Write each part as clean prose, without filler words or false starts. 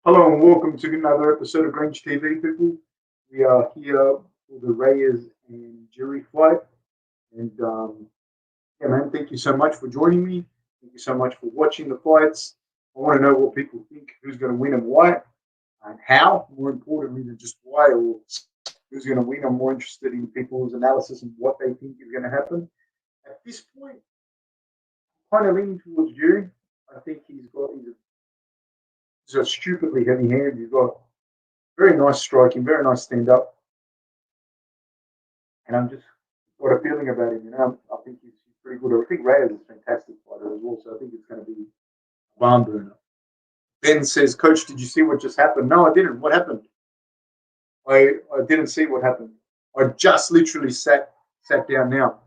Hello and welcome to another episode of Grange TV, people. We are here for the Reyes and Jerry fight. And yeah, man, thank you so much for joining me. Thank you so much for watching the fights. I want to know what people think, who's going to win and why, and how, more importantly than just why or who's going to win. I'm more interested in people's analysis and what they think is going to happen. At this point, I'm kind of leaning towards Jerry. I think he's got stupidly heavy hands. He's got very nice striking, very nice stand up. And I'm just got a feeling about him. I think he's pretty good. I think Reyes is a fantastic fighter as well. So I think it's going to be a barn burner. Ben says, Coach, did you see what just happened? No, I didn't. What happened? I didn't see what happened. I just literally sat down now.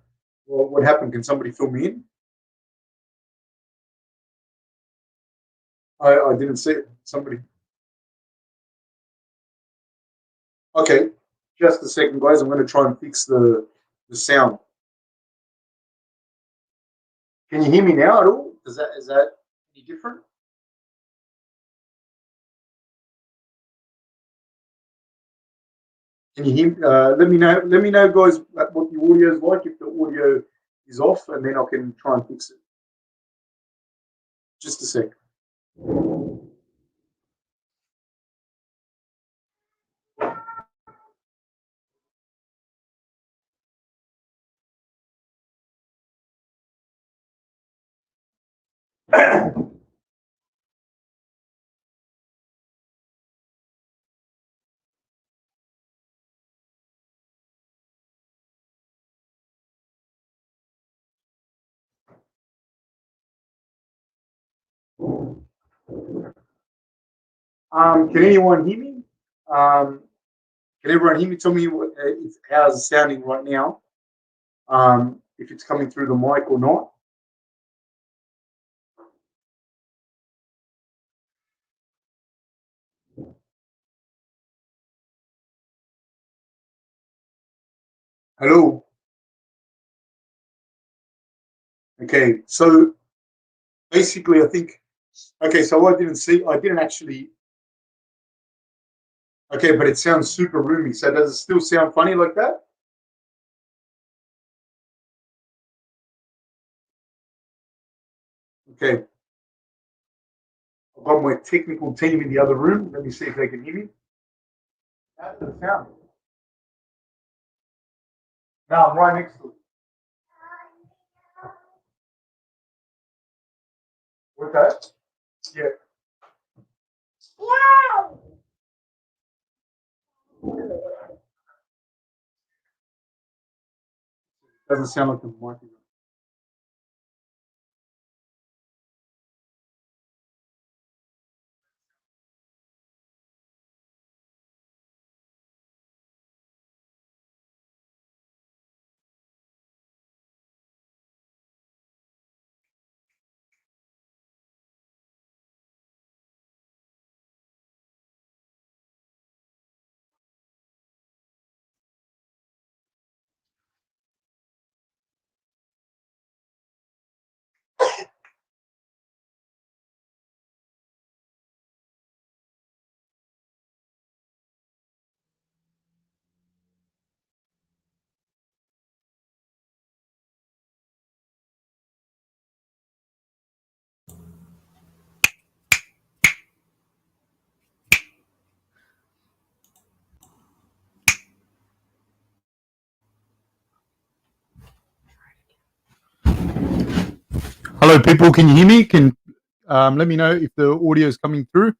Well, what happened? Can somebody fill me in? I didn't see it. Somebody. Okay, just a second, guys. I'm going to try and fix the sound. Can you hear me now at all? Is that any different? Can you hear? Let me know, guys, what the audio is like. If the audio is off, and then I can try and fix it. Just a sec. Can anyone hear me? Can everyone hear me? Tell me how's it sounding right now. If it's coming through the mic or not. Hello. Okay, so basically, I think. Okay, so I didn't actually. Okay, but it sounds super roomy. So does it still sound funny like that? Okay. I've got my technical team in the other room. Let me see if they can hear me. How does it sound? No, I'm right next to it. What's that? Yeah. Doesn't sound like the mic. Hello, people. Can you hear me? Can let me know if the audio is coming through.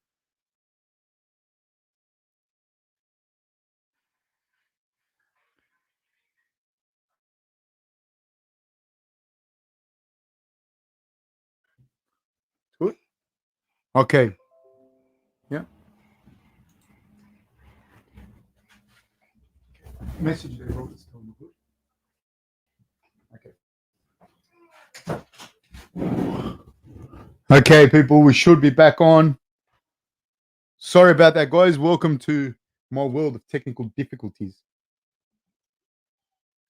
Good. Okay. Yeah. Message there, Robert. Okay. Okay, people. We should be back on. Sorry about that, guys. Welcome to my world of technical difficulties.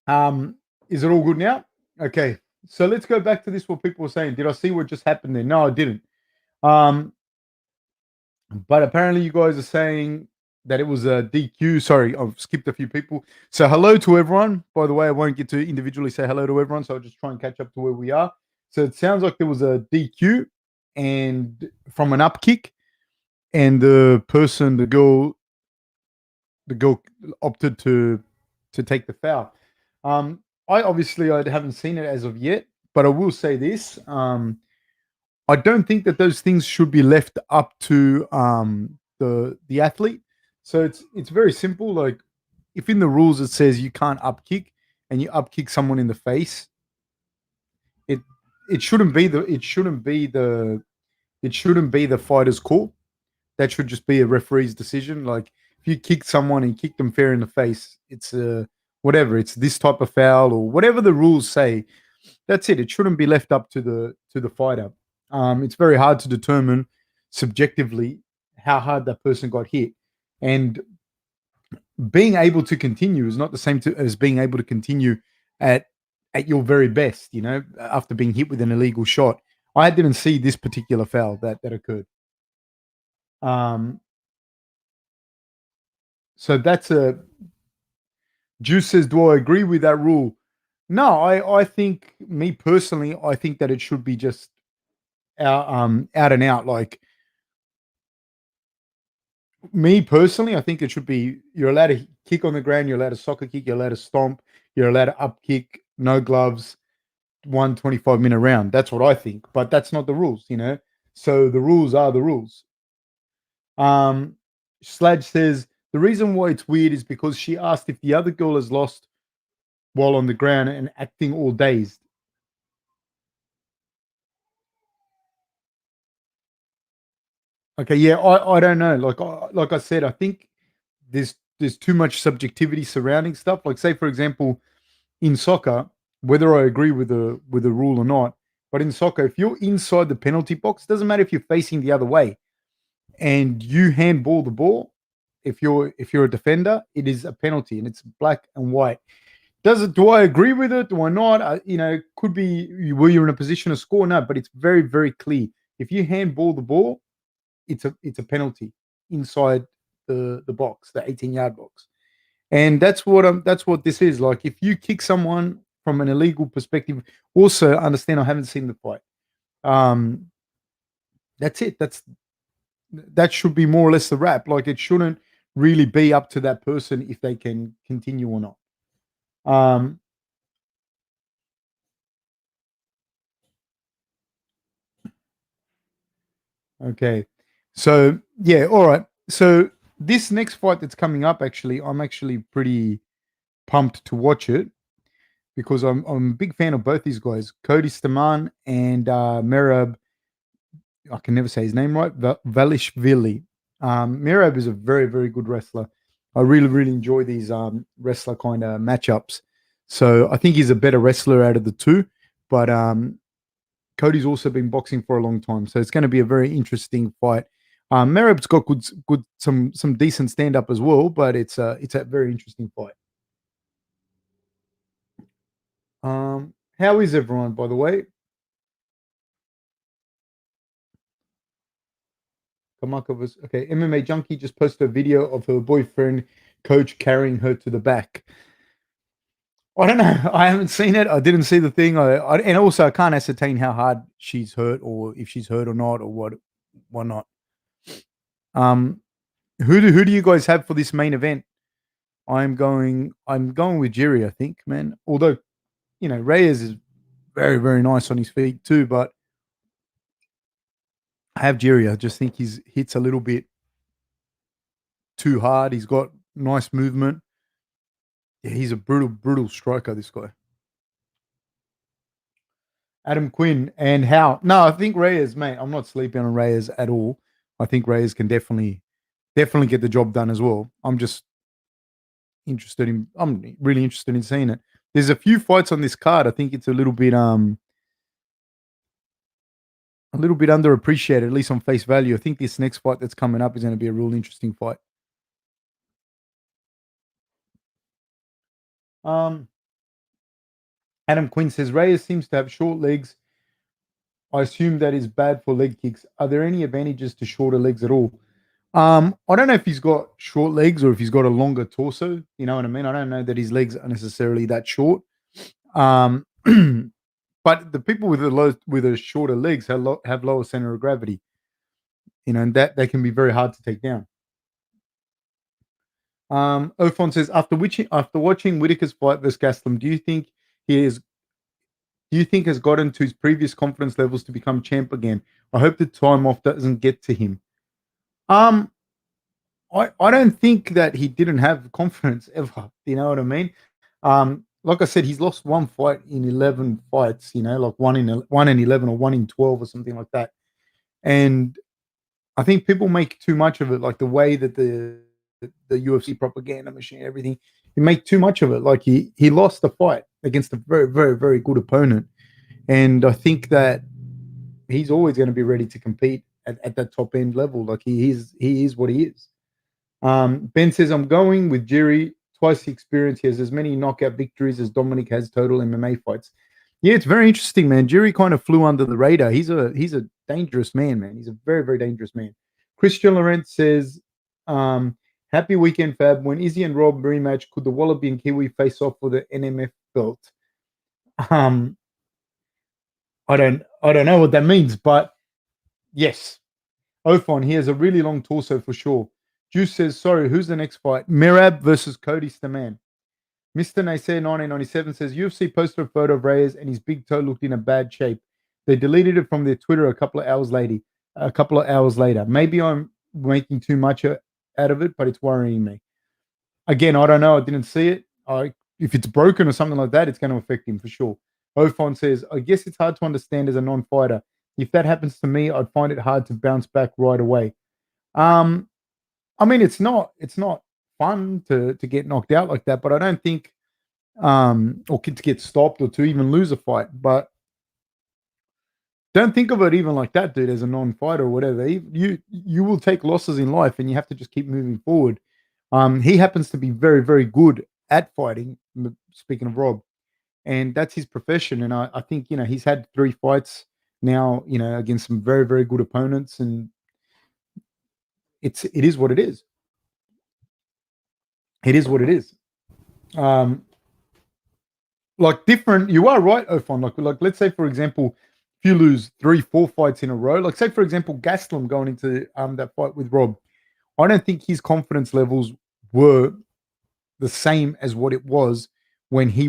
Is it all good now? Okay. So let's go back to this. What people were saying. Did I see what just happened there? No, I didn't. But apparently, you guys are saying that it was a DQ. Sorry, I've skipped a few people. So hello to everyone. By the way, I won't get to individually say hello to everyone, so I'll just try and catch up to where we are. So it sounds like there was a DQ and from an up kick, and the girl opted to take the foul. I haven't seen it as of yet, but I will say this: I don't think that those things should be left up to the athlete. So it's very simple. Like if in the rules it says you can't up kick and you up kick someone in the face, it it shouldn't be the fighter's call. That should just be a referee's decision. Like if you kick someone and kick them fair in the face, it's whatever. It's this type of foul or whatever the rules say. That's it. It shouldn't be left up to the fighter. It's very hard to determine subjectively how hard that person got hit, and being able to continue is not the same as being able to continue at at your very best. You know, after being hit with an illegal shot. I didn't see this particular foul that occurred. Um, so that's a Juice says, do I agree with that rule? No, I think me personally, I think that it should be just out and out. Like me personally, I think it should be you're allowed to kick on the ground, you're allowed to soccer kick, you're allowed to stomp, you're allowed to up kick, no gloves, 1 25-minute round. That's what I think. But that's not the rules, you know. So the rules are the rules. Sladge says the reason why it's weird is because she asked if the other girl has lost while on the ground and acting all dazed. Okay, yeah, I don't know. Like I said, I think there's too much subjectivity surrounding stuff. Like say for example, in soccer, whether I agree with the rule or not, but in soccer, if you're inside the penalty box, it doesn't matter if you're facing the other way and you handball the ball. If you're a defender, it is a penalty and it's black and white. Do I agree with it? Do I not? Could be were you in a position to score? No, but it's very, very clear. If you handball the ball, it's a penalty inside the box, the 18-yard box. And that's what this is. Like if you kick someone from an illegal perspective, also understand I haven't seen the fight. Um that's it. That should be more or less the wrap. Like it shouldn't really be up to that person if they can continue or not. Um okay. So yeah, all right. So this next fight that's coming up, actually, I'm actually pretty pumped to watch it because I'm a big fan of both these guys, Cody Stamann and Merab. I can never say his name right. Dvalishvili. Merab is a very, very good wrestler. I really, really enjoy these wrestler kind of matchups. So I think he's a better wrestler out of the two. But Cody's also been boxing for a long time, so it's going to be a very interesting fight. Merab's got some decent stand up as well, but it's a very interesting fight. How is everyone, by the way? Kamaka was okay. MMA Junkie just posted a video of her boyfriend coach carrying her to the back. I don't know. I haven't seen it. I didn't see the thing. And also I can't ascertain how hard she's hurt or if she's hurt or not or what not. Um, who do you guys have for this main event? I'm going with Jerry. I think, man. Although Reyes is very, very nice on his feet too, but I have Jerry. I just think his hits a little bit too hard. He's got nice movement. Yeah, he's a brutal, brutal striker. This guy, Adam Quinn, and how? No, I think Reyes, mate. I'm not sleeping on Reyes at all. I think Reyes can definitely get the job done as well. I'm really interested in seeing it. There's a few fights on this card. I think it's a little bit underappreciated, at least on face value. I think this next fight that's coming up is going to be a real interesting fight. Um, Adam Quinn says Reyes seems to have short legs. I assume that is bad for leg kicks. Are there any advantages to shorter legs at all? I don't know if he's got short legs or if he's got a longer torso. You know what I mean? I don't know that his legs are necessarily that short. Um, but the people with the shorter legs have lower center of gravity. You know, and that they can be very hard to take down. Ophon says after watching Whitaker's fight versus Gastelum, do you think has gotten to his previous confidence levels to become champ again? I hope the time off doesn't get to him. I don't think that he didn't have confidence ever. You know what I mean? Like I said, he's lost one fight in 11 fights. You know, like one in 11 or 1 in 12 or something like that. And I think people make too much of it, like the way that the UFC propaganda machine, everything. You make too much of it. Like he lost a fight against a very, very, very good opponent, and I think that he's always going to be ready to compete at that top end level. Like he is what he is. Ben says I'm going with Jerry. Twice the experience. He has as many knockout victories as Dominick has total MMA fights. Yeah, it's very interesting, man. Jerry kind of flew under the radar. He's a dangerous man, man. He's a very, very dangerous man. Christian Laurent says, happy weekend, Fab. When Izzy and Rob rematch, could the Wallaby and Kiwi face off for the NMF belt? I don't know what that means, but yes. Ophon, he has a really long torso for sure. Juice says, sorry, who's the next fight? Merab versus Cody Stamann. Mr. Nacer 1997 says UFC posted a photo of Reyes and his big toe looked in a bad shape. They deleted it from their Twitter a couple of hours later. Maybe I'm making too much out of it, but it's worrying me. Again, I don't know. I didn't see it. If it's broken or something like that, it's going to affect him for sure. Ophon says, I guess it's hard to understand as a non-fighter. If that happens to me, I'd find it hard to bounce back right away. I mean, it's not fun to get knocked out like that, but I don't think or to get stopped or to even lose a fight. But don't think of it even like that, dude, as a non-fighter or whatever. You will take losses in life and you have to just keep moving forward. He happens to be very, very good at fighting, speaking of Rob, and that's his profession. And I think, you know, he's had 3 fights now, you know, against some very, very good opponents, and it is what it is. It is what it is. Like different, you are right, Ophon. Like let's say, for example, if you lose 3-4 fights in a row, like say, for example, Gastelum going into that fight with Rob, I don't think his confidence levels were the same as what it was when he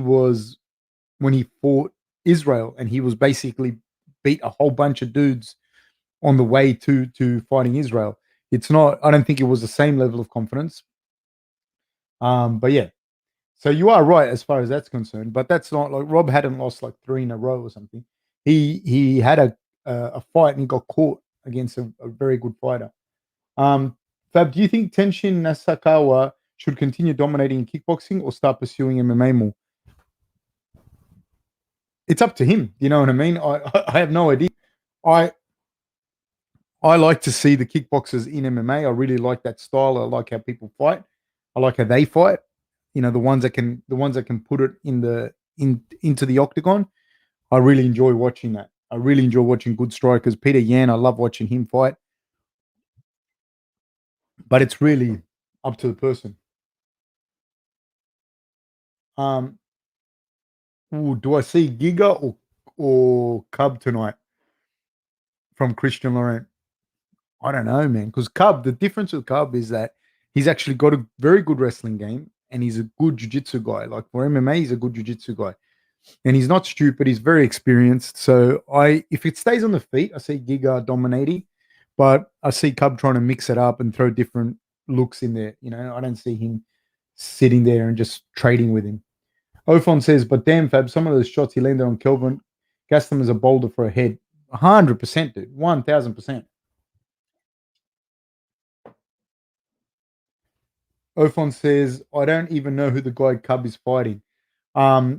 fought Israel, and he was basically beat a whole bunch of dudes on the way to fighting Israel. It's not. I don't think it was the same level of confidence. But yeah, so you are right as far as that's concerned. But that's not like Rob hadn't lost like 3 in a row or something. He had a fight and he got caught against a very good fighter. Fab, do you think Tenshin Nasukawa should continue dominating kickboxing or start pursuing MMA more? It's up to him. You know what I mean? I have no idea. I like to see the kickboxers in MMA. I really like that style. I like how people fight. I like how they fight. You know, the ones that can put it into the octagon. I really enjoy watching that. I really enjoy watching good strikers. Peter Yan, I love watching him fight. But it's really up to the person. Do I see Giga or Cub tonight from Christian Laurent? I don't know, man. Because Cub, the difference with Cub is that he's actually got a very good wrestling game and he's a good jiu-jitsu guy. Like for MMA, he's a good jiu-jitsu guy. And he's not stupid. He's very experienced. So if it stays on the feet, I see Giga dominating. But I see Cub trying to mix it up and throw different looks in there. You know, I don't see him sitting there and just trading with him. Ophon says, but damn, Fab, some of those shots he landed on Kelvin, Gastelum is a boulder for a head. 100%, dude. 1,000%. Ophon says, I don't even know who the guy Cub is fighting.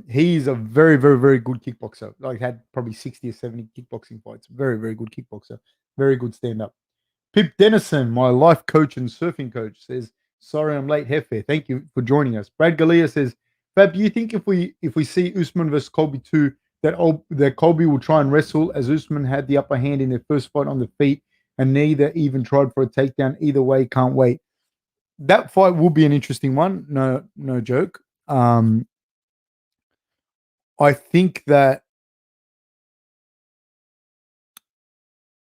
He's a very, very, very good kickboxer. Like had probably 60 or 70 kickboxing fights. Very, very good kickboxer. Very good stand-up. Pip Dennison, my life coach and surfing coach, says, sorry I'm late, Hefe. Thank you for joining us. Brad Galea says, Fab, do you think if we see Usman versus Colby 2, that Colby will try and wrestle as Usman had the upper hand in their first fight on the feet and neither even tried for a takedown. Either way, can't wait. That fight will be an interesting one. No joke. I think that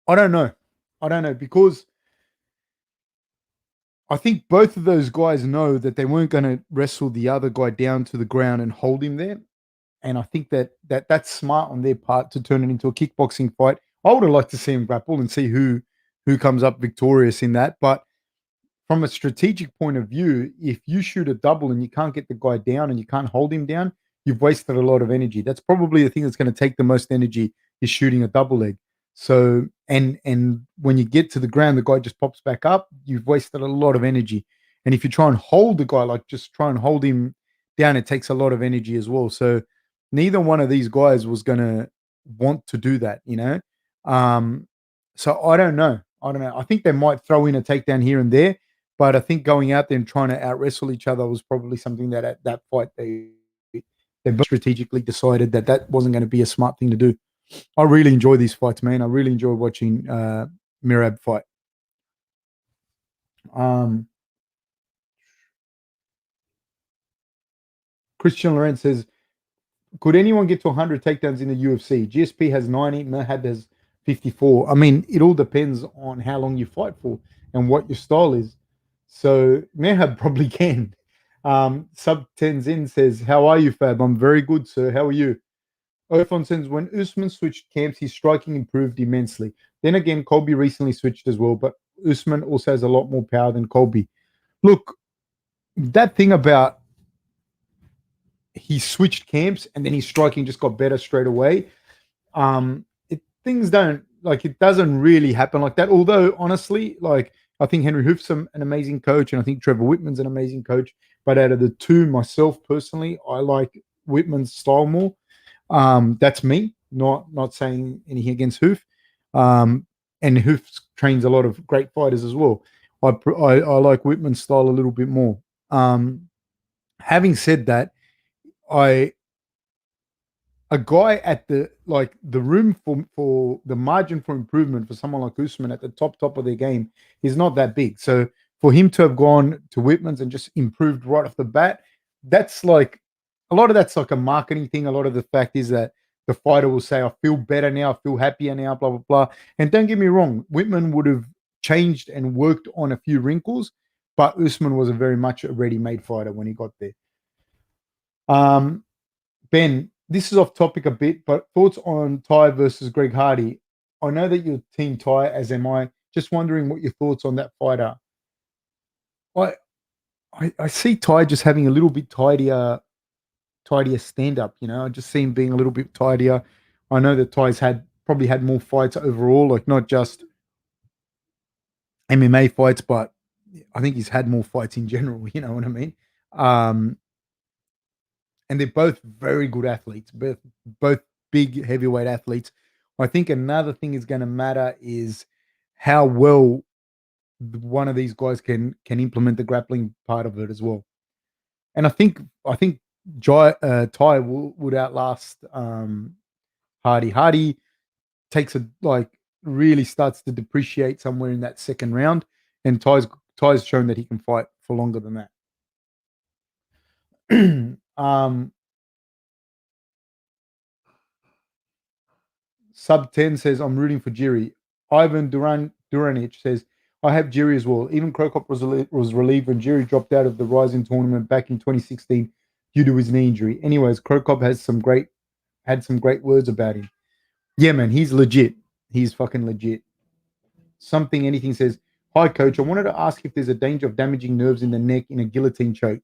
I don't know because I think both of those guys know that they weren't going to wrestle the other guy down to the ground and hold him there. And I think that's smart on their part to turn it into a kickboxing fight. I would have liked to see him grapple and see who comes up victorious in that. But from a strategic point of view, if you shoot a double and you can't get the guy down and you can't hold him down, you've wasted a lot of energy. That's probably the thing that's going to take the most energy is shooting a double leg. So and when you get to the ground, the guy just pops back up. You've wasted a lot of energy. And if you try and hold the guy, like just try and hold him down, it takes a lot of energy as well. So neither one of these guys was going to want to do that, you know. So I don't know. I think they might throw in a takedown here and there, but I think going out there and trying to out wrestle each other was probably something that at that fight they both strategically decided that wasn't going to be a smart thing to do. I really enjoy these fights, man. I really enjoy watching Merab fight. Christian Lorenz says, could anyone get to 100 takedowns in the UFC? GSP has 90, Merab has 54. I mean, it all depends on how long you fight for and what your style is. So Merab probably can. Sub Tenzin says, how are you, Fab? I'm very good, sir. How are you? Ophon says, when Usman switched camps, his striking improved immensely. Then again, Colby recently switched as well, but Usman also has a lot more power than Colby. Look, that thing about he switched camps and then his striking just got better straight away. Things don't it doesn't really happen like that. Although honestly, I think Henry Hoof's an amazing coach, and I think Trevor Whitman's an amazing coach. But out of the two, myself personally, I like Whitman's style more. That's me, not saying anything against Hoof. And Hoof trains a lot of great fighters as well. I like Whitman's style a little bit more. Having said that, a guy at the room for the margin for improvement for someone like Usman at the top of their game is not that big. So for him to have gone to Whitman's and just improved right off the bat, that's like a lot of that's like a marketing thing. A lot of the fact is that the fighter will say, I feel better now, I feel happier now, blah, blah, blah. And don't get me wrong, Whitman would have changed and worked on a few wrinkles, but Usman was a very much a ready-made fighter when he got there. Ben, this is off topic a bit, but thoughts on Tyre versus Greg Hardy. I know that you're team Tyre, as am I. Just wondering what your thoughts on that fight are. I see Tyre just having a little bit tidier stand up. You know, I just see him being a little bit tidier. I know that Tyre's probably had more fights overall, like not just MMA fights, but I think he's had more fights in general. You know what I mean? And they're both very good athletes, both big heavyweight athletes. I think another thing is going to matter is how well one of these guys can implement the grappling part of it as well. And I think Tyre would outlast Hardy. Hardy takes really starts to depreciate somewhere in that second round, and Tyre's shown that he can fight for longer than that. Sub 10 says, I'm rooting for Jiri. Ivan Duranich says, I have Jiri as well. Even Krokop was relieved when Jiri dropped out of the Rising tournament back in 2016 due to his knee injury. Anyways, Krokop had some great words about him. Yeah, man, he's legit. He's fucking legit. Something Anything says, hi, coach. I wanted to ask if there's a danger of damaging nerves in the neck in a guillotine choke.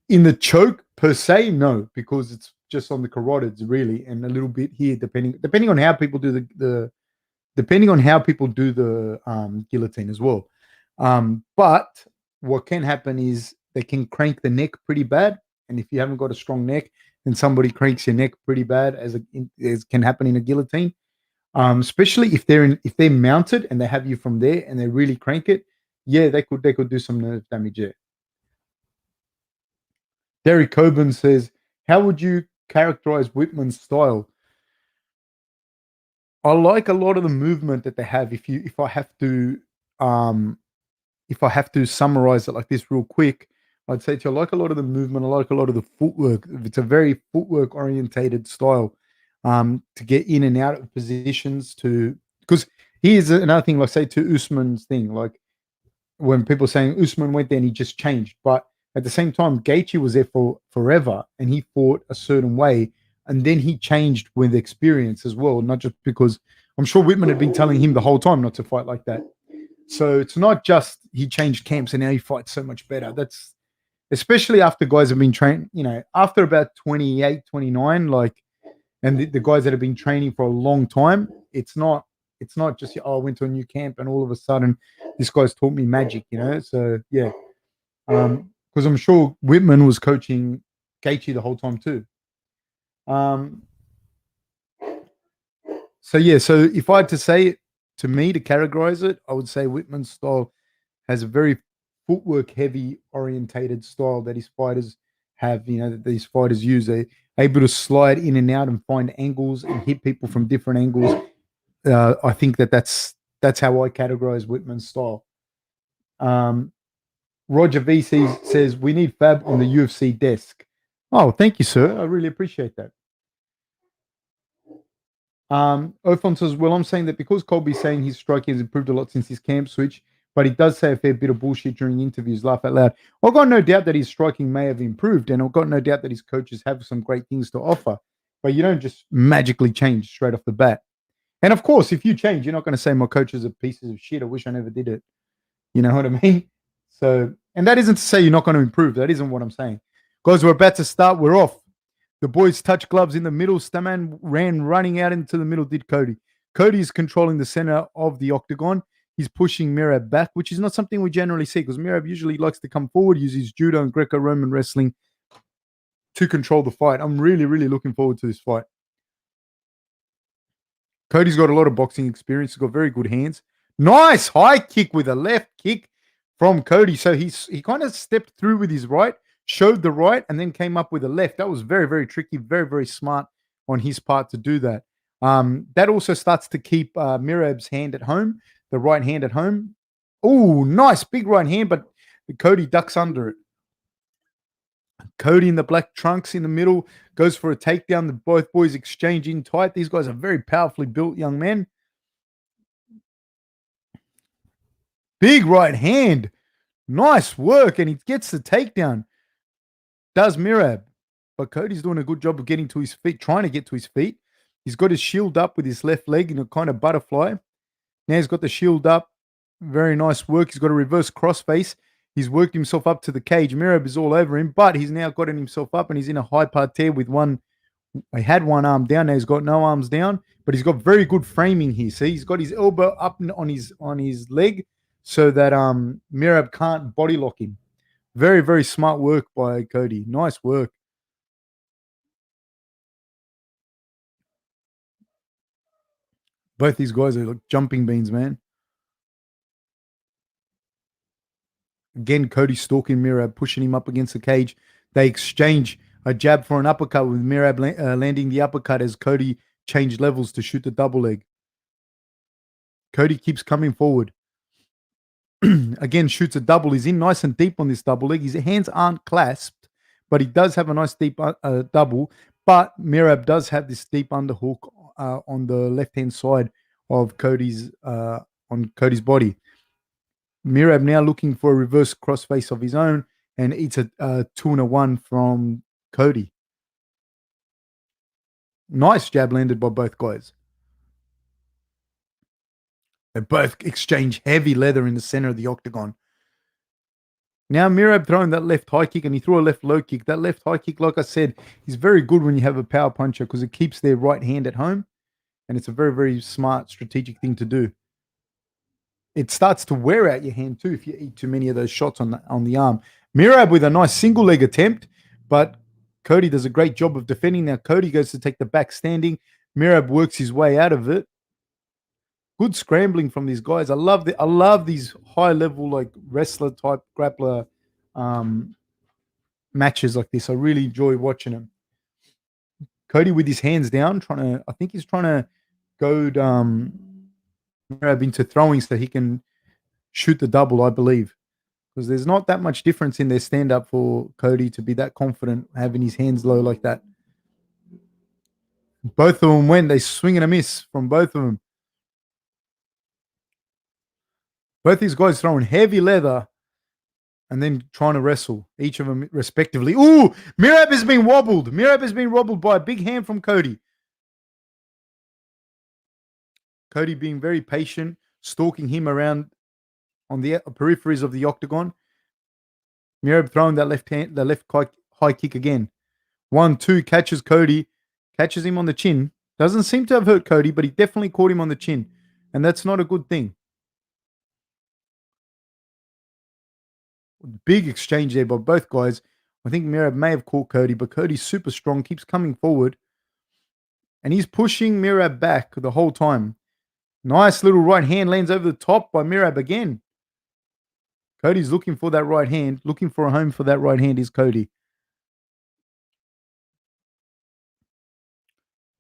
In the choke per se, no, because it's just on the carotids really, and a little bit here, depending on how people do the guillotine as well. But what can happen is they can crank the neck pretty bad, and if you haven't got a strong neck, then somebody cranks your neck pretty bad, as can happen in a guillotine. Especially if they're mounted and they have you from there and they really crank it, yeah, they could do some nerve damage there. Derek Coburn says, how would you characterize Whitman's style? I like a lot of the movement that they have. If I have to summarize it like this real quick, I'd say to you, I like a lot of the movement. I like a lot of the footwork. It's a very footwork orientated style to get in and out of positions because here's another thing, like say to Usman's thing, like when people are saying Usman went there and he just changed. But at the same time, Gaethje was there for forever and he fought a certain way. And then he changed with experience as well, not just because I'm sure Whitman had been telling him the whole time not to fight like that. So it's not just he changed camps and now he fights so much better. That's especially after guys have been trained, after about 28, 29, like, and the guys that have been training for a long time, it's not just, I went to a new camp and all of a sudden this guy's taught me magic, So yeah. Because I'm sure Whitman was coaching Gaethje the whole time too. So if I had to say it to me to categorize it, I would say Whitman's style has a very footwork heavy orientated style that his fighters have, that these fighters use. They're able to slide in and out and find angles and hit people from different angles. I think that's how I categorize Whitman's style. Roger V says we need Fab on the UFC desk. Oh, thank you, sir. I really appreciate that. Ophon says, well, I'm saying that because Colby's saying his striking has improved a lot since his camp switch, but he does say a fair bit of bullshit during interviews. Laugh out loud. I've got no doubt that his striking may have improved, and I've got no doubt that his coaches have some great things to offer. But you don't just magically change straight off the bat. And of course, if you change, you're not going to say my coaches are pieces of shit. I wish I never did it. You know what I mean? So, and that isn't to say you're not going to improve. That isn't what I'm saying. Guys, we're about to start. We're off. The boys touch gloves in the middle. Stamann ran running out into the middle, did Cody. Cody is controlling the center of the octagon. He's pushing Merab back, which is not something we generally see because Merab usually likes to come forward, use his judo and Greco-Roman wrestling to control the fight. I'm really, really looking forward to this fight. Cody's got a lot of boxing experience. He's got very good hands. Nice high kick with a left kick from Cody. So he kind of stepped through with his right, showed the right, and then came up with a left. That was very, very tricky, very, very smart on his part to do that. That also starts to keep Merab's hand at home, the right hand at home. Oh, nice big right hand, but Cody ducks under it. Cody in the black trunks in the middle goes for a takedown. The both boys exchange in tight. These guys are very powerfully built young men. Big right hand. Nice work, and he gets the takedown. Does Merab. But Cody's doing a good job of getting to his feet, trying to get to his feet. He's got his shield up with his left leg in a kind of butterfly. Now he's got the shield up. Very nice work. He's got a reverse crossface. He's worked himself up to the cage. Merab is all over him, but he's now gotten himself up and he's in a high parterre with one. He had one arm down. Now he's got no arms down, but he's got very good framing here. See, he's got his elbow up on his leg so that Merab can't body lock him. Very, very smart work by Cody. Nice work. Both these guys are like jumping beans, man. Again, Cody stalking Merab, pushing him up against the cage. They exchange a jab for an uppercut with Merab landing the uppercut as Cody changed levels to shoot the double leg. Cody keeps coming forward. Again, shoots a double. He's in nice and deep on this double leg. His hands aren't clasped, but he does have a nice deep double. But Merab does have this deep underhook on the left-hand side of Cody's body. Merab now looking for a reverse crossface of his own and eats a 2-1 from Cody. Nice jab landed by both guys. They both exchange heavy leather in the center of the octagon. Now Merab throwing that left high kick and he threw a left low kick. That left high kick, like I said, is very good when you have a power puncher because it keeps their right hand at home and it's a very, very smart strategic thing to do. It starts to wear out your hand too if you eat too many of those shots on the arm. Merab with a nice single leg attempt, but Cody does a great job of defending. Now Cody goes to take the back standing. Merab works his way out of it. Good scrambling from these guys. I love these high level like wrestler type grappler matches like this. I really enjoy watching them. Cody with his hands down, I think he's trying to goad Merab into throwing so he can shoot the double, I believe. Because there's not that much difference in their stand-up for Cody to be that confident having his hands low like that. Both of them went. They swing and a miss from both of them. Both these guys throwing heavy leather and then trying to wrestle, each of them respectively. Ooh, Merab has been wobbled. Merab has been wobbled by a big hand from Cody. Cody being very patient, stalking him around on the peripheries of the octagon. Merab throwing that left high kick again. 1-2, catches Cody, catches him on the chin. Doesn't seem to have hurt Cody, but he definitely caught him on the chin. And that's not a good thing. Big exchange there by both guys. I think Merab may have caught Cody, but Cody's super strong, keeps coming forward. And he's pushing Merab back the whole time. Nice little right hand lands over the top by Merab again. Cody's looking for that right hand. Looking for a home for that right hand is Cody.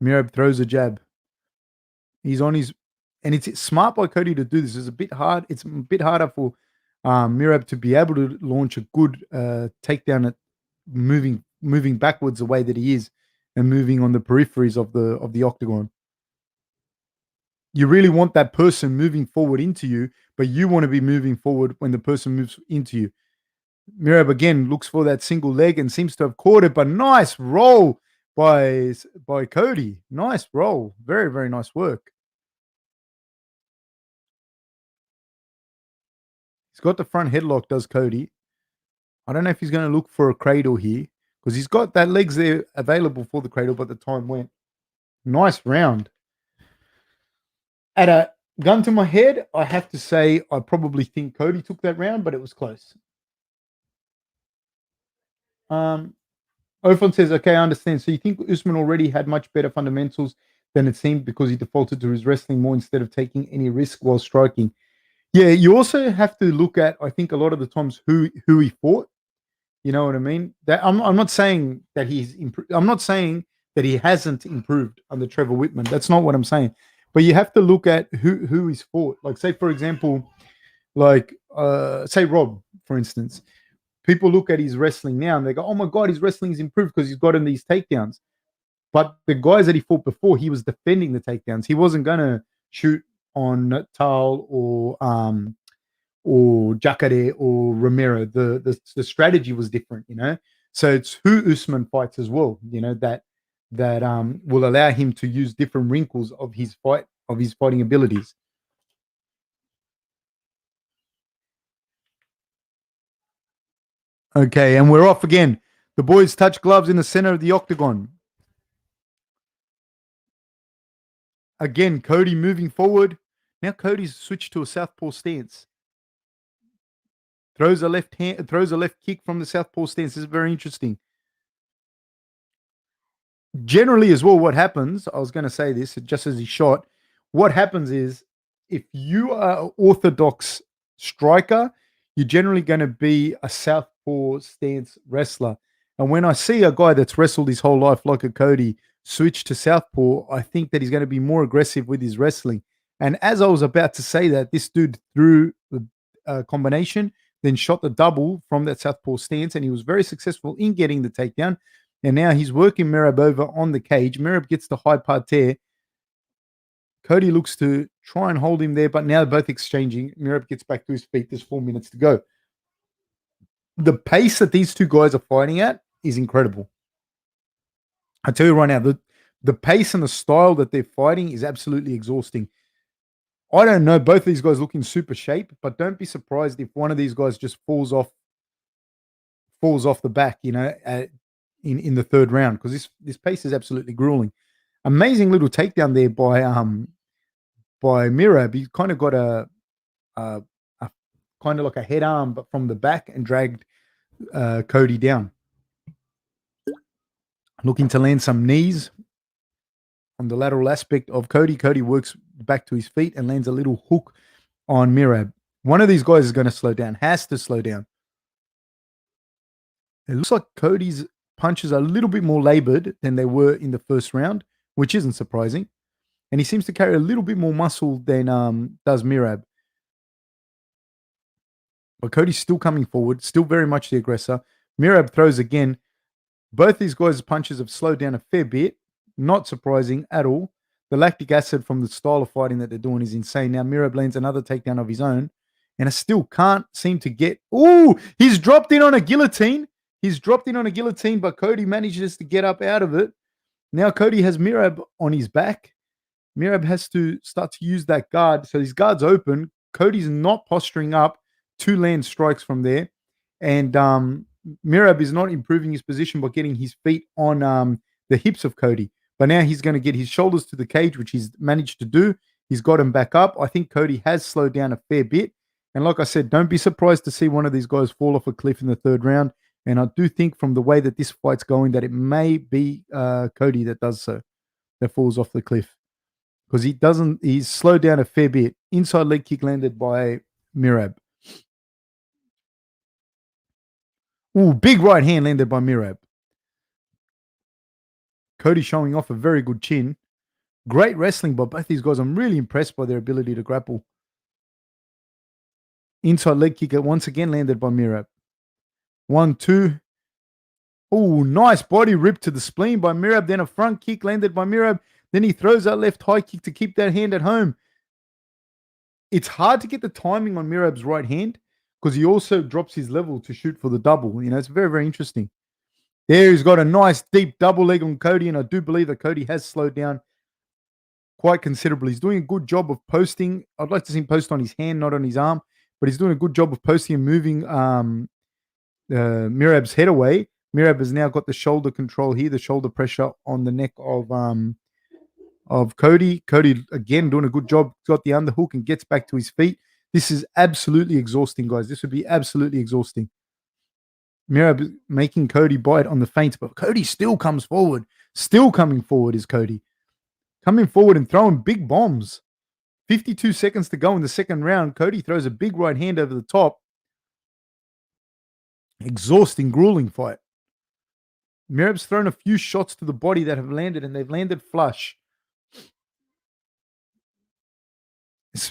Merab throws a jab. He's on his... And it's smart by Cody to do this. It's a bit hard. It's a bit harder for Merab to be able to launch a good takedown at moving backwards the way that he is and moving on the peripheries of the octagon. You really want that person moving forward into you, but you want to be moving forward when the person moves into you. Merab again looks for that single leg and seems to have caught it, but nice roll by Cody. Nice roll. Very, very nice work. He's got the front headlock, does Cody. I don't know if he's going to look for a cradle here because he's got that legs there available for the cradle, but the time went. Nice round. At a gun to my head, I have to say I probably think Cody took that round, but it was close. Ofon says, okay, I understand. So you think Usman already had much better fundamentals than it seemed because he defaulted to his wrestling more instead of taking any risk while striking? Yeah, you also have to look at, I think, a lot of the times who he fought. You know what I mean? That I'm not saying that he's improved. I'm not saying that he hasn't improved under Trevor Whitman. That's not what I'm saying. But you have to look at who he's fought. Like, say, for example, like, say Rob, for instance. People look at his wrestling now and they go, oh my God, his wrestling's improved because he's gotten these takedowns. But the guys that he fought before, he was defending the takedowns. He wasn't going to shoot on Tal or Jacare or Romero. The strategy was different, you know. So it's who Usman fights as well, you know, that will allow him to use different wrinkles of his fighting abilities. Okay, and we're off again. The boys touch gloves in the center of the octagon. Again, Cody moving forward. Now Cody's switched to a southpaw stance. Throws a left kick from the southpaw stance. This is very interesting. Generally, as well, what happens, I was going to say this just as he shot, what happens is if you are an orthodox striker, you're generally going to be a southpaw stance wrestler. And when I see a guy that's wrestled his whole life like a Cody switch to southpaw, I think that he's going to be more aggressive with his wrestling. And as I was about to say that, this dude threw the combination, then shot the double from that southpaw stance, and he was very successful in getting the takedown. And now he's working Merab over on the cage. Merab gets the high parterre. Cody looks to try and hold him there, but now they're both exchanging. Merab gets back to his feet. There's 4 minutes to go. The pace that these two guys are fighting at is incredible. I tell you right now, the pace and the style that they're fighting is absolutely exhausting. I don't know. Both of these guys look in super shape, but don't be surprised if one of these guys just falls off the back, you know, in the third round, because this pace is absolutely grueling. Amazing little takedown there by Merab. He kind of got a kind of like a head arm, but from the back, and dragged Cody down. Looking to land some knees on the lateral aspect of Cody. Cody works back to his feet and lands a little hook on Merab. One of these guys is going to slow down, has to slow down. It looks like Cody's punches are a little bit more labored than they were in the first round, which isn't surprising. and he seems to carry a little bit more muscle than does Merab. But Cody's still coming forward, still very much the aggressor. Merab throws again. Both these guys' punches have slowed down a fair bit. Not surprising at all. The lactic acid from the style of fighting that they're doing is insane. Now Merab lands another takedown of his own, and I still can't seem to get... Ooh, he's dropped in on a guillotine. But Cody manages to get up out of it. Now Cody has Merab on his back. Merab has to start to use that guard. So his guard's open. Cody's not posturing up to land strikes from there. And Merab is not improving his position by getting his feet on the hips of Cody. But now he's going to get his shoulders to the cage, which he's managed to do. He's got him back up. I think Cody has slowed down a fair bit. And like I said, don't be surprised to see one of these guys fall off a cliff in the third round. And I do think from the way that this fight's going that it may be Cody that does so, that falls off the cliff. Because he's slowed down a fair bit. Inside leg kick landed by Merab. Ooh, big right hand landed by Merab. Cody showing off a very good chin. Great wrestling by both these guys. I'm really impressed by their ability to grapple. Inside leg kick once again landed by Merab. 1, 2. Oh, nice body rip to the spleen by Merab. Then a front kick landed by Merab. Then he throws that left high kick to keep that hand at home. It's hard to get the timing on Merab's right hand because he also drops his level to shoot for the double. It's very, very interesting. There he's got a nice deep double leg on Cody, and I do believe that Cody has slowed down quite considerably. He's doing a good job of posting. I'd like to see him post on his hand, not on his arm, but he's doing a good job of posting and moving Merab's head away. Merab has now got the shoulder control here, the shoulder pressure on the neck of Cody. Cody, again, doing a good job. Got the underhook and gets back to his feet. This is absolutely exhausting, guys. This would be absolutely exhausting. Merab making Cody bite on the feints, but Cody still comes forward. Still coming forward is Cody. Coming forward and throwing big bombs. 52 seconds to go in the second round. Cody throws a big right hand over the top. Exhausting, grueling fight. Merab's thrown a few shots to the body that have landed, and they've landed flush.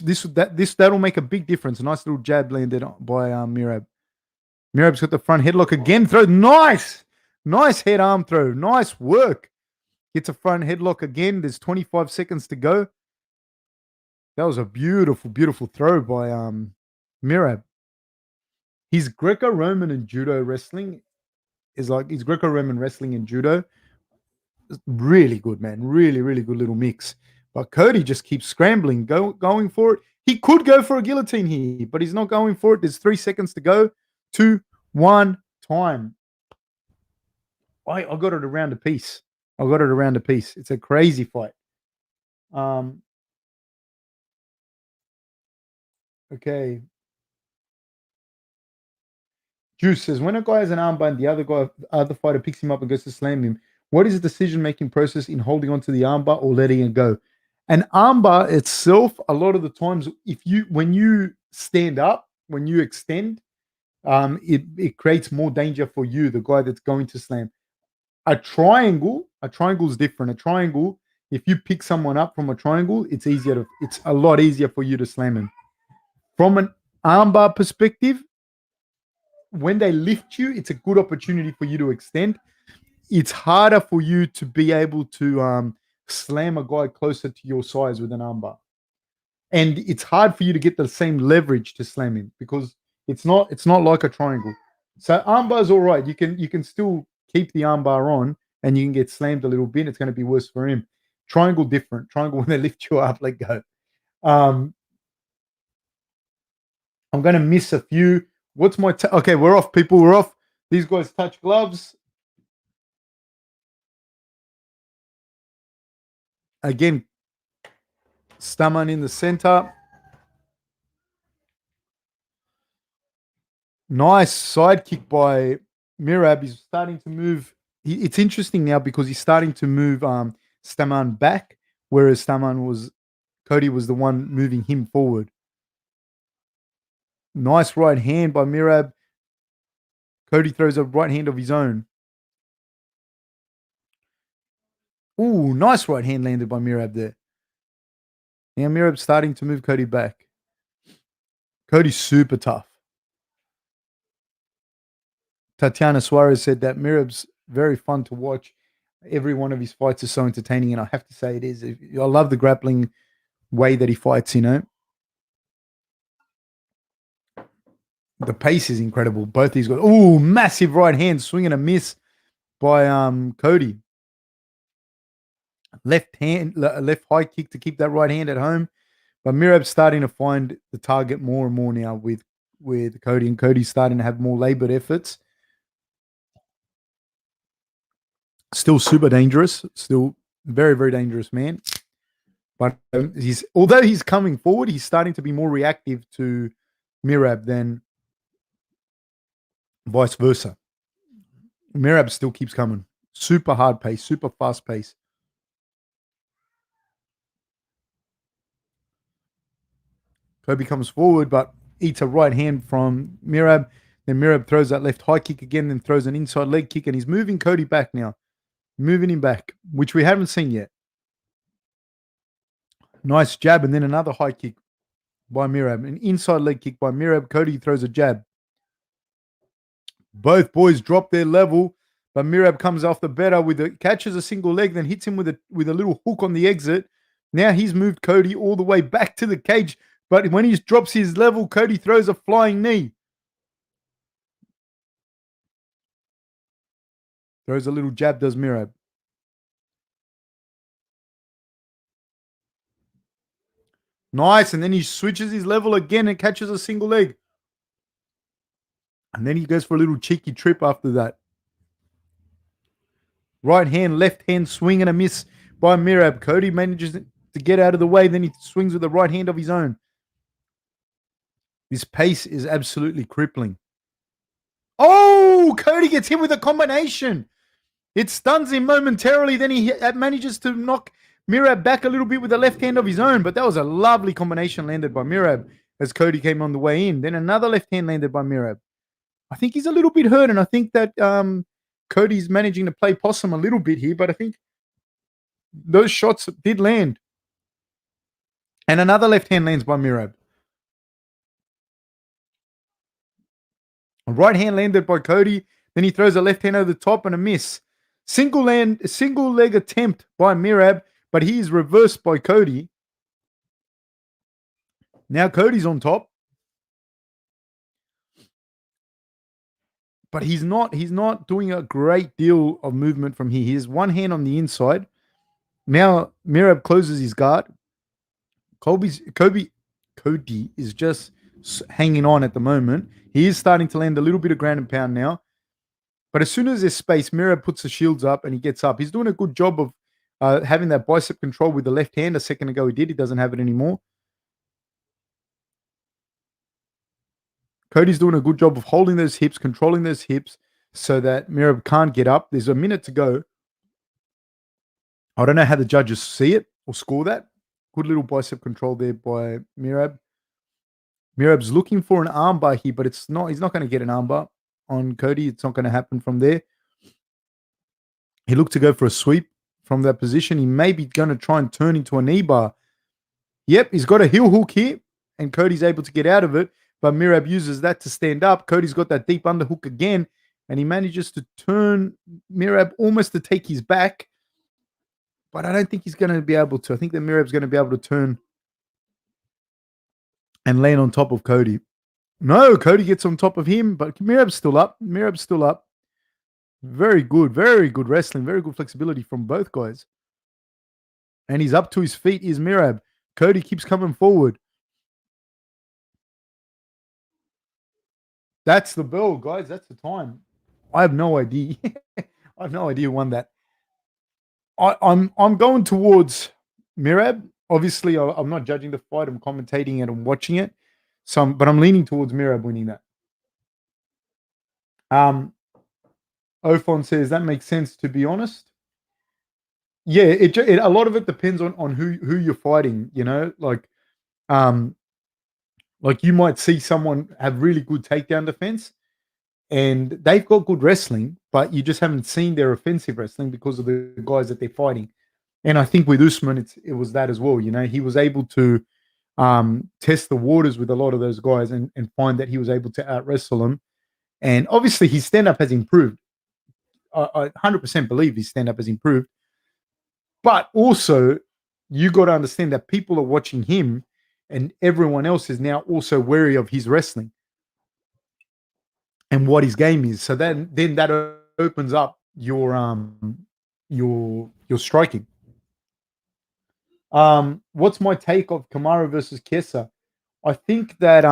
That'll make a big difference. A nice little jab landed by Merab. Merab's got the front headlock again. Throw. Nice head arm throw. Nice work. Gets a front headlock again. There's 25 seconds to go. That was a beautiful, beautiful throw by Merab. His Greco-Roman and judo wrestling is like his Greco-Roman wrestling and judo. Really good, man. Really, really good little mix. But Cody just keeps scrambling, going for it. He could go for a guillotine here, but he's not going for it. There's 3 seconds to go. 2, 1, time. I got it around a piece. It's a crazy fight. Okay. Juice says, when a guy has an armband, the other fighter picks him up and goes to slam him. What is the decision-making process in holding onto the armbar or letting it go? An armbar itself, a lot of the times, when you stand up, when you extend, it creates more danger for you, the guy that's going to slam. A triangle is different. A triangle, if you pick someone up from a triangle, it's a lot easier for you to slam him. From an armbar perspective, when they lift you, it's a good opportunity for you to extend. It's harder for you to be able to slam a guy closer to your size with an armbar. And it's hard for you to get the same leverage to slam him because it's not like a triangle. So armbar's all right. You can still keep the armbar on and you can get slammed a little bit. It's going to be worse for him. Triangle different. Triangle, when they lift you up, let go. I'm going to miss a few. What's my... Okay, we're off, people. We're off. These guys touch gloves. Again, Stamann in the center. Nice side kick by Merab. He's starting to move. It's interesting now because he's starting to move Stamann back, whereas Cody was the one moving him forward. Nice right hand by Merab. Cody throws a right hand of his own. Ooh, nice right hand landed by Merab there. Now Merab's starting to move Cody back. Cody's super tough. Tatiana Suarez said that Merab's very fun to watch. Every one of his fights is so entertaining, and I have to say it is. I love the grappling way that he fights, you know. The pace is incredible. Both these guys. Oh, massive right hand swing and a miss by Cody. Left high kick to keep that right hand at home. But Merab's starting to find the target more and more now with Cody, and Cody's starting to have more labored efforts. Still super dangerous. Still very, very dangerous, man. But although he's coming forward, he's starting to be more reactive to Merab than vice versa. Merab still keeps coming. Super hard pace, super fast pace. Cody comes forward, but eats a right hand from Merab. Then Merab throws that left high kick again, then throws an inside leg kick, and he's moving Cody back now. Moving him back, which we haven't seen yet. Nice jab, and then another high kick by Merab. An inside leg kick by Merab. Cody throws a jab. Both boys drop their level, but Merab comes off the better catches a single leg, then hits him with a little hook on the exit. Now he's moved Cody all the way back to the cage, but when he drops his level, Cody throws a flying knee. Throws a little jab, does Merab. Nice, and then he switches his level again and catches a single leg. And then he goes for a little cheeky trip after that. Right hand, left hand swing and a miss by Merab. Cody manages to get out of the way. Then he swings with the right hand of his own. This pace is absolutely crippling. Oh, Cody gets hit with a combination. It stuns him momentarily. Then he manages to knock Merab back a little bit with the left hand of his own. But that was a lovely combination landed by Merab as Cody came on the way in. Then another left hand landed by Merab. I think he's a little bit hurt, and I think that Cody's managing to play possum a little bit here, but I think those shots did land. And another left hand lands by Merab. A right hand landed by Cody. Then he throws a left hand over the top and a miss. Single leg attempt by Merab, but he is reversed by Cody. Now Cody's on top. But he's not doing a great deal of movement from here. He has one hand on the inside. Now Merab closes his guard. Cody is just hanging on at the moment. He is starting to land a little bit of ground and pound now. But as soon as there's space, Merab puts the shields up and he gets up. He's doing a good job of having that bicep control with the left hand. A second ago he did. He doesn't have it anymore. Cody's doing a good job of holding those hips, controlling those hips so that Merab can't get up. There's a minute to go. I don't know how the judges see it or score that. Good little bicep control there by Merab. Merab's looking for an armbar here, but he's not going to get an armbar on Cody. It's not going to happen from there. He looked to go for a sweep from that position. He may be going to try and turn into a knee bar. Yep, he's got a heel hook here, and Cody's able to get out of it. But Merab uses that to stand up. Cody's got that deep underhook again, and he manages to turn Merab almost to take his back. But I don't think he's going to be able to. I think that Merab's going to be able to turn and land on top of Cody. No, Cody gets on top of him, but Merab's still up. Very good wrestling, very good flexibility from both guys. And he's up to his feet, is Merab. Cody keeps coming forward. That's the bell, guys. That's the time. I have no idea. I have no idea who won that. I'm going towards Merab. Obviously, I'm not judging the fight. I'm commentating it and watching it. But I'm leaning towards Merab winning that. Ophon says that makes sense. To be honest, yeah, it a lot of it depends on who you're fighting. You know, like you might see someone have really good takedown defense, and they've got good wrestling, but you just haven't seen their offensive wrestling because of the guys that they're fighting. And I think with Usman, it was that as well. He was able to test the waters with a lot of those guys and find that he was able to out wrestle them. And obviously, his stand up has improved. I 100% believe his stand up has improved. But also, you got to understand that people are watching him, and everyone else is now also wary of his wrestling and what his game is. So then that opens up your striking. What's my take of Kamaru versus Kesa? I think that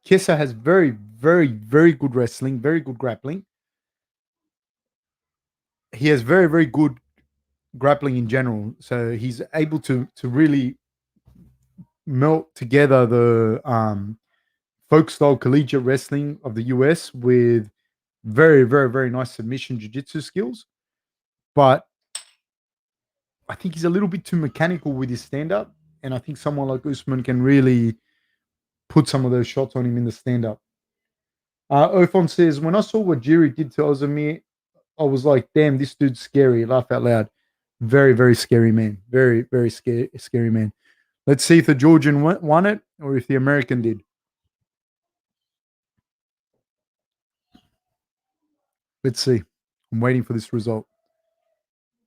Kesa has very, very, very good wrestling, very good grappling. He has very, very good grappling in general. So he's able to really melt together the folk style collegiate wrestling of the US with very, very, very nice submission jiu-jitsu skills. But I think he's a little bit too mechanical with his stand-up. And I think someone like Usman can really put some of those shots on him in the stand-up. Othon says, when I saw what Jiri did to Ozamir, I was like, damn, this dude's scary. Laugh out loud. Very, very scary man. Very, very scary man. Let's see if the Georgian won it or if the American did. Let's see. I'm waiting for this result.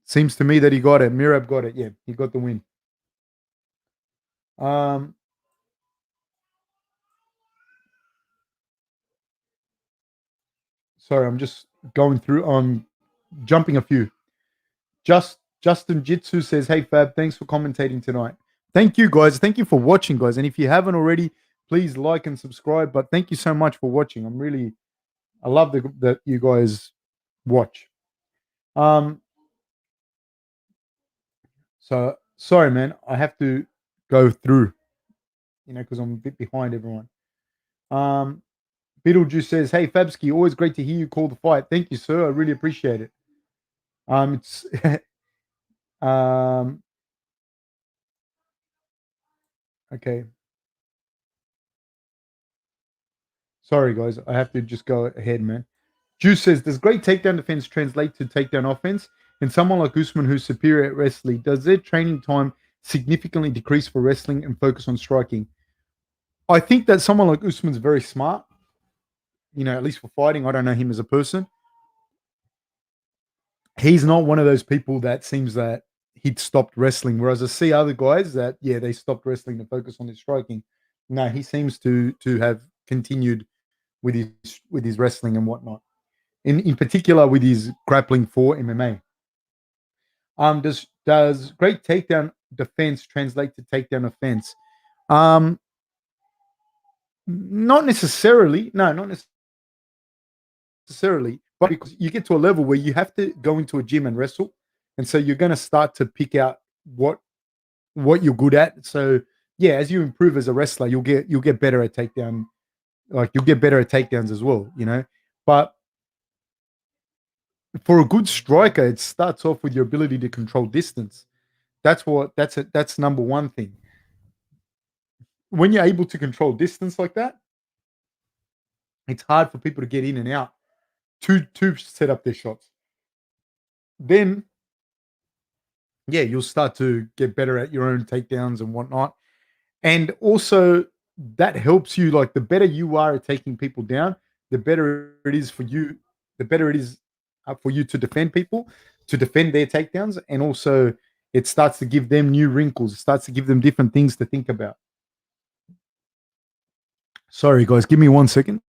Seems to me that he got it. Merab got it. Yeah, he got the win. Sorry, I'm just going through. I'm jumping a few. Justin Jitsu says, hey, Fab, thanks for commentating tonight. Thank you, guys. Thank you for watching, guys. And if you haven't already, please like and subscribe. But thank you so much for watching. I love that you guys watch. So sorry, man. I have to go through, because I'm a bit behind everyone. Beetlejuice says, hey, Fabski, always great to hear you call the fight. Thank you, sir. I really appreciate it. It's okay. Sorry, guys. I have to just go ahead, man. Juice says, does great takedown defense translate to takedown offense? And someone like Usman, who's superior at wrestling, does their training time significantly decrease for wrestling and focus on striking? I think that someone like Usman's very smart, at least for fighting. I don't know him as a person. He's not one of those people that seems that he'd stopped wrestling, whereas I see other guys that, they stopped wrestling to focus on his striking. No, he seems to have continued with his wrestling and whatnot. In particular with his grappling for MMA. Does great takedown defense translate to takedown offense? Not necessarily. No, not necessarily. But because you get to a level where you have to go into a gym and wrestle, and so you're going to start to pick out what you're good at. So yeah, as you improve as a wrestler, you'll get better at takedown. Like you'll get better at takedowns as well. But for a good striker, it starts off with your ability to control distance. That's number one thing. When you're able to control distance like that, it's hard for people to get in and out to set up their shots. Then, you'll start to get better at your own takedowns and whatnot. And also, that helps you. Like the better you are at taking people down, the better it is for you. The better it is for you to defend people, to defend their takedowns, and also it starts to give them new wrinkles. It starts to give them different things to think about. Sorry, guys. Give me 1 second.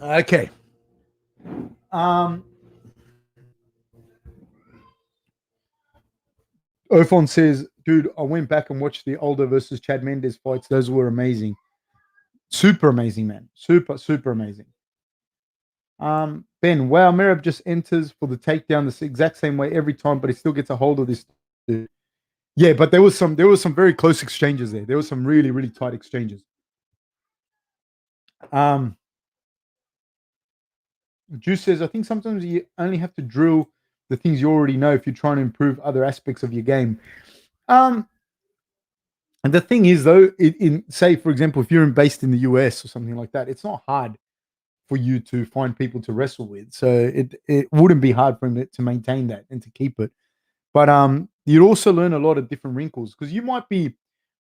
Okay. Othon says, dude, I went back and watched the Aldo versus Chad Mendes fights. Those were amazing. Super amazing, man. Super, super amazing. Ben, wow, Merab just enters for the takedown the exact same way every time, but he still gets a hold of this dude. Yeah, but there was some very close exchanges there. There was some really, really tight exchanges. Juice says, I think sometimes you only have to drill the things you already know if you're trying to improve other aspects of your game. And the thing is, though, in say, for example, if you're based in the US or something like that, it's not hard for you to find people to wrestle with. So it wouldn't be hard for him to maintain that and to keep it. But you'd also learn a lot of different wrinkles because you might be,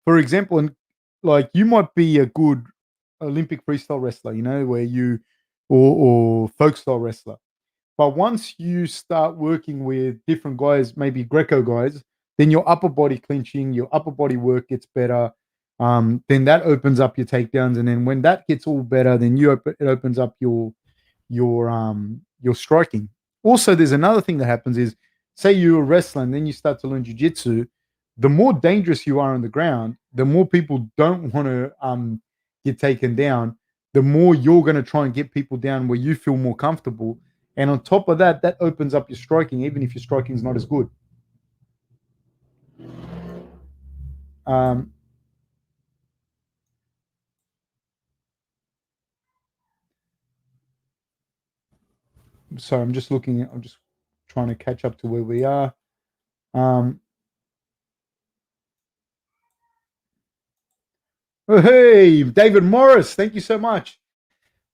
for example, and like you might be a good Olympic freestyle wrestler, you know, where you or folk style wrestler. But once you start working with different guys, maybe Greco guys, then your upper body clinching, your upper body work gets better. Then that opens up your takedowns, and then when that gets all better, then it opens up your striking. Also, there's another thing that happens is, say you're wrestling, then you start to learn jiu-jitsu. The more dangerous you are on the ground, the more people don't want to get taken down. The more you're going to try and get people down where you feel more comfortable. And on top of that, that opens up your striking, even if your striking is not as good. So I'm just looking. I'm just trying to catch up to where we are. Oh, hey, David Morris, thank you so much.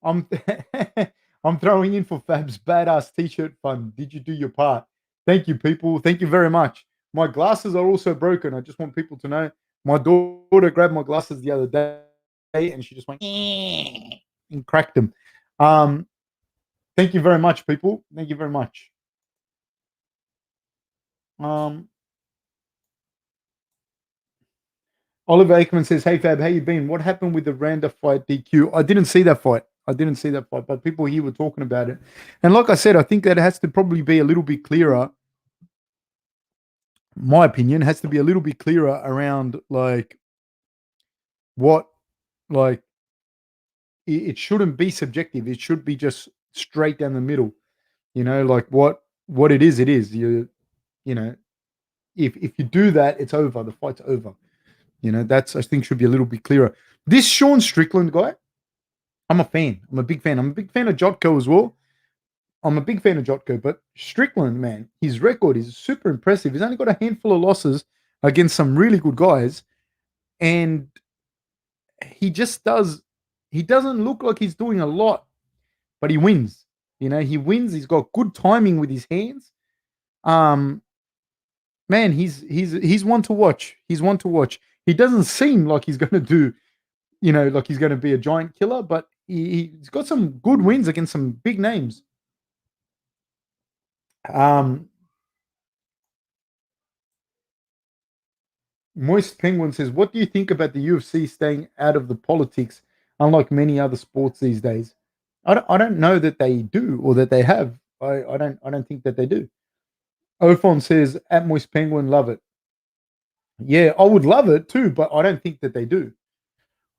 I'm I'm throwing in for Fab's badass t-shirt fund. Did you do your part? Thank you, people. Thank you very much. My glasses are also broken. I just want people to know. My daughter grabbed my glasses the other day and she just went and cracked them. Thank you very much, people. Thank you very much. Oliver Aikman says, "Hey Fab, how you been? What happened with the Randa fight DQ? I didn't see that fight. But people here were talking about it. And like I said, I think that it has to probably be a little bit clearer. My opinion has to be a little bit clearer around like what like it shouldn't be subjective. It should be just straight down the middle. You know, like what it is, it is. You know, if you do that, it's over. The fight's over. You know, that's I think should be a little bit clearer. This Sean Strickland guy, I'm a fan. I'm a big fan. I'm a big fan of Jotko as well. I'm a big fan of Jotko, but Strickland, man, his record is super impressive. He's only got a handful of losses against some really good guys, and he just does. He doesn't look like he's doing a lot, but he wins. You know, he wins. He's got good timing with his hands. Man, he's one to watch. He's one to watch. He doesn't seem like he's going to do, you know, like he's going to be a giant killer, but he's got some good wins against some big names. Moist Penguin says, "What do you think about the UFC staying out of the politics, unlike many other sports these days?" I don't know that they do or that they have. I don't think that they do. Ophon says, "At Moist Penguin, love it." Yeah, I would love it too, but I don't think that they do.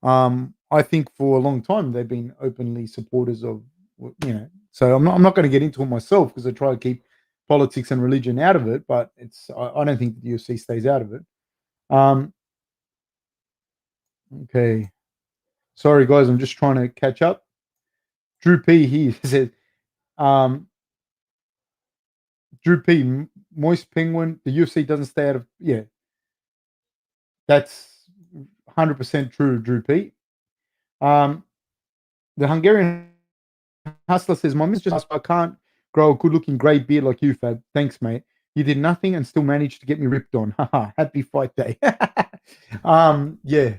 I think for a long time they've been openly supporters of, you know. So I'm not going to get into it myself because I try to keep politics and religion out of it. But I don't think the UFC stays out of it. Okay, sorry guys, I'm just trying to catch up. Drew P he said, Drew P Moist Penguin. The UFC doesn't stay out of. Yeah, that's 100% true, Drew P. The Hungarian Hustler says, "My miss just I can't grow a good-looking grey beard like you, Fab. Thanks, mate. You did nothing and still managed to get me ripped on. Haha, happy fight day." Yeah,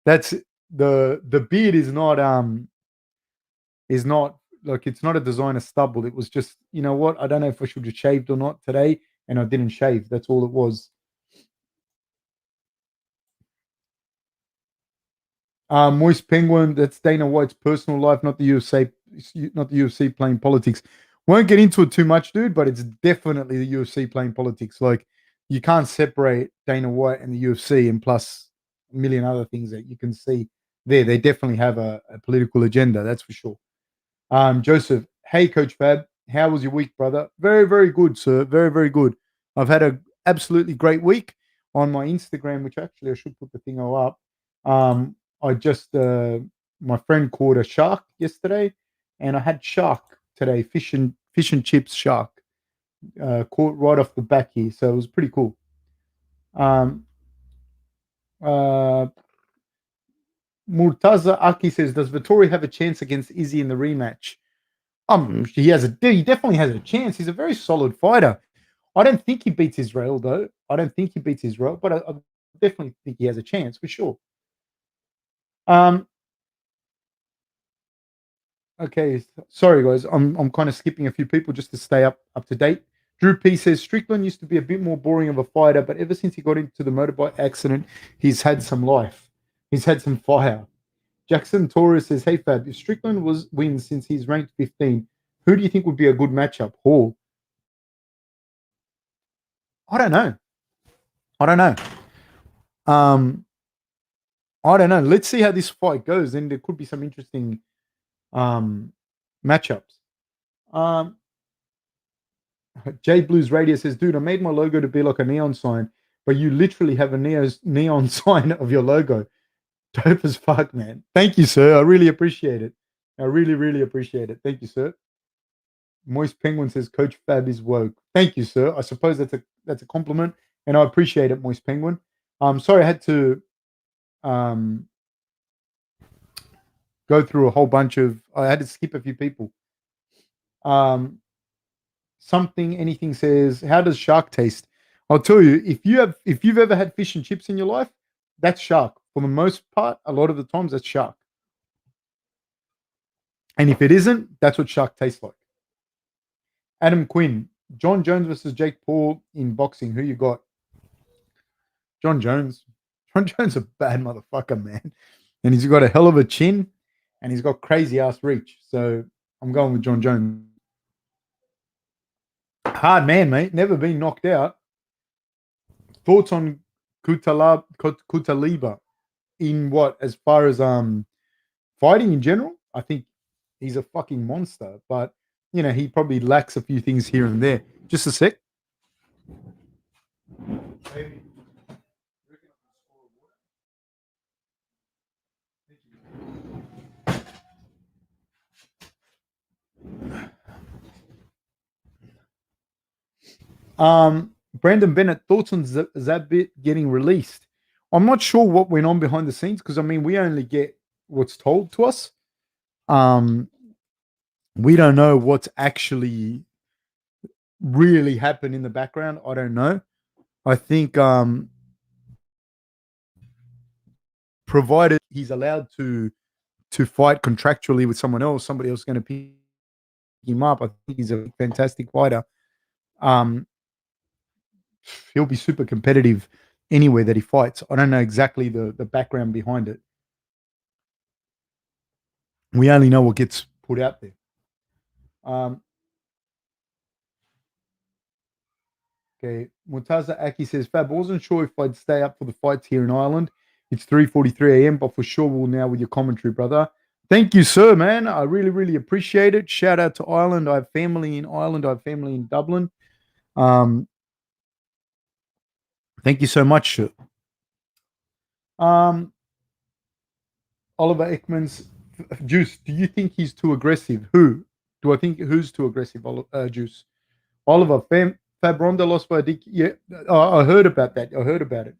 that's the beard is not like it's not a designer stubble. It was just, you know what? I don't know if I should have shaved or not today, and I didn't shave. That's all it was. Moist Penguin, that's Dana White's personal life, not the UFC, not the UFC playing politics. Won't get into it too much, dude, but it's definitely the UFC playing politics. Like, you can't separate Dana White and the UFC, and plus a million other things that you can see there. They definitely have a political agenda, that's for sure. Joseph, hey, Coach Fab, how was your week, brother? Very, very good, sir. Very, very good. I've had a absolutely great week on my Instagram, which actually I should put the thing all up. I just my friend caught a shark yesterday, and I had shark today, fish and chips shark, caught right off the back here, so it was pretty cool. Uh, Murtaza Aki says, "Does Vittori have a chance against Izzy in the rematch?" He definitely has a chance. He's a very solid fighter. I don't think he beats Israel though. I don't think he beats Israel, but I definitely think he has a chance for sure. Okay, sorry guys, I'm kind of skipping a few people just to stay up to date. Drew P says Strickland used to be a bit more boring of a fighter, but ever since he got into the motorbike accident, he's had some life. He's had some fire. Jackson Torres says, "Hey Fab, if Strickland wins since he's ranked 15, who do you think would be a good matchup?" Hall. I don't know. I don't know. I don't know. Let's see how this fight goes. Then there could be some interesting matchups. J Blues Radio says, "Dude, I made my logo to be like a neon sign, but you literally have a neon sign of your logo. Dope as fuck, man. Thank you, sir. I really appreciate it. I really, really appreciate it. Thank you, sir." Moist Penguin says, "Coach Fab is woke." Thank you, sir. I suppose that's a compliment, and I appreciate it, Moist Penguin. Sorry, I had to go through a whole bunch of. I had to skip a few people. Anything says, "How does shark taste?" I'll tell you, if you've ever had fish and chips in your life, that's shark. For the most part, a lot of the times that's shark. And if it isn't, that's what shark tastes like. Adam Quinn, John Jones versus Jake Paul in boxing. Who you got? John Jones. John Jones is a bad motherfucker, man. And he's got a hell of a chin and he's got crazy ass reach. So I'm going with John Jones. Hard man, mate. Never been knocked out. Thoughts on Cutelaba in what, as far as fighting in general? I think he's a fucking monster, but you know, he probably lacks a few things here and there. Just a sec. Brandon Bennett, thoughts on Zabbit getting released? I'm not sure what went on behind the scenes because I mean we only get what's told to us. We don't know what's actually really happened in the background. I don't know. I think provided he's allowed to fight contractually with someone else, somebody else is going to pick him up. I think he's a fantastic fighter. He'll be super competitive anywhere that he fights. I don't know exactly the background behind it. We only know what gets put out there. Okay, Murtaza Aki says, "Fab, I wasn't sure if I'd stay up for the fights here in Ireland. It's 3:43 a.m., but for sure we'll now with your commentary, brother." Thank you, sir, man. I really, really appreciate it. Shout out to Ireland. I have family in Ireland. I have family in Dublin. Thank you so much, sir. Oliver Ekman's Juice, do you think he's too aggressive? Who? Do I think who's too aggressive? Juice. Oliver, Fab Ronda lost by a dick. Yeah, I heard about that. I heard about it.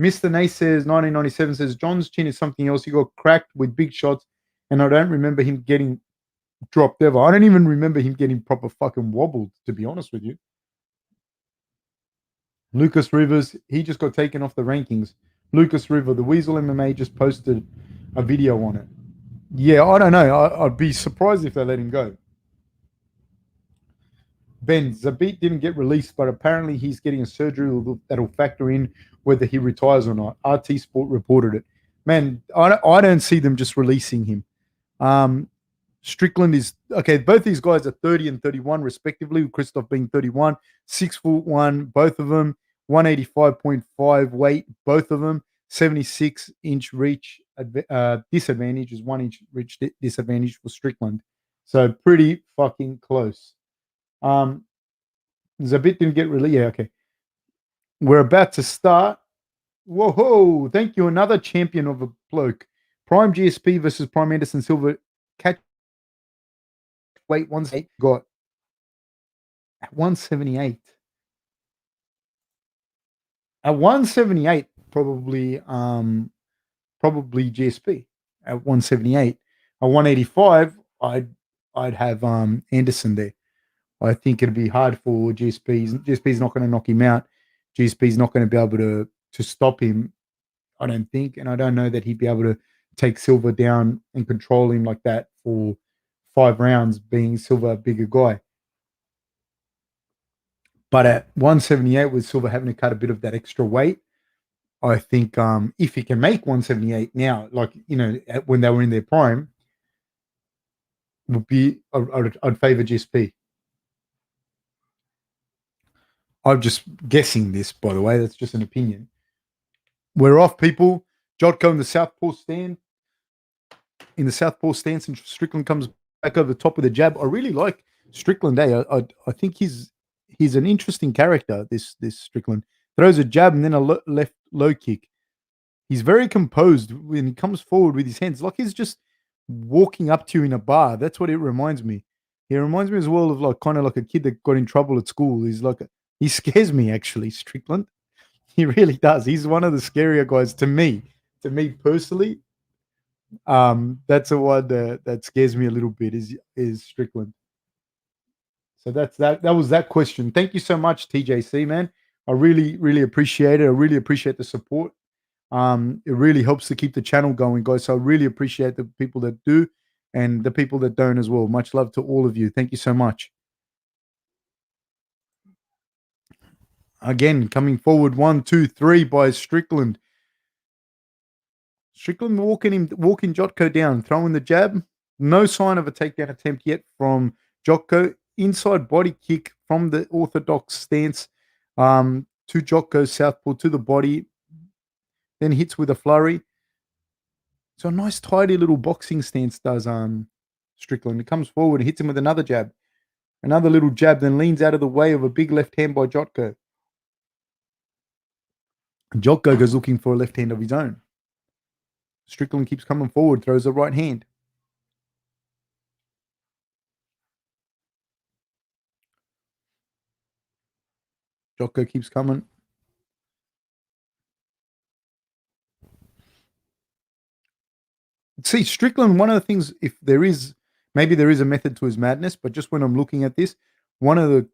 Mr. Nace says 1997 says John's chin is something else. He got cracked with big shots, and I don't remember him getting dropped ever. I don't even remember him getting proper fucking wobbled, to be honest with you. Lucas Rivers, he just got taken off the rankings. Lucas River, the Weasel MMA just posted a video on it. Yeah, I don't know. I'd be surprised if they let him go. Ben, Zabbit didn't get released, but apparently he's getting a surgery that'll factor in whether he retires or not. RT Sport reported it. Man, I don't see them just releasing him. Strickland is okay. Both these guys are 30 and 31 respectively, with Krzysztof being 31, 6'1", both of them, 185.5 weight, both of them, 76-inch reach disadvantage is 1-inch reach disadvantage for Strickland. So pretty fucking close. Zabbit didn't get really. Yeah, okay. We're about to start. Whoa, thank you. Another champion of a bloke. Prime GSP versus Prime Anderson Silva catch weight 178 got at 178. At 178, probably GSP at 178. At 185, I'd have Anderson there. I think it'd be hard for GSP. GSP's not going to knock him out. GSP's not going to be able to stop him, I don't think. And I don't know that he'd be able to take Silva down and control him like that for 5 rounds, being Silva a bigger guy. But at 178, with Silva having to cut a bit of that extra weight, I think if he can make 178 now, like, when they were in their prime, would be I'd favor GSP. I'm just guessing this, by the way. That's just an opinion. We're off, people. Jotko in the southpaw stand. In the southpaw stance, and Strickland comes back over the top with a jab. I really like Strickland. I think he's an interesting character. This Strickland throws a jab and then a left low kick. He's very composed when he comes forward with his hands, like he's just walking up to you in a bar. That's what it reminds me. He reminds me as well of like kind of like a kid that got in trouble at school. He scares me, actually, Strickland. He really does. He's one of the scarier guys to me. To me personally, that's the one that scares me a little bit. Is Strickland. So that was that question. Thank you so much, TJC, man. I really, really appreciate it. I really appreciate the support. It really helps to keep the channel going, guys. So I really appreciate the people that do and the people that don't as well. Much love to all of you. Thank you so much. Again, coming forward, 1, 2, 3 by Strickland. Strickland walking Jotko down, throwing the jab. No sign of a takedown attempt yet from Jotko. Inside body kick from the orthodox stance to Jotko's southpaw to the body. Then hits with a flurry. So a nice, tidy little boxing stance does Strickland. He comes forward and hits him with another jab. Another little jab, then leans out of the way of a big left hand by Jotko. Jotko goes looking for a left hand of his own. Strickland keeps coming forward, throws a right hand. Jotko keeps coming. See, Strickland, one of the things, maybe there is a method to his madness, but just when I'm looking at this, one of the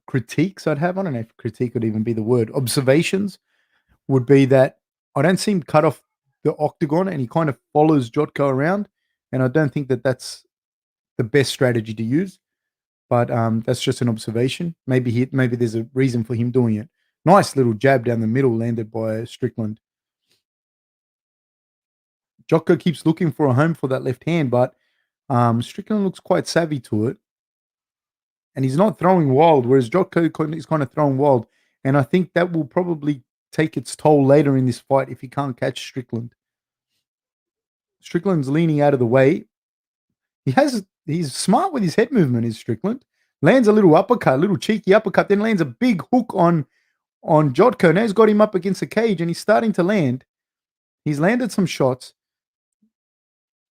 critiques I'd have, I don't know if critique would even be the word, observations, would be that I don't see him cut off the octagon and he kind of follows Jotko around. And I don't think that that's the best strategy to use. But that's just an observation. Maybe there's a reason for him doing it. Nice little jab down the middle landed by Strickland. Jotko keeps looking for a home for that left hand, but Strickland looks quite savvy to it. And he's not throwing wild, whereas Jotko is kind of throwing wild. And I think that will probably take its toll later in this fight if he can't catch Strickland. Strickland's leaning out of the way. He's smart with his head movement, is Strickland. Lands a little uppercut, a little cheeky uppercut, then lands a big hook on Jotko. Now he's got him up against the cage and he's starting to land. He's landed some shots.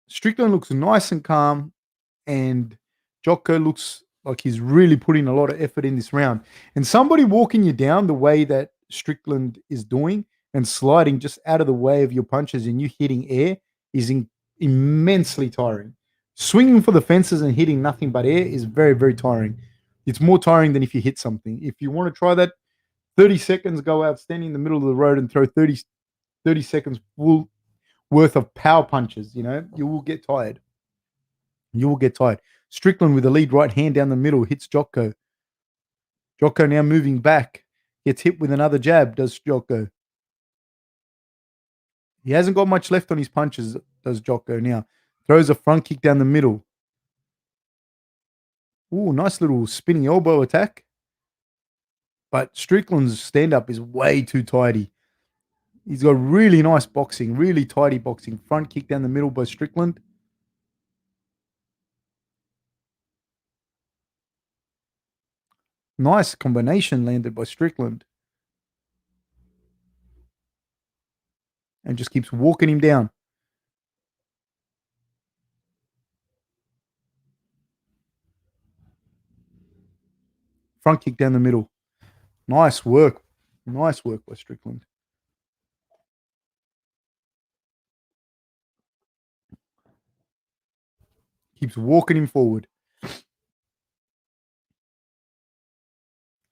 Strickland looks nice and calm, and Jotko looks like he's really putting a lot of effort in this round. And somebody walking you down the way that Strickland is doing and sliding just out of the way of your punches and you hitting air is immensely tiring. Swinging for the fences and hitting nothing but air is very, very tiring. It's more tiring than if you hit something. If you want to try that, 30 seconds, go out, stand in the middle of the road and throw 30 seconds full worth of power punches, you will get tired. You will get tired. Strickland with the lead right hand down the middle hits Jotko. Jotko now moving back. Gets hit with another jab, does Jotko. He hasn't got much left on his punches, does Jotko now. Throws a front kick down the middle. Ooh, nice little spinning elbow attack. But Strickland's stand-up is way too tidy. He's got really nice boxing, really tidy boxing. Front kick down the middle by Strickland. Nice combination landed by Strickland. And just keeps walking him down. Front kick down the middle. Nice work. Nice work by Strickland. Keeps walking him forward.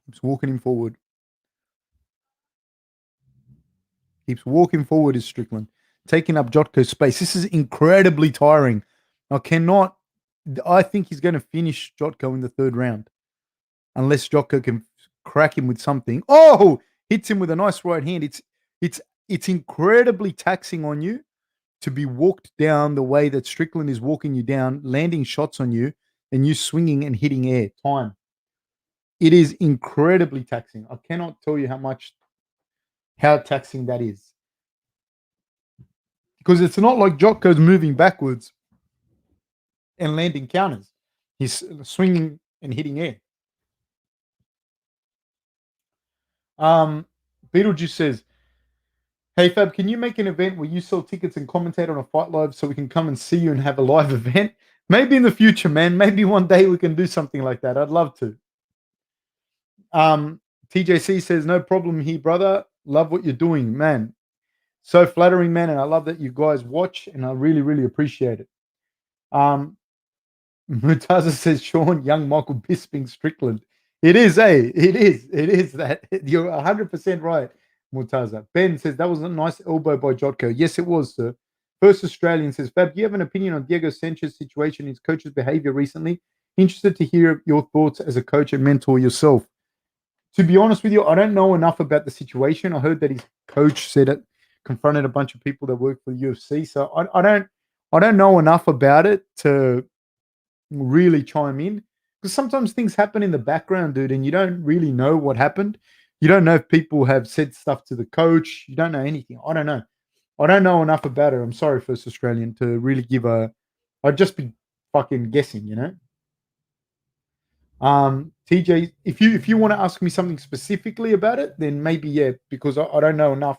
Keeps walking him forward. Keeps walking forward is Strickland. Taking up Jotko's space. This is incredibly tiring. I think he's going to finish Jotko in the third round. Unless Jotko can crack him with something. Oh! Hits him with a nice right hand. It's incredibly taxing on you to be walked down the way that Strickland is walking you down, landing shots on you, and you swinging and hitting air. Time. It is incredibly taxing. I cannot tell you how taxing that is. Because it's not like Jotko's moving backwards and landing counters. He's swinging and hitting air. Beetlejuice says, hey Fab, can you make an event where you sell tickets and commentate on a fight live so we can come and see you and have a live event? Maybe in the future, man. Maybe one day we can do something like that. I'd love to. TJC says, no problem here, brother. Love what you're doing, man. So flattering, man. And I love that you guys watch, and I really, really appreciate it. Murtaza says, Sean, young Michael Bisping Strickland. It is, eh? It is that. You're 100% right, Murtaza. Ben says, that was a nice elbow by Jotko. Yes, it was, sir. First Australian says, Fab, do you have an opinion on Diego Sanchez's situation and his coach's behavior recently? Interested to hear your thoughts as a coach and mentor yourself. To be honest with you, I don't know enough about the situation. I heard that his coach said it, confronted a bunch of people that work for the UFC. So I don't know enough about it to really chime in. Because sometimes things happen in the background, dude, and you don't really know what happened. You don't know if people have said stuff to the coach. You don't know anything. I don't know. I don't know enough about it. I'm sorry, First Australian, to really give I'd just be fucking guessing, you know? TJ, if you want to ask me something specifically about it, then maybe, yeah, because I don't know enough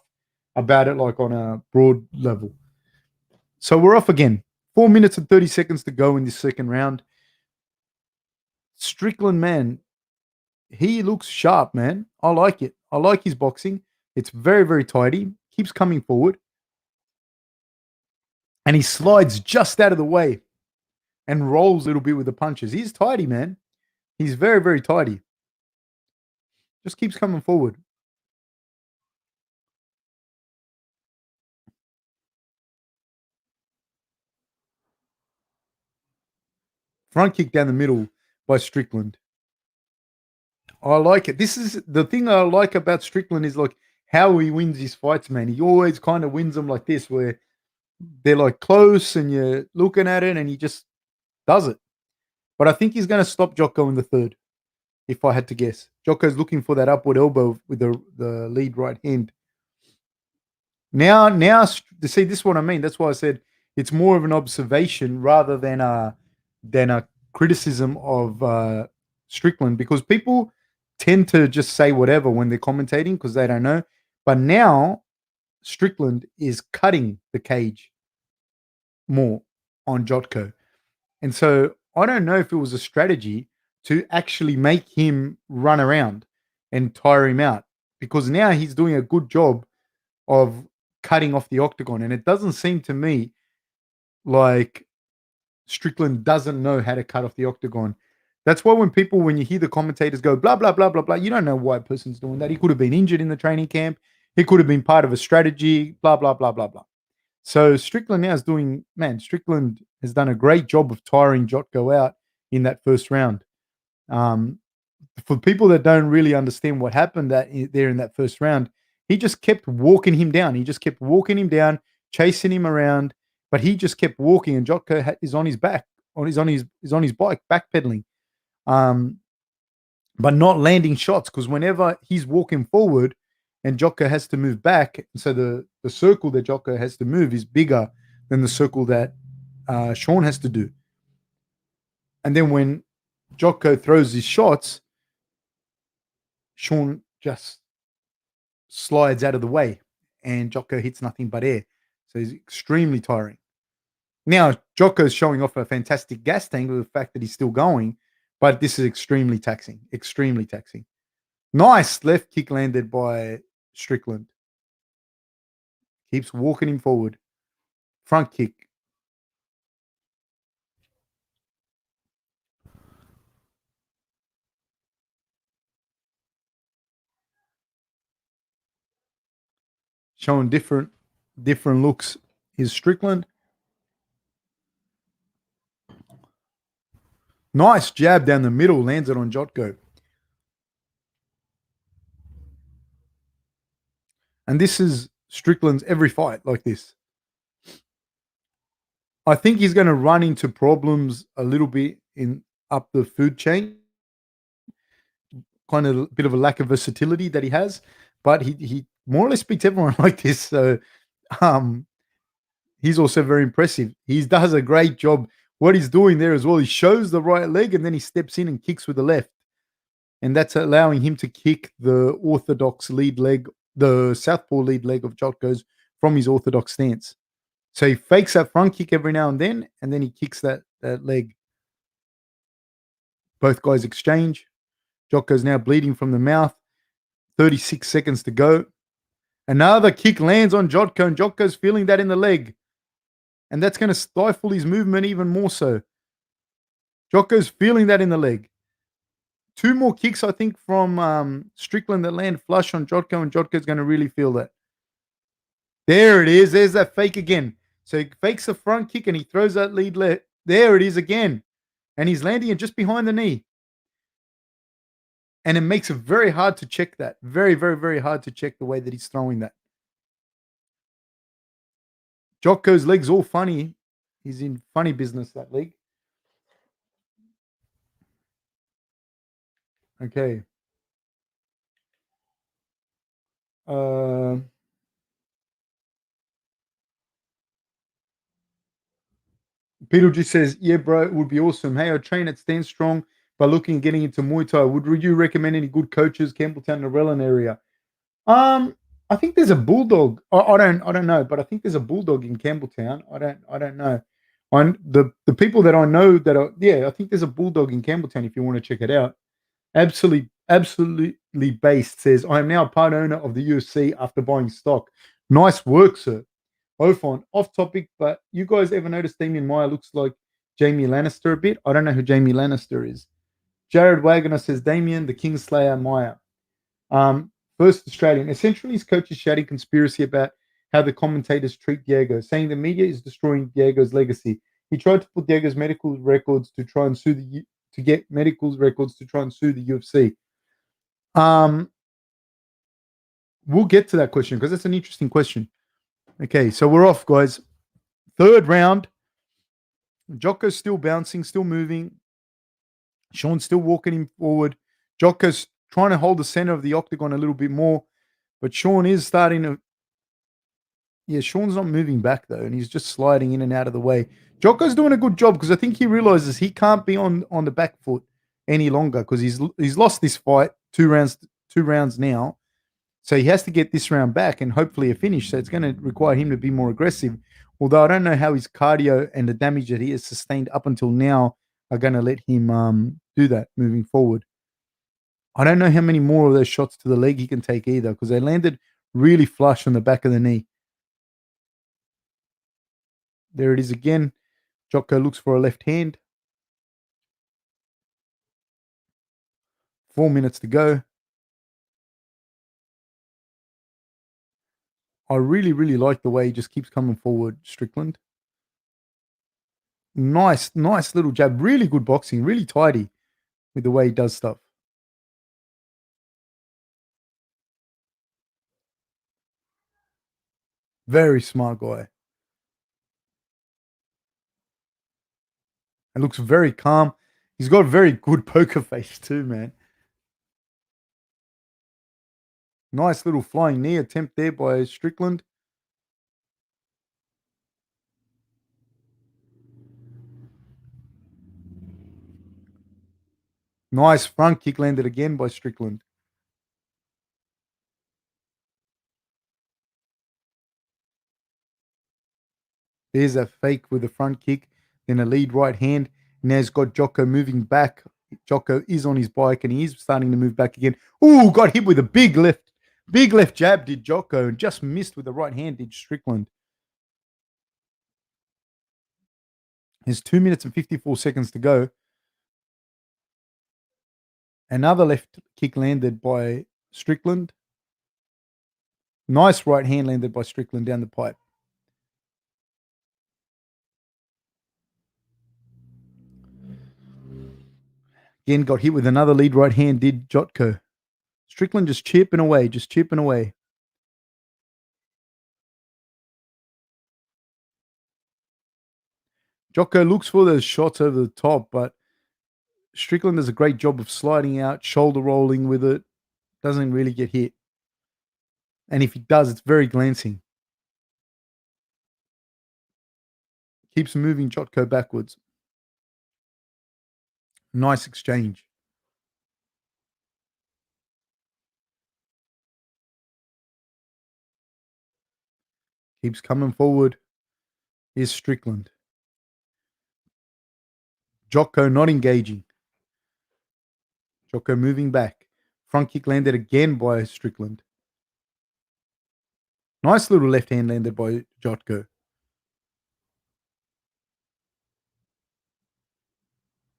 about it, like on a broad level. So we're off again. 4 minutes and 30 seconds to go in this second round. Strickland, man, he looks sharp, man. I like it. I like his boxing. It's very, very tidy. Keeps coming forward. And he slides just out of the way and rolls a little bit with the punches. He's tidy, man. He's very, very tidy. Just keeps coming forward. Front kick down the middle by Strickland. I like it. This is the thing I like about Strickland is like how he wins his fights, man. He always kind of wins them like this, where they're like close and you're looking at it and he just does it. But I think he's going to stop Jotko in the third, if I had to guess. Jotko's looking for that upward elbow with the lead right hand. Now, see, this is what I mean. That's why I said it's more of an observation rather than a criticism of Strickland, because people tend to just say whatever when they're commentating because they don't know. But now Strickland is cutting the cage more on Jotko. And so I don't know if it was a strategy to actually make him run around and tire him out, because now he's doing a good job of cutting off the octagon. And it doesn't seem to me like Strickland doesn't know how to cut off the octagon. That's why when you hear the commentators go, blah, blah, blah, blah, blah, you don't know why a person's doing that. He could have been injured in the training camp. He could have been part of a strategy, blah, blah, blah, blah, blah. So Strickland now is Strickland has done a great job of tiring Jotko out in that first round. For people that don't really understand what happened there in that first round, he just kept walking him down. He just kept walking him down, chasing him around, but he just kept walking, and Jotko is on his back, is on his bike, backpedaling, but not landing shots, because whenever he's walking forward and Jotko has to move back, so the circle that Jotko has to move is bigger than the circle that Sean has to do. And then when Jotko throws his shots, Sean just slides out of the way and Jotko hits nothing but air. So he's extremely tiring. Now, Jotko's showing off a fantastic gas tank with the fact that he's still going, But this is extremely taxing. Extremely taxing. Nice left kick landed by Strickland. Keeps walking him forward. Front kick. Showing different looks is Strickland. Nice jab down the middle. Lands it on Jotko. And this is Strickland's every fight like this. I think he's going to run into problems a little bit in up the food chain. Kind of a bit of a lack of versatility that he has, but he more or less beats everyone like this. So he's also very impressive. He does a great job. What he's doing there as well, he shows the right leg and then he steps in and kicks with the left. And that's allowing him to kick the orthodox lead leg, the southpaw lead leg of Jotko's from his orthodox stance. So he fakes that front kick every now and then he kicks that leg. Both guys exchange. Jotko's now bleeding from the mouth. 36 seconds to go. Another kick lands on Jotko, and Jotko's feeling that in the leg. And that's going to stifle his movement even more so. Jotko's feeling that in the leg. 2 more kicks, I think, from Strickland that land flush on Jotko, and Jotko's going to really feel that. There it is. There's that fake again. So he fakes the front kick and he throws that lead left. There it is again. And he's landing it just behind the knee. And it makes it very hard to check that. Very, very, very hard to check the way that he's throwing that. Jotko's leg's all funny. He's in funny business, that leg. Okay. Beetlejuice says, yeah, bro, it would be awesome. Hey, I train at Stand Strong by looking at getting into Muay Thai. Would you recommend any good coaches, Campbelltown, Narellan area? I think there's a bulldog. I don't know, but I think there's a bulldog in Campbelltown. I don't know. On the people that I know that are, I think there's a bulldog in Campbelltown if you want to check it out. Absolutely based says, I am now a part owner of the UFC after buying stock. Nice work, sir. Ofon, off topic, but you guys ever notice Damien Meyer looks like Jamie Lannister a bit? I don't know who Jamie Lannister is. Jared Wagoner says, Damien, the Kingslayer Meyer. First Australian. Essentially, his coach is shouting conspiracy about how the commentators treat Diego, saying the media is destroying Diego's legacy. He tried to put Diego's medical records to try and sue the UFC. We'll get to that question because that's an interesting question. Okay, so we're off, guys. Third round. Jotko's still bouncing, still moving. Sean's still walking him forward. Jotko's trying to hold the center of the octagon a little bit more, but Sean is starting to. Yeah, Sean's not moving back though, and he's just sliding in and out of the way. Jotko's doing a good job because I think he realizes he can't be on the back foot any longer because he's lost this fight 2 rounds now. So he has to get this round back and hopefully a finish. So it's going to require him to be more aggressive. Although I don't know how his cardio and the damage that he has sustained up until now are going to let him do that moving forward. I don't know how many more of those shots to the leg he can take either because they landed really flush on the back of the knee. There it is again. Jotko looks for a left hand. 4 minutes to go. I really, really like the way he just keeps coming forward, Strickland. Nice little jab. Really good boxing. Really tidy with the way he does stuff. Very smart guy. And looks very calm. He's got a very good poker face too, man. Nice little flying knee attempt there by Strickland. Nice front kick landed again by Strickland. There's a fake with the front kick, then a lead right hand. Now he's got Jotko moving back Jotko is on his bike and he is starting to move back again. Ooh, got hit with a big left jab did Jotko and just missed with the right hand did Strickland. There's 2 minutes and 54 seconds to go. Another left kick landed by Strickland. Nice right hand landed by Strickland down the pipe. Again, got hit with another lead right hand, did Jotko. Strickland just chipping away. Jotko looks for those shots over the top, but Strickland does a great job of sliding out, shoulder rolling with it. Doesn't really get hit. And if he does, it's very glancing. Keeps moving Jotko backwards. Nice exchange. Keeps coming forward. Here's Strickland. Jotko not engaging. Jotko moving back. Front kick landed again by Strickland. Nice little left hand landed by Jotko.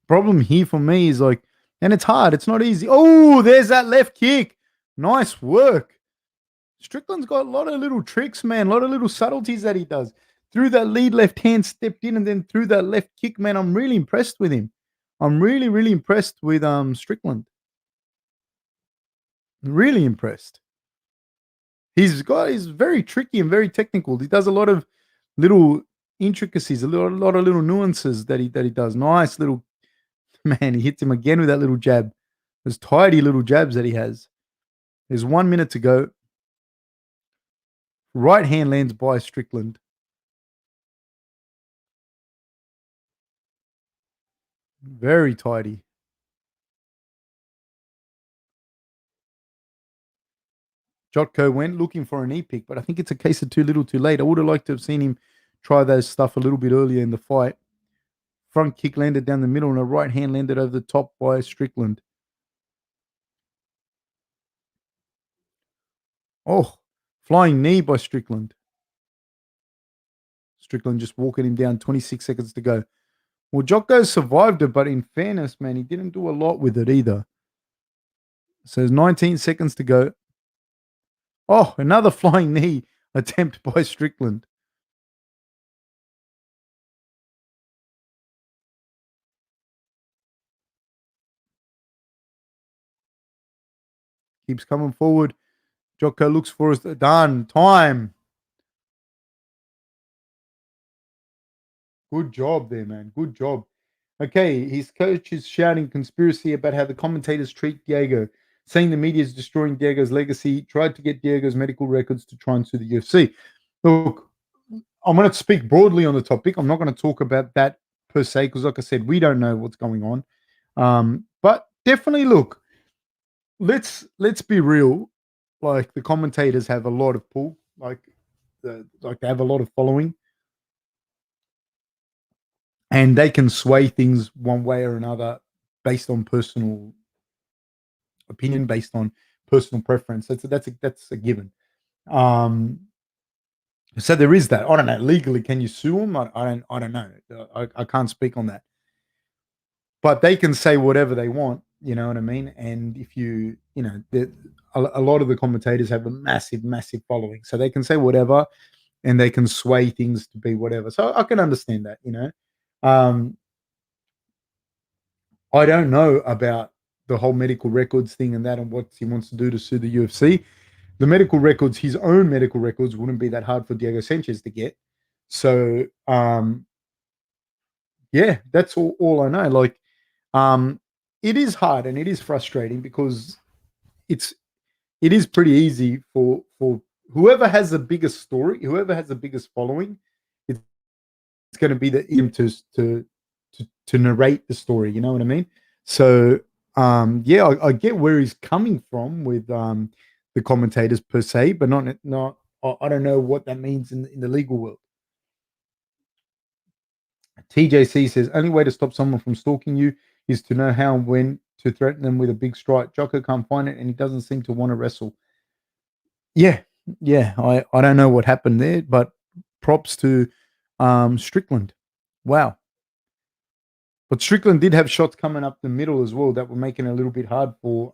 Problem here for me is like, and it's hard. It's not easy. Oh, there's that left kick. Nice work. Strickland's got a lot of little tricks, man. A lot of little subtleties that he does. Through that lead left hand, stepped in, and then through that left kick, man. I'm really impressed with him. I'm really, really impressed with Strickland. Really impressed. He's very tricky and very technical. He does a lot of little intricacies, a lot of little nuances that he does. Nice little, man. He hits him again with that little jab. Those tidy little jabs that he has. There's 1 minute to go. Right hand lands by Strickland. Very tidy. Jotko went looking for a knee pick, but I think it's a case of too little too late. I would have liked to have seen him try those stuff a little bit earlier in the fight. Front kick landed down the middle and a right hand landed over the top by Strickland. Oh, flying knee by Strickland. Strickland just walking him down, 26 seconds to go. Well, Jotko survived it, but in fairness, man, he didn't do a lot with it either. So there's 19 seconds to go. Oh, another flying knee attempt by Strickland. Keeps coming forward. Jotko looks for us. Done. Time. Good job there, man. Good job. Okay, his coach is shouting conspiracy about how the commentators treat Diego, saying the media is destroying Diego's legacy, tried to get Diego's medical records to try and sue the UFC. Look, I'm going to speak broadly on the topic. I'm not going to talk about that per se, because like I said, we don't know what's going on. But definitely, look, let's be real. Like, the commentators have a lot of pull. Like they have a lot of following. And they can sway things one way or another based on personal opinion, based on personal preference. That's a given. So there is that. I don't know. Legally, can you sue them? I don't know. I can't speak on that. But they can say whatever they want. You know what I mean? And if a lot of the commentators have a massive, massive following, so they can say whatever, and they can sway things to be whatever. So I can understand that. I don't know about the whole medical records thing and that, and what he wants to do to sue the UFC. The medical records, his own medical records, wouldn't be that hard for Diego Sanchez to get. So, yeah, that's all I know. Like, it is hard and it is frustrating because it is pretty easy for whoever has the biggest story, whoever has the biggest following, it's going to be him to narrate the story. You know what I mean? So, yeah, I get where he's coming from with the commentators per se, but not. I don't know what that means in the legal world. TJC says, only way to stop someone from stalking you is to know how and when to threaten them with a big strike. Jotko can't find it, and he doesn't seem to want to wrestle. Yeah, yeah. I don't know what happened there, but props to Strickland. Wow. But Strickland did have shots coming up the middle as well that were making it a little bit hard for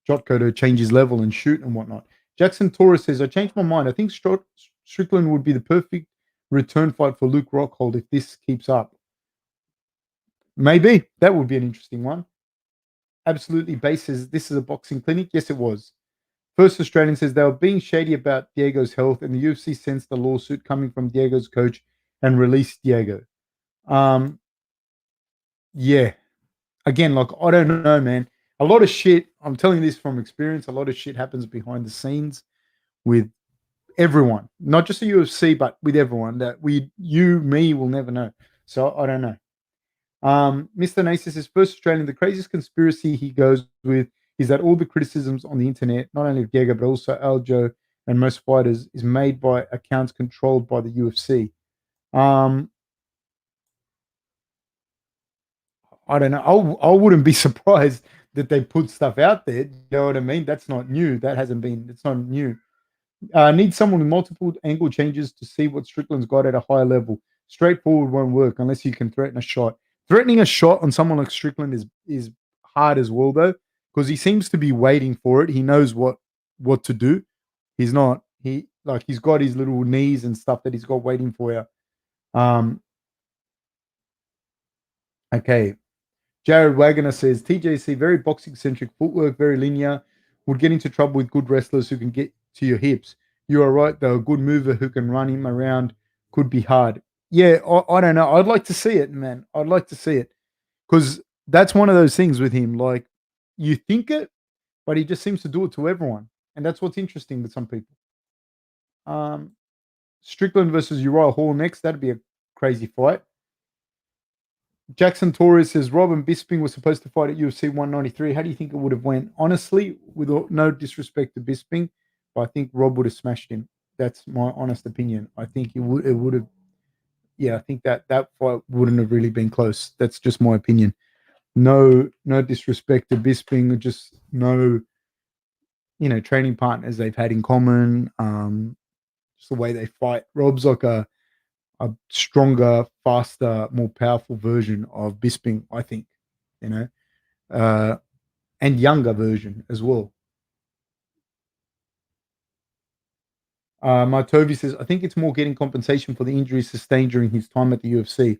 Jotko to change his level and shoot and whatnot. Jackson Torres says, I changed my mind. I think Strickland would be the perfect return fight for Luke Rockhold if this keeps up. Maybe. That would be an interesting one. Absolutely. Base says, this is a boxing clinic. Yes, it was. First Australian says they were being shady about Diego's health, and the UFC sensed the lawsuit coming from Diego's coach and released Diego. Yeah. Again, like, I don't know, man. A lot of shit, I'm telling you this from experience, a lot of shit happens behind the scenes with everyone, not just the UFC, but with everyone that me will never know. So I don't know. Mr. Nasis is first Australian. The craziest conspiracy he goes with is that all the criticisms on the internet, not only of Giga, but also Aljo and most fighters, is made by accounts controlled by the UFC. I don't know. I wouldn't be surprised that they put stuff out there. You know what I mean? That's not new. It's not new. Need someone with multiple angle changes to see what Strickland's got at a higher level. Straightforward won't work unless you can threaten a shot. Threatening a shot on someone like Strickland is hard as well, though, because he seems to be waiting for it. He knows what to do. He's got his little knees and stuff that he's got waiting for you. Okay. Jared Wagner says TJC very boxing centric footwork, very linear. Would get into trouble with good wrestlers who can get to your hips. You are right, though. A good mover who can run him around could be hard. Yeah, I don't know. I'd like to see it, man. I'd like to see it because that's one of those things with him. Like, you think it, but he just seems to do it to everyone, and that's what's interesting with some people. Strickland versus Uriah Hall next. That'd be a crazy fight. Jackson Torres says Robin Bisping was supposed to fight at UFC 193. How do you think it would have went? Honestly, with no disrespect to Bisping, but I think Rob would have smashed him. That's my honest opinion. I think it would have. Yeah, I think that fight wouldn't have really been close. That's just my opinion. No disrespect to Bisping, just no, training partners they've had in common. Just the way they fight. Rob's like a stronger, faster, more powerful version of Bisping, I think, and younger version as well. Martovi says, I think it's more getting compensation for the injuries sustained during his time at the UFC.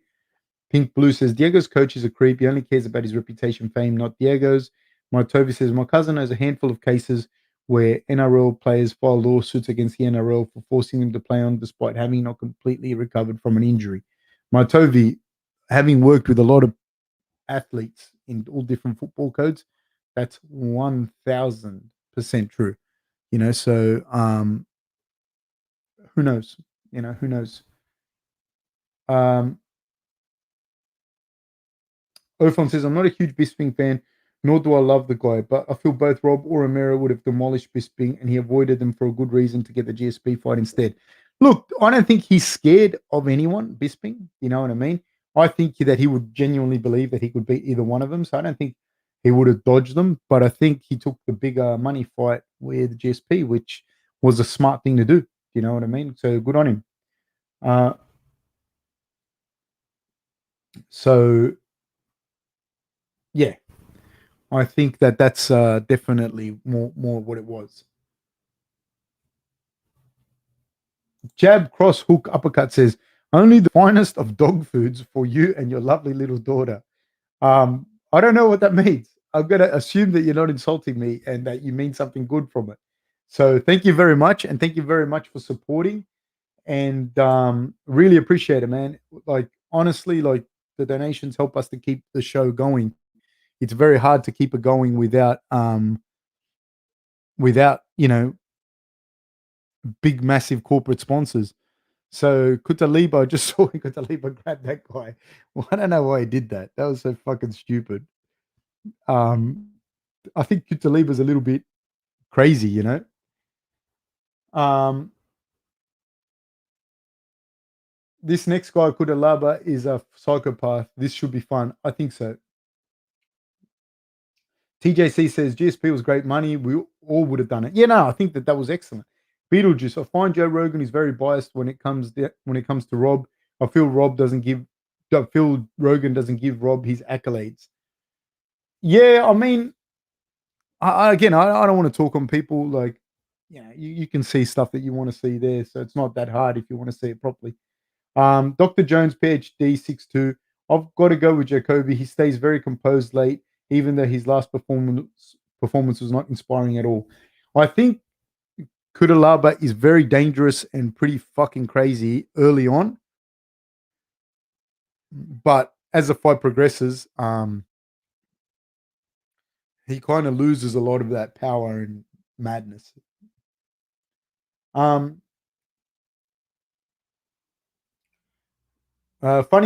Pink Blue says, Diego's coach is a creep. He only cares about his reputation, fame, not Diego's. Martovi says, my cousin knows a handful of cases where NRL players file lawsuits against the NRL for forcing them to play on despite having not completely recovered from an injury. Martovi, having worked with a lot of athletes in all different football codes, that's 1000% true. So who knows? Who knows? Ophon says, I'm not a huge Bisping fan, nor do I love the guy, but I feel both Rob or Romero would have demolished Bisping, and he avoided them for a good reason to get the GSP fight instead. Look, I don't think he's scared of anyone, Bisping. You know what I mean? I think that he would genuinely believe that he could beat either one of them. So I don't think he would have dodged them, but I think he took the bigger money fight with GSP, which was a smart thing to do. You know what I mean? So good on him. So yeah, I think that's definitely more what it was. Jab, cross, hook, uppercut says, only the finest of dog foods for you and your lovely little daughter. I don't know what that means. I'm going to assume that you're not insulting me and that you mean something good from it. So thank you very much. And thank you very much for supporting. And really appreciate it, man. Like, honestly, like, the donations help us to keep the show going. It's very hard to keep it going without big, massive corporate sponsors. So Cutelaba, I just saw Cutelaba grab that guy. Well, I don't know why he did that. That was so fucking stupid. I think Cutelaba's a little bit crazy, This next guy, Cutelaba, is a psychopath. This should be fun. I think so. TJC says GSP was great money. We all would have done it. Yeah, no, I think that was excellent. Beetlejuice. I find Joe Rogan is very biased when it comes to Rob. I feel Rogan doesn't give Rob his accolades. Yeah, I mean, I don't want to talk on people like, you can see stuff that you want to see there, so it's not that hard if you want to see it properly. Dr. Jones, PhD 6'2". I've got to go with Jacoby. He stays very composed late, even though his last performance was not inspiring at all. I think Cutelaba is very dangerous and pretty fucking crazy early on, but as the fight progresses, he kind of loses a lot of that power and madness. Funny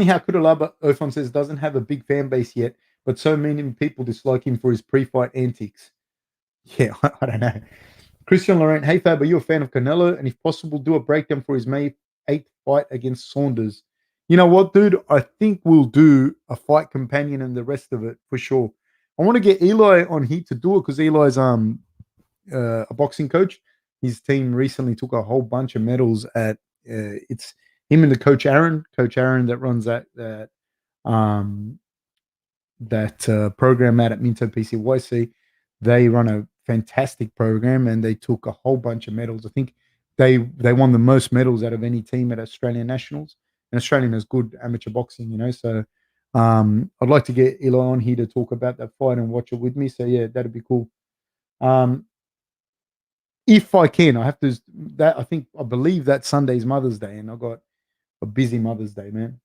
how Cutelaba, Ofon says, doesn't have a big fan base yet, but so many people dislike him for his pre-fight antics. Yeah, I don't know. Christian Laurent, hey Fab, are you a fan of Canelo? And if possible, do a breakdown for his May 8th fight against Saunders. You know what, dude? I think we'll do a fight companion and the rest of it for sure. I want to get Eli on here to do it because Eli's a boxing coach. His team recently took a whole bunch of medals at it's him and the coach Aaron that runs that program out at Minto PCYC. They run a fantastic program and they took a whole bunch of medals. I think they won the most medals out of any team at Australian Nationals. And Australian has good amateur boxing, so I'd like to get Eli on here to talk about that fight and watch it with me. So yeah, that'd be cool. If I can, I have to. I believe that Sunday's Mother's Day, and I got a busy Mother's Day, man.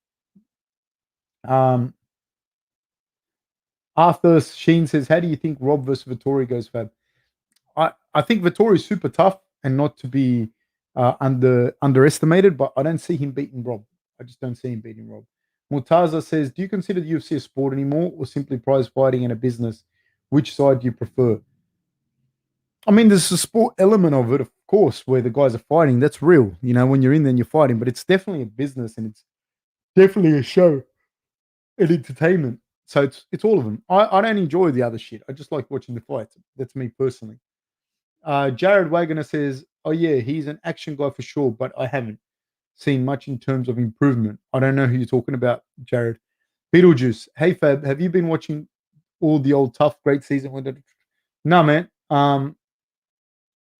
Arthur Sheen says, "How do you think Rob versus Vittori goes, Fab?" I think Vittori is super tough and not to be underestimated, but I don't see him beating Rob. I just don't see him beating Rob. Murtaza says, "Do you consider the UFC a sport anymore, or simply prize fighting and a business? Which side do you prefer?" I mean, there's a sport element of it, of course, where the guys are fighting. That's real. When you're in there and you're fighting, but it's definitely a business and it's definitely a show and entertainment. So it's all of them. I don't enjoy the other shit. I just like watching the fights. That's me personally. Jared Wagner says, "Oh yeah, he's an action guy for sure, but I haven't seen much in terms of improvement." I don't know who you're talking about, Jared. Beetlejuice, hey Fab, have you been watching all the old tough great season? No, man.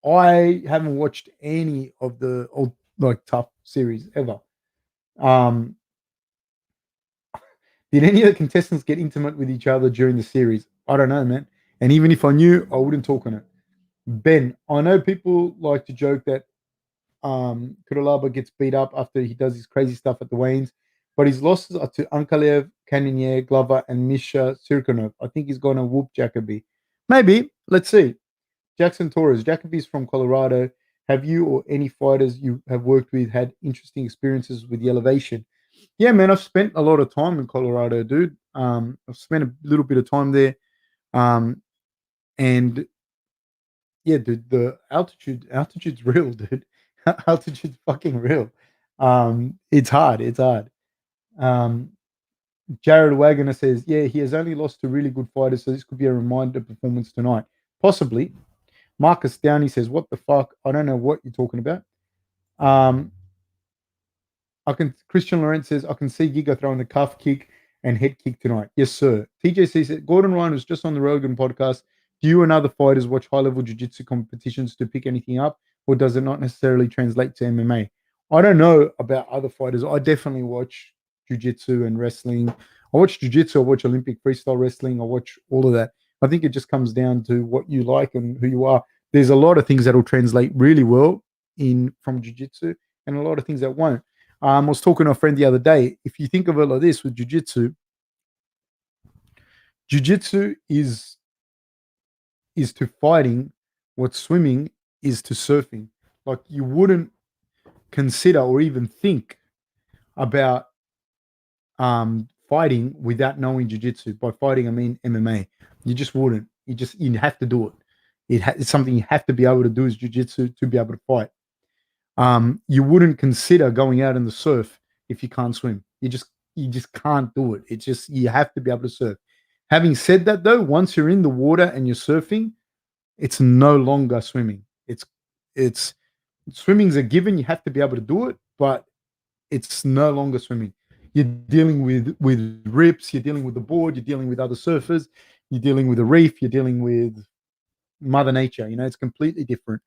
I haven't watched any of the old tough series ever. Did any of the contestants get intimate with each other during the series? I don't know, man. And even if I knew, I wouldn't talk on it. Ben, I know people like to joke that Cutelaba gets beat up after he does his crazy stuff at the weigh-ins, but his losses are to Ankalev, Cannonier, Glover, and Misha Sirkunov. I think he's going to whoop Jacoby. Maybe. Let's see. Jackson Torres. Jacoby's from Colorado. Have you or any fighters you have worked with had interesting experiences with the elevation? Yeah, man, I've spent a lot of time in Colorado, dude. I've spent a little bit of time there. And yeah, dude, the altitude's real, dude. Altitude's fucking real. It's hard. Jared Wagner says, yeah, he has only lost to really good fighters, so this could be a reminder performance tonight. Possibly. Marcus Downey says, what the fuck? I don't know what you're talking about. Christian Laurent says, I can see Giga throwing the cuff kick and head kick tonight. Yes, sir. TJC says, Gordon Ryan was just on the Rogan podcast. Do you and other fighters watch high-level jiu-jitsu competitions to pick anything up, or does it not necessarily translate to MMA? I don't know about other fighters. I definitely watch jiu-jitsu and wrestling. I watch jiu-jitsu. I watch Olympic freestyle wrestling. I watch all of that. I think it just comes down to what you like and who you are. There's a lot of things that will translate really well from jiu-jitsu and a lot of things that won't. I was talking to a friend the other day. If you think of it like this with jiu-jitsu is to fighting what swimming is to surfing. Like, you wouldn't consider or even think about fighting without knowing jiu-jitsu. By fighting, I mean MMA. You just wouldn't. You have to do it. It's something you have to be able to do is jiu-jitsu to be able to fight. You wouldn't consider going out in the surf if you can't swim. You just can't do it. It's just, you have to be able to surf. Having said that, though, once you're in the water and you're surfing, it's no longer swimming. It's swimming's a given. You have to be able to do it, but it's no longer swimming. You're dealing with rips. You're dealing with the board. You're dealing with other surfers. You're dealing with a reef. You're dealing with Mother Nature. It's completely different.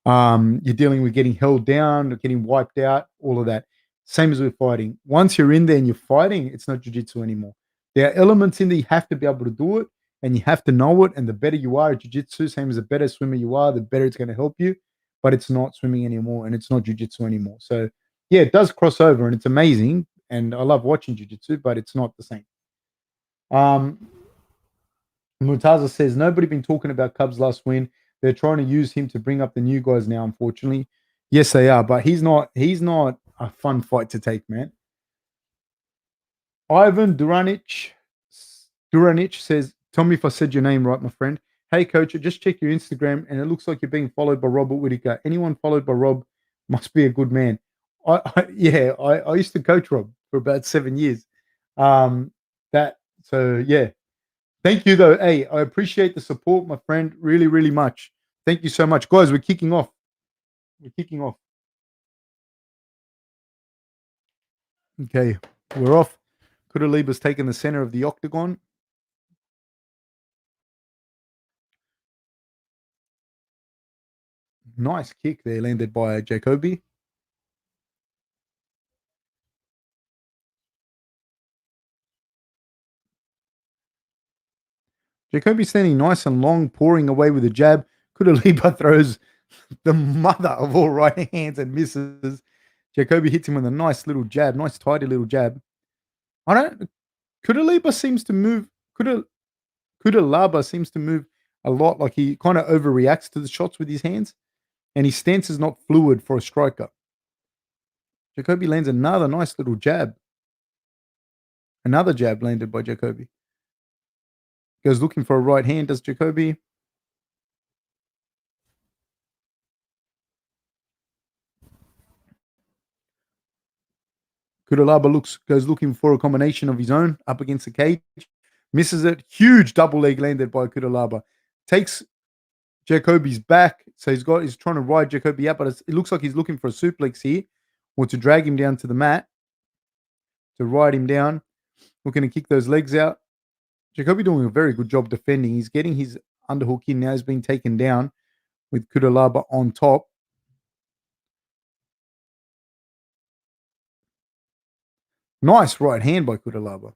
You're dealing with getting held down, getting wiped out, all of that. Same as with fighting. Once you're in there and you're fighting, it's not jiu-jitsu anymore. There are elements in there you have to be able to do it, and you have to know it. And the better you are at jiu-jitsu, same as the better swimmer you are, the better it's going to help you. But it's not swimming anymore, and it's not jiu-jitsu anymore. So yeah, it does cross over, and it's amazing. And I love watching jiu-jitsu, but it's not the same. Murtaza says nobody been talking about Cubs' last win. They're trying to use him to bring up the new guys now, unfortunately. Yes, they are, but he's not a fun fight to take, man. Ivan Duranic says, tell me if I said your name right, my friend. Hey, coach, I just checked your Instagram, and it looks like you're being followed by Robert Whittaker. Anyone followed by Rob must be a good man. I used to coach Rob for about 7 years. Yeah. Thank you, though. Hey, I appreciate the support, my friend, really, really much. Thank you so much. Guys, we're kicking off. Okay, we're off. Kutaleba's taking the center of the octagon. Nice kick there, landed by Jacoby. Jacoby standing nice and long, pouring away with a jab. Kutaleba throws the mother of all right hands and misses. Jacoby hits him with a nice little jab, nice tidy little jab. Kutaleba seems to move. Cutelaba seems to move a lot. Like he kind of overreacts to the shots with his hands, and his stance is not fluid for a striker. Jacoby lands another nice little jab. Another jab landed by Jacoby. Goes looking for a right hand, does Jacoby. Cutelaba goes looking for a combination of his own up against the cage. Misses it. Huge double leg landed by Cutelaba. Takes Jacoby's back. So he's trying to ride Jacoby out, but it looks like he's looking for a suplex here, or to drag him down to the mat, to ride him down. Looking to kick those legs out. Jacoby doing a very good job defending. He's getting his underhook in now. He's being taken down with Cutelaba on top. Nice right hand by Cutelaba.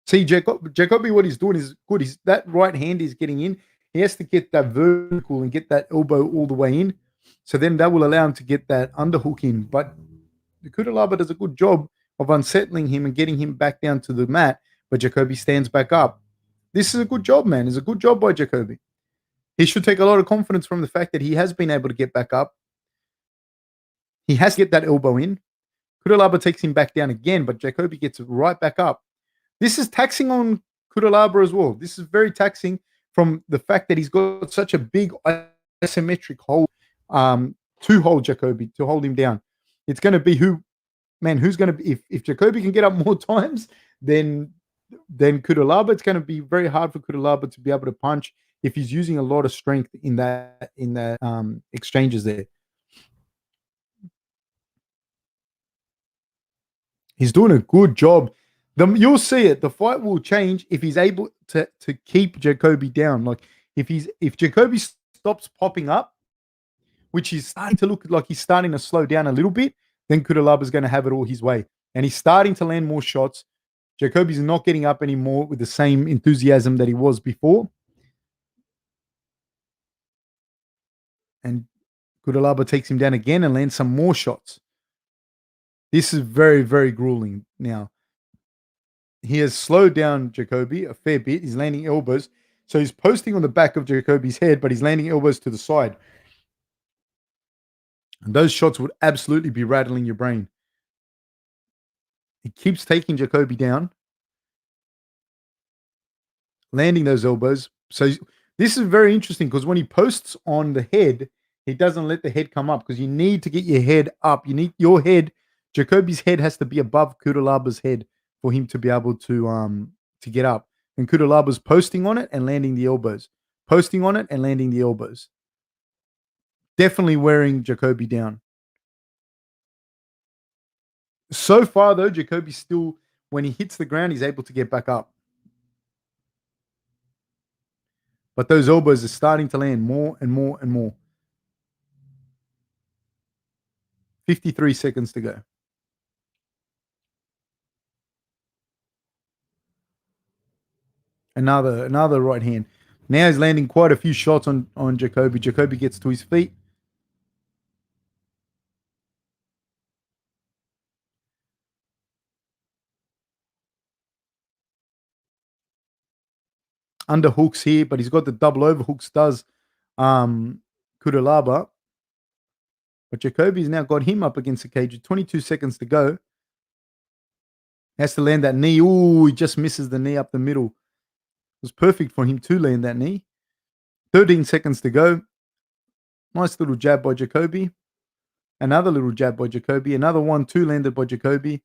See, Jacoby, what he's doing is good. That right hand is getting in. He has to get that vertical and get that elbow all the way in. So then that will allow him to get that underhook in. But Cutelaba does a good job of unsettling him and getting him back down to the mat, but Jacoby stands back up. This is a good job, man. It's a good job by Jacoby. He should take a lot of confidence from the fact that he has been able to get back up. He has to get that elbow in. Cutelaba takes him back down again, but Jacoby gets right back up. This is taxing on Cutelaba as well. This is very taxing from the fact that he's got such a big isometric hold to hold Jacoby, to hold him down. It's going to be who's going to be, if Jacoby can get up more times than Cutelaba, it's going to be very hard for Cutelaba to be able to punch if he's using a lot of strength in that exchanges there. He's doing a good job. You'll see it. The fight will change if he's able to keep Jacoby down. Like if Jacoby stops popping up, which he's starting to look like he's starting to slow down a little bit, then Cutelaba is going to have it all his way. And he's starting to land more shots. Jacoby's not getting up anymore with the same enthusiasm that he was before. And Cutelaba takes him down again and lands some more shots. This is very, very grueling now. He has slowed down Jacoby a fair bit. He's landing elbows. So he's posting on the back of Jacoby's head, but he's landing elbows to the side. And those shots would absolutely be rattling your brain. He keeps taking Jacoby down, landing those elbows. So this is very interesting because when he posts on the head, he doesn't let the head come up because you need to get your head up. You need your head. Jacoby's head has to be above Cutelaba's head for him to be able to to get up. And Cutelaba's posting on it and landing the elbows. Posting on it and landing the elbows. Definitely wearing Jacoby down. So far, though, Jacoby still, when he hits the ground, he's able to get back up. But those elbows are starting to land more and more and more. 53 seconds to go. Another right hand. Now he's landing quite a few shots on Jacoby. Jacoby gets to his feet. Underhooks here, but he's got the double overhooks, does Cutelaba. But Jacoby's now got him up against the cage with 22 seconds to go. Has to land that knee. Ooh, he just misses the knee up the middle. It was perfect for him to land that knee. 13 seconds to go. Nice little jab by Jacoby. Another little jab by Jacoby. Another 1-2 landed by Jacoby.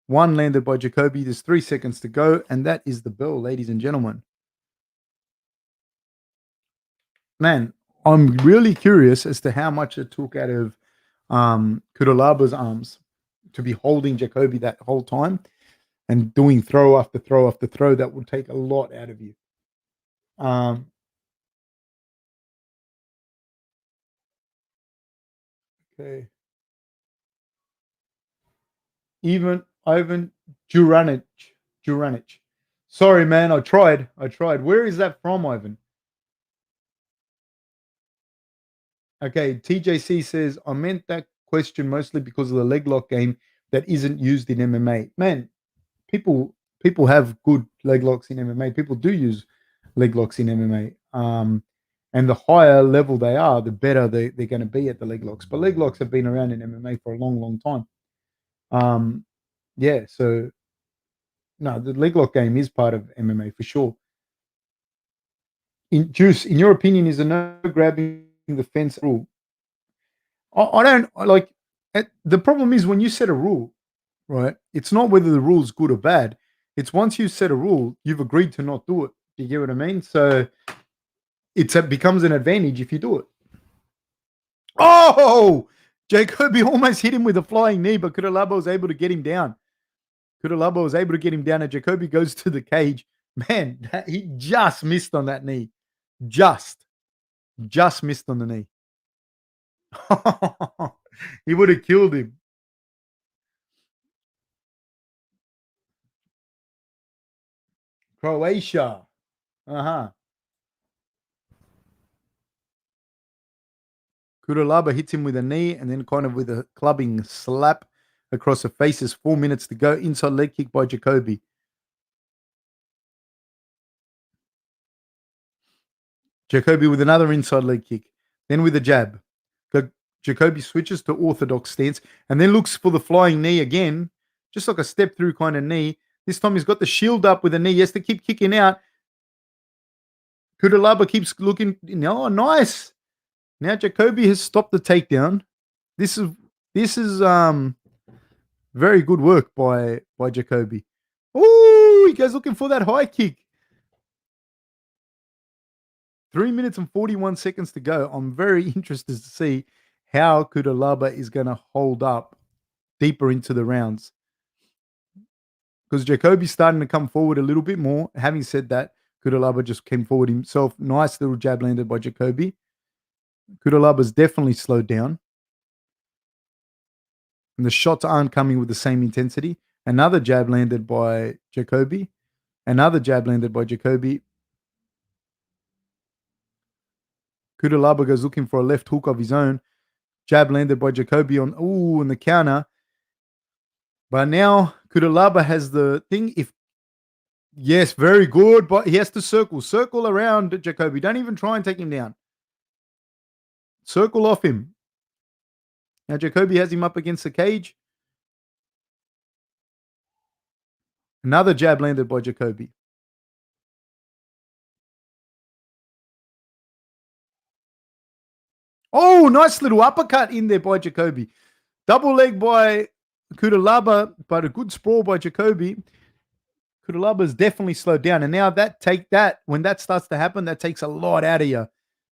1 landed by Jacoby. There's 3 seconds to go. And that is the bell, ladies and gentlemen. Man, I'm really curious as to how much it took out of Cutelaba's arms to be holding Jacoby that whole time and doing throw after throw after throw. That would take a lot out of you. Okay. Ivan Juranic. Sorry, man. I tried. Where is that from, Ivan? Okay, TJC says, I meant that question mostly because of the leg lock game that isn't used in MMA. Man, people have good leg locks in MMA. People do use leg locks in MMA. And the higher level they are, the better they're going to be at the leg locks. But leg locks have been around in MMA for a long, long time. Yeah, so no, the leg lock game is part of MMA for sure. In your opinion, is a no grabbing the fence rule? I don't like. The problem is when you set a rule, right? It's not whether the rule is good or bad. It's once you set a rule, you've agreed to not do it. Do you get what I mean? So it becomes an advantage if you do it. Oh, Jacoby almost hit him with a flying knee, but Cutelaba was able to get him down. And Jacoby goes to the cage. Man, he just missed on that knee. Just missed on the knee. He would have killed him. Croatia. Cutelaba hits him with a knee and then kind of with a clubbing slap across the faces. 4 minutes to go. Inside leg kick by Jacoby. Jacoby with another inside leg kick. Then with a jab. Jacoby switches to orthodox stance and then looks for the flying knee again. Just like a step through kind of knee. This time he's got the shield up with a knee. He has to keep kicking out. Cutelaba keeps looking. Oh, nice. Now Jacoby has stopped the takedown. This is very good work by Jacoby. Oh, he goes looking for that high kick. 3 minutes and 41 seconds to go. I'm very interested to see how Cutelaba is going to hold up deeper into the rounds. Because Jacoby's starting to come forward a little bit more. Having said that, Cutelaba just came forward himself. Nice little jab landed by Jacoby. Cutelaba's definitely slowed down. And the shots aren't coming with the same intensity. Another jab landed by Jacoby. Cutelaba goes looking for a left hook of his own. Jab landed by Jacoby on the counter. But now Cutelaba has the thing. Yes, very good. But he has to circle around Jacoby. Don't even try and take him down. Circle off him. Now Jacoby has him up against the cage. Another jab landed by Jacoby. Oh, nice little uppercut in there by Jacoby. Double leg by Cutelaba, but a good sprawl by Jacoby. Cutelaba's definitely slowed down. And now when that starts to happen, that takes a lot out of you.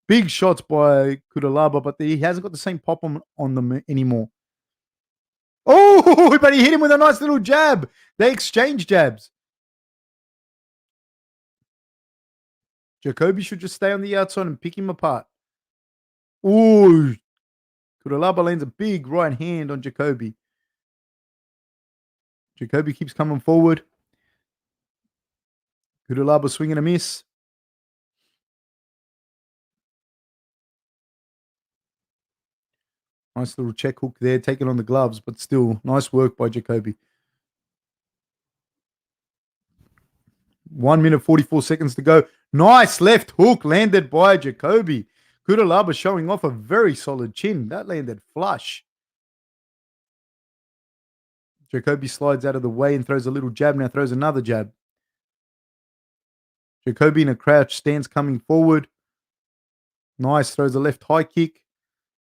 Big shots by Cutelaba, but he hasn't got the same pop on them anymore. Oh, but he hit him with a nice little jab. They exchange jabs. Jacoby should just stay on the outside and pick him apart. Ooh, Cutelaba lands a big right hand on Jacoby. Jacoby keeps coming forward. Cutelaba swinging a miss. Nice little check hook there, taking on the gloves, but still nice work by Jacoby. 1 minute 44 seconds to go. Nice left hook landed by Jacoby. Cutelaba showing off a very solid chin. That landed flush. Jacoby slides out of the way and throws a little jab. Now throws another jab. Jacoby in a crouch stance coming forward. Nice. Throws a left high kick.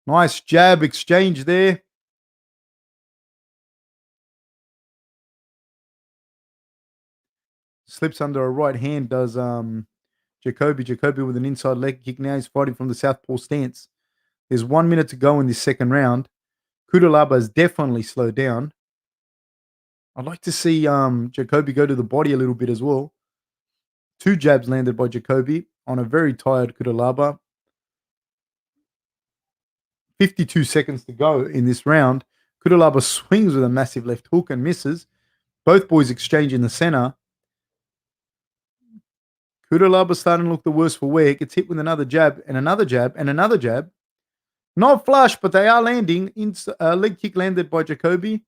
Nice jab exchange there. Slips under a right hand does Jacoby. Jacoby with an inside leg kick. Now he's fighting from the southpaw stance. There's 1 minute to go in this second round. Cutelaba has definitely slowed down. I'd like to see Jacoby go to the body a little bit as well. 2 jabs landed by Jacoby on a very tired Cutelaba. 52 seconds to go in this round. Cutelaba swings with a massive left hook and misses. Both boys exchange in the center. Cutelaba starting to look the worse for wear. Gets hit with another jab and another jab and another jab. Not flush, but they are landing. Leg kick landed by Jacoby.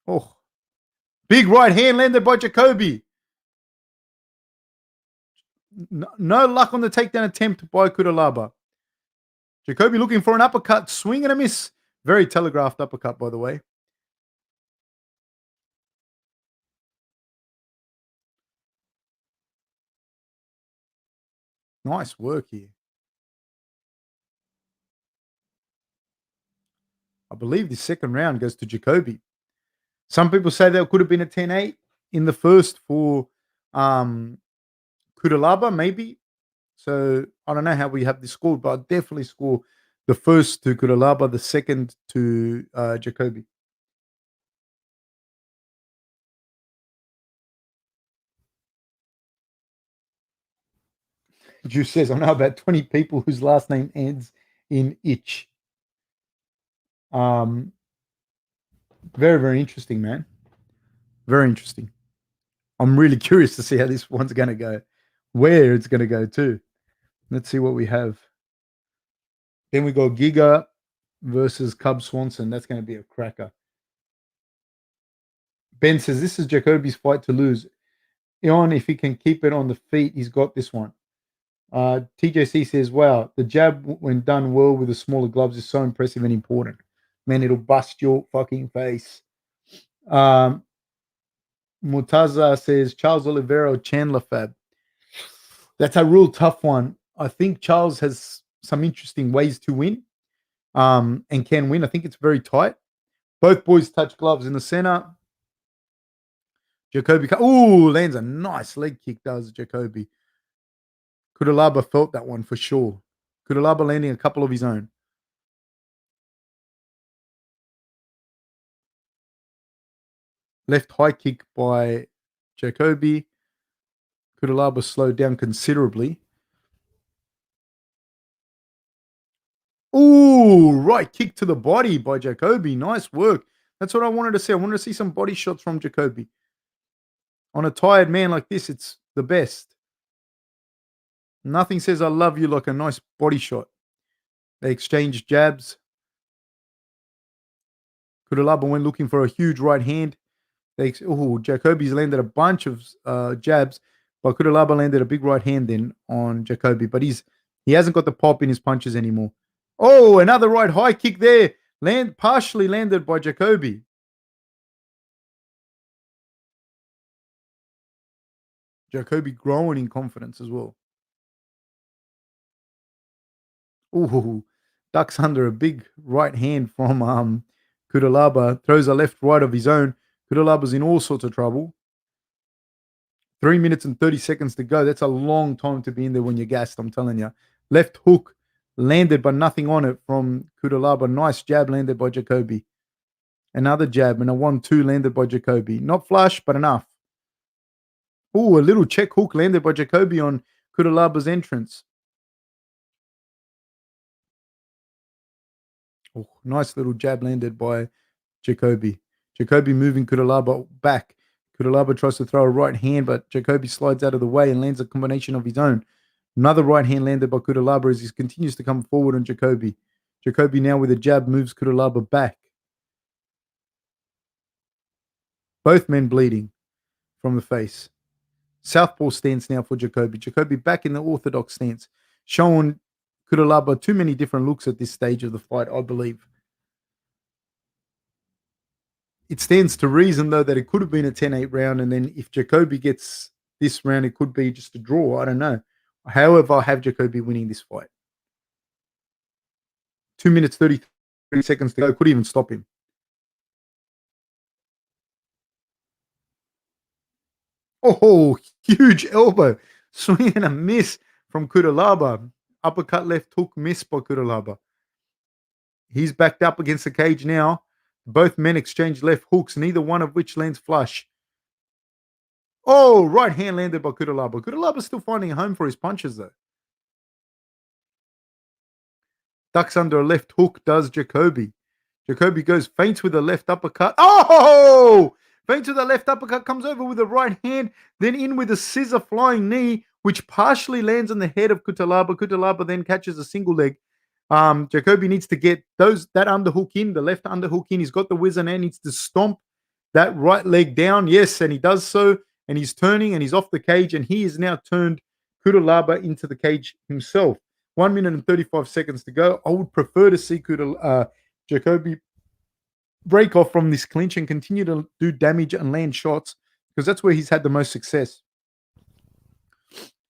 Oh, big right hand landed by Jacoby. No luck on the takedown attempt by Cutelaba. Jacoby looking for an uppercut. Swing and a miss. Very telegraphed uppercut, by the way. Nice work here. I believe the second round goes to Jacoby. Some people say that could have been a 10-8 in the first for Cutelaba, maybe. So I don't know how we have this scored, but I'd definitely score the first to Cutelaba, the second to Jacoby. Juice says, I know about 20 people whose last name ends in itch. Very, very interesting, man. Very interesting. I'm really curious to see how this one's going to go, where it's going to go too. Let's see what we have. Then we go Giga versus Cub Swanson. That's going to be a cracker. Ben says, this is Jacoby's fight to lose. Ion, if he can keep it on the feet, he's got this one. TJC says, wow, the jab, when done well with the smaller gloves, is so impressive and important. Man, it'll bust your fucking face. Murtaza says, Charles Oliveira, Chandler Fab. That's a real tough one. I think Charles has some interesting ways to win and can win. I think it's very tight. Both boys touch gloves in the center. Jacoby, lands a nice leg kick, does Jacoby. Cutelaba felt that one for sure. Cutelaba landing a couple of his own. Left high kick by Jacoby. Cutelaba slowed down considerably. Ooh, right kick to the body by Jacoby. Nice work. That's what I wanted to see. I wanted to see some body shots from Jacoby. On a tired man like this, it's the best. Nothing says I love you like a nice body shot. They exchange jabs. Cutelaba went looking for a huge right hand. Jacoby's landed a bunch of jabs, but Cutelaba landed a big right hand then on Jacoby. But he hasn't got the pop in his punches anymore. Oh, another right high kick there. Partially landed by Jacoby. Jacoby growing in confidence as well. Ooh, ducks under a big right hand from Cutelaba throws a left right of his own. Cutelaba's in all sorts of trouble. 3 minutes and 30 seconds to go. That's a long time to be in there when you're gassed, I'm telling you. Left hook landed, but nothing on it from Cutelaba. Nice jab landed by Jacoby. Another jab and a 1-2 landed by Jacoby. Not flush, but enough. Oh, a little check hook landed by Jacoby on Cutelaba's entrance. Oh, nice little jab landed by Jacoby. Jacoby moving Cutelaba back. Cutelaba tries to throw a right hand, but Jacoby slides out of the way and lands a combination of his own. Another right hand landed by Cutelaba as he continues to come forward on Jacoby. Jacoby now with a jab moves Cutelaba back. Both men bleeding from the face. Southpaw stance now for Jacoby. Jacoby back in the orthodox stance. Showing Cutelaba too many different looks at this stage of the fight, I believe. It stands to reason, though, that it could have been a 10-8 round, and then if Jacoby gets this round, it could be just a draw. I don't know. However, I have Jacoby winning this fight. 2 minutes, 33 seconds to go. Could even stop him. Oh, huge elbow. Swing and a miss from Cutelaba. Uppercut left hook miss by Cutelaba. He's backed up against the cage now. Both men exchange left hooks, neither one of which lands flush. Oh, right hand landed by Cutelaba. Cutelaba's still finding a home for his punches, though. Ducks under a left hook, does Jacoby. Jacoby goes, feints with a left uppercut. Oh! Feints with a left uppercut, comes over with a right hand, then in with a scissor flying knee, which partially lands on the head of Cutelaba. Cutelaba then catches a single leg. Jacoby needs to get that underhook in, the left underhook in. He's got the whizzer and needs to stomp that right leg down. Yes, and he does so. And he's turning and he's off the cage. And he has now turned Cutelaba into the cage himself. 1 minute and 35 seconds to go. I would prefer to see Jacoby break off from this clinch and continue to do damage and land shots, because that's where he's had the most success.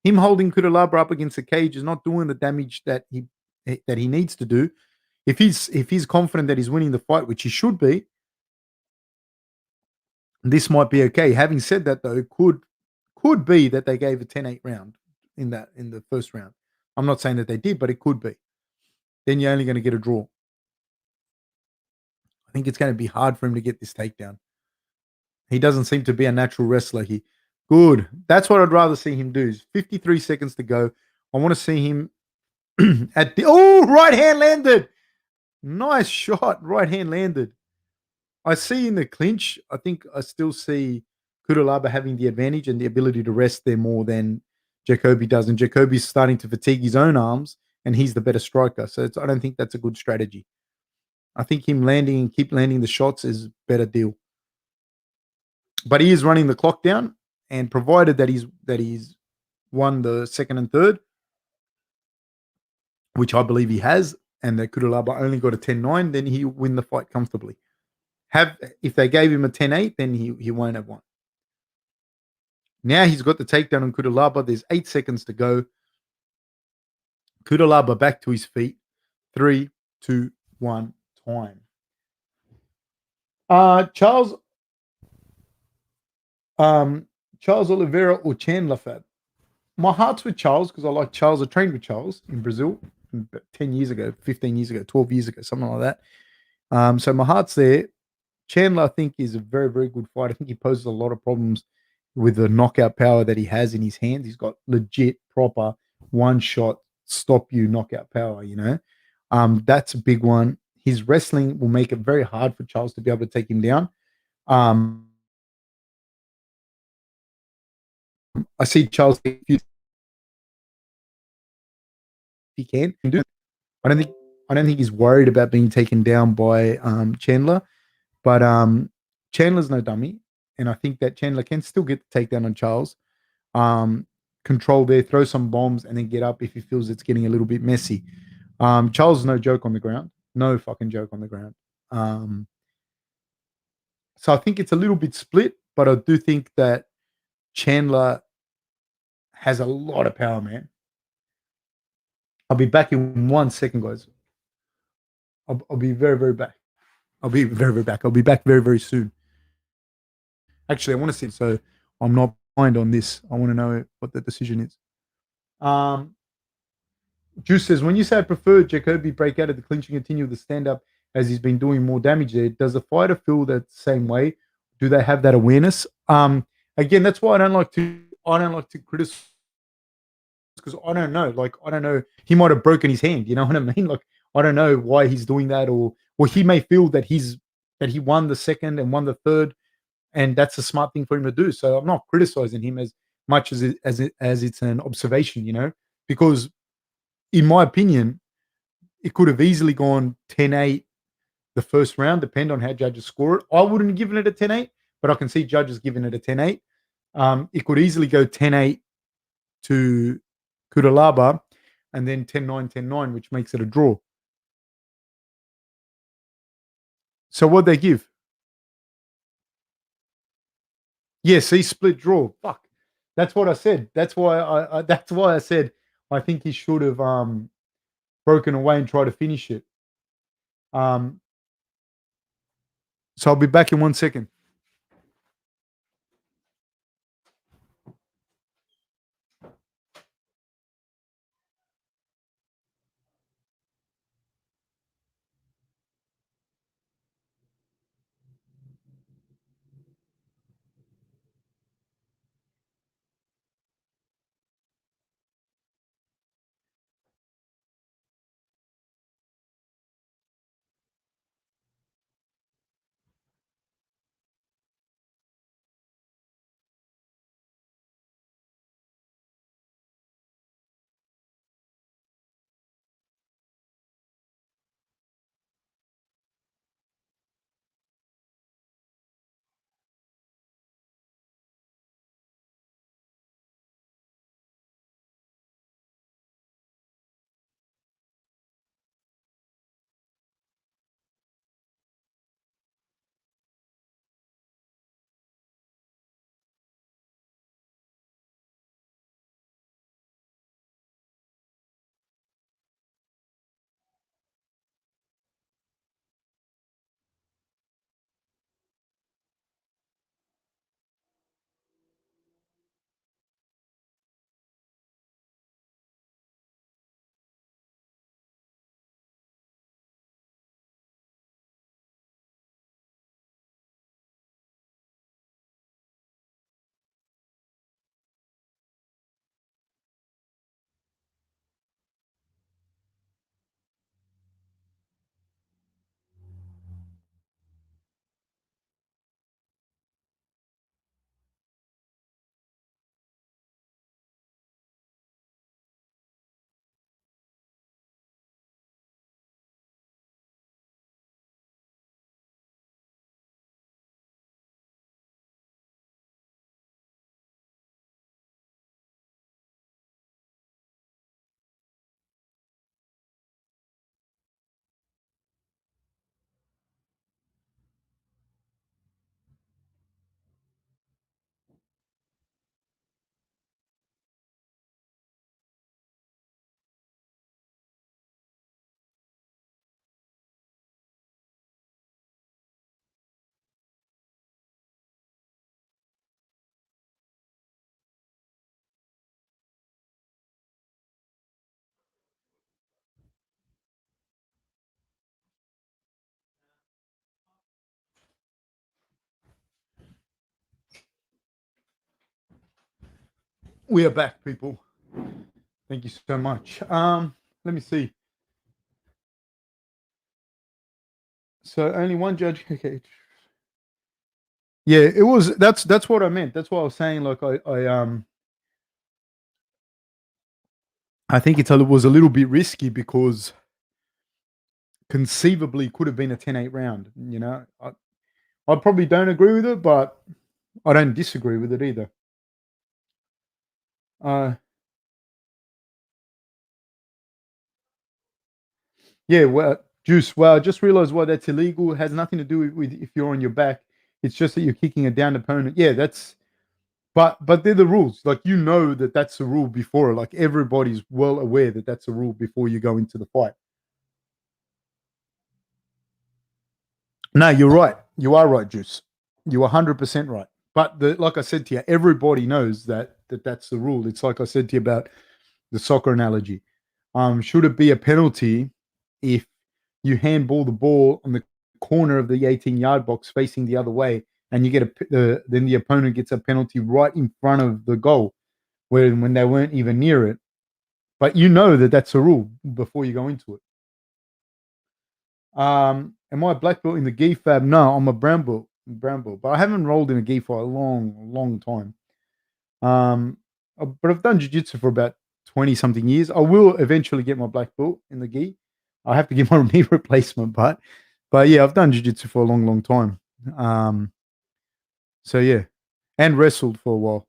Him holding Cutelaba up against the cage is not doing the damage that he needs to do. If he's confident that he's winning the fight, which he should be, this might be okay. Having said that, though, it could be that they gave a 10-8 round in the first round. I'm not saying that they did, but it could be. Then you're only going to get a draw. I think it's going to be hard for him to get this takedown. He doesn't seem to be a natural wrestler. Good. That's what I'd rather see him do. 53 seconds to go. I want to see him at the... Oh, right hand landed. Nice shot. Right hand landed. I see in the clinch, I think I still see Cutelaba having the advantage and the ability to rest there more than Jacoby does. And Jacoby's starting to fatigue his own arms, and he's the better striker. So I don't think that's a good strategy. I think him landing and keep landing the shots is a better deal. But he is running the clock down, and provided that he's won the second and third, which I believe he has, and that Cutelaba only got a 10-9, then he'll win the fight comfortably. If they gave him a 10-8, then he won't have won. Now he's got the takedown on Cutelaba. There's 8 seconds to go. Cutelaba back to his feet. 3, 2, 1, time. Charles Oliveira or Chandler, Fab? My heart's with Charles because I like Charles. I trained with Charles in Brazil 10 years ago, 15 years ago, 12 years ago, something like that. So my heart's there. Chandler, I think, is a very, very good fight. I think he poses a lot of problems with the knockout power that he has in his hands. He's got legit, proper, one-shot, stop-you knockout power, That's a big one. His wrestling will make it very hard for Charles to be able to take him down. I see Charles if he can do it. I don't think he's worried about being taken down by Chandler. But Chandler's no dummy, and I think that Chandler can still get the takedown on Charles. Control there, throw some bombs, and then get up if he feels it's getting a little bit messy. Charles is no joke on the ground. No fucking joke on the ground. So I think it's a little bit split, but I do think that Chandler has a lot of power, man. I'll be back in 1 second, guys. I'll be very, very back. I'll be very, very back. I'll be back very, very soon. Actually, I want to see, so I'm not behind on this. I want to know what the decision is. Juice says, when you say I prefer Jacoby break out of the clinch and continue with the stand up as he's been doing more damage there, does the fighter feel that same way? Do they have that awareness? Again, that's why I don't like to criticize, because I don't know. Like, I don't know. He might have broken his hand. You know what I mean? Like, I don't know why he's doing that, or he may feel that he won the second and won the third, and that's a smart thing for him to do. So I'm not criticizing him as much as it's an observation, you know, because in my opinion, it could have easily gone 10-8 the first round, depend on how judges score it. I wouldn't have given it a 10-8, but I can see judges giving it a 10-8. It could easily go 10-8 to Cutelaba and then 10-9, 10-9, which makes it a draw. So what'd they give? Yes, he split draw. Fuck. That's what I said. That's why I said I think he should have broken away and tried to finish it. So I'll be back in 1 second. We are back, people. Thank you so much. Let me see. So only one judge. Okay. Yeah, it was. That's what I meant. That's what I was saying. Like I think it was a little bit risky because conceivably could have been a 10-8 round. You know, I probably don't agree with it, but I don't disagree with it either. Yeah, well, Juice. Well, I just realized why that's illegal. It has nothing to do with if you're on your back. It's just that you're kicking a down opponent. Yeah, that's. But they're the rules. Like, you know that that's the rule before. Like, everybody's well aware that that's a rule before you go into the fight. No, you're right. You are right, Juice. You are 100% right. But like I said to you, everybody knows that's the rule. It's like I said to you about the soccer analogy. Should it be a penalty if you handball the ball on the corner of the 18-yard box facing the other way, and you get then the opponent gets a penalty right in front of the goal, when they weren't even near it. But you know that's a rule before you go into it. Am I a black belt in the gi fab? No, I'm a brown belt. But I haven't rolled in a gi for a long time. But I've done jiu-jitsu for about 20 something years. I will eventually get my black belt in the gi. I have to get my knee replacement, but yeah, I've done jiu-jitsu for a long time. So yeah, and wrestled for a while.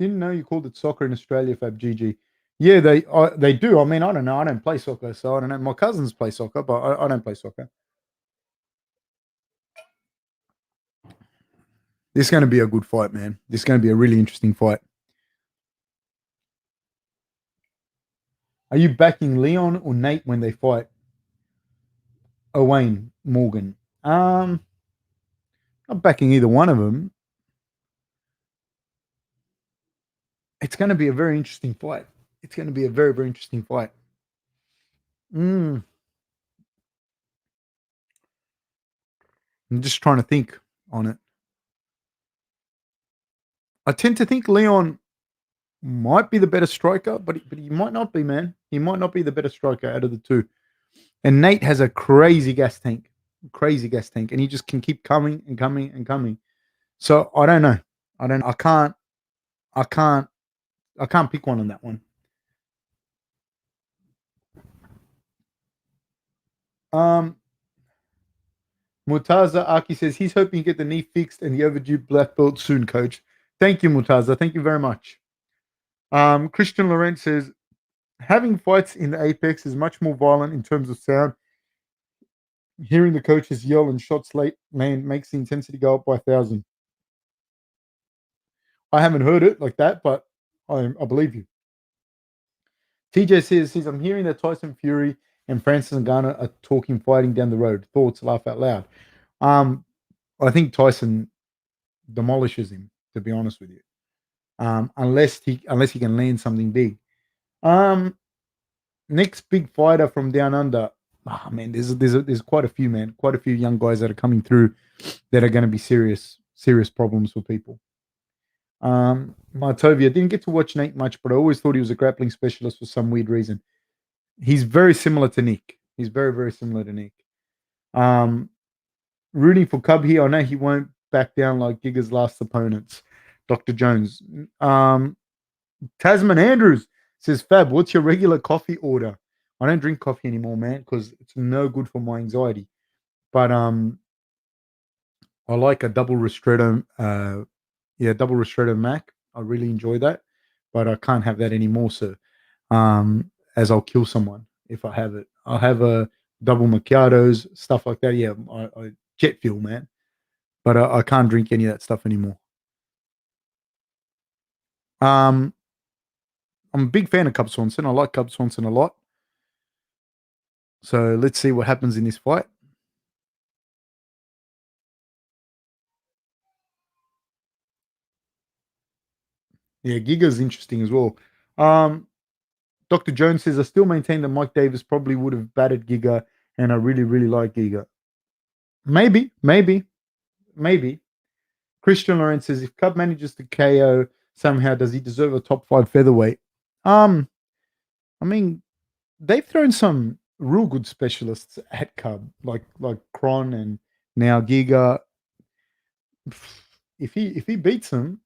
Didn't know you called it soccer in Australia, Fab GG. Yeah, they do. I mean, I don't know. I don't play soccer, so I don't know. My cousins play soccer, but I don't play soccer. This is going to be a good fight, man. This is going to be a really interesting fight. Are you backing Leon or Nate when they fight? Owain Morgan. Not backing either one of them. It's going to be a very interesting fight. It's going to be a very, very interesting fight. I'm just trying to think on it. I tend to think Leon might be the better striker, but he might not be, man. He might not be the better striker out of the two. And Nate has a crazy gas tank, and he just can keep coming and coming and coming. So I don't know. I can't pick one on that one. Murtaza Aki says he's hoping to get the knee fixed and the overdue black belt soon, coach. Thank you, Murtaza. Thank you very much. Christian Laurent says having fights in the Apex is much more violent in terms of sound. Hearing the coaches yell and shots late, man, makes the intensity go up by 1,000. I haven't heard it like that, but I believe you. TJ says I'm hearing that Tyson Fury and Francis Ngannou are talking fighting down the road. Thoughts, laugh out loud. I think Tyson demolishes him, to be honest with you. Unless he can land something big. Next big fighter from down under. Oh man, there's quite a few, man. Quite a few young guys that are coming through that are going to be serious problems for people. Martovia, didn't get to watch Nate much, but I always thought he was a grappling specialist for some weird reason. He's very similar to Nick. He's very, very similar to Nick. Rooting for Cub here. I know he won't back down like Giga's last opponents. Dr. Jones. Tasman Andrews says, Fab, what's your regular coffee order? I don't drink coffee anymore, man, because it's no good for my anxiety. But I like a double ristretto, double ristretto Mac. I really enjoy that, but I can't have that anymore, sir. As I'll kill someone if I have it. I'll have a double macchiatos, stuff like that. Yeah, I jet fuel, man. But I can't drink any of that stuff anymore. I'm a big fan of Cub Swanson. I like Cub Swanson a lot. So let's see what happens in this fight. Yeah, Giga's interesting as well. Dr. Jones says, I still maintain that Mike Davis probably would have battered Giga, and I really, really like Giga. Maybe. Christian Lawrence says, if Cub manages to KO somehow, does he deserve a top 5 featherweight? I mean, they've thrown some real good specialists at Cub, like Kron and now Giga. If he beats them,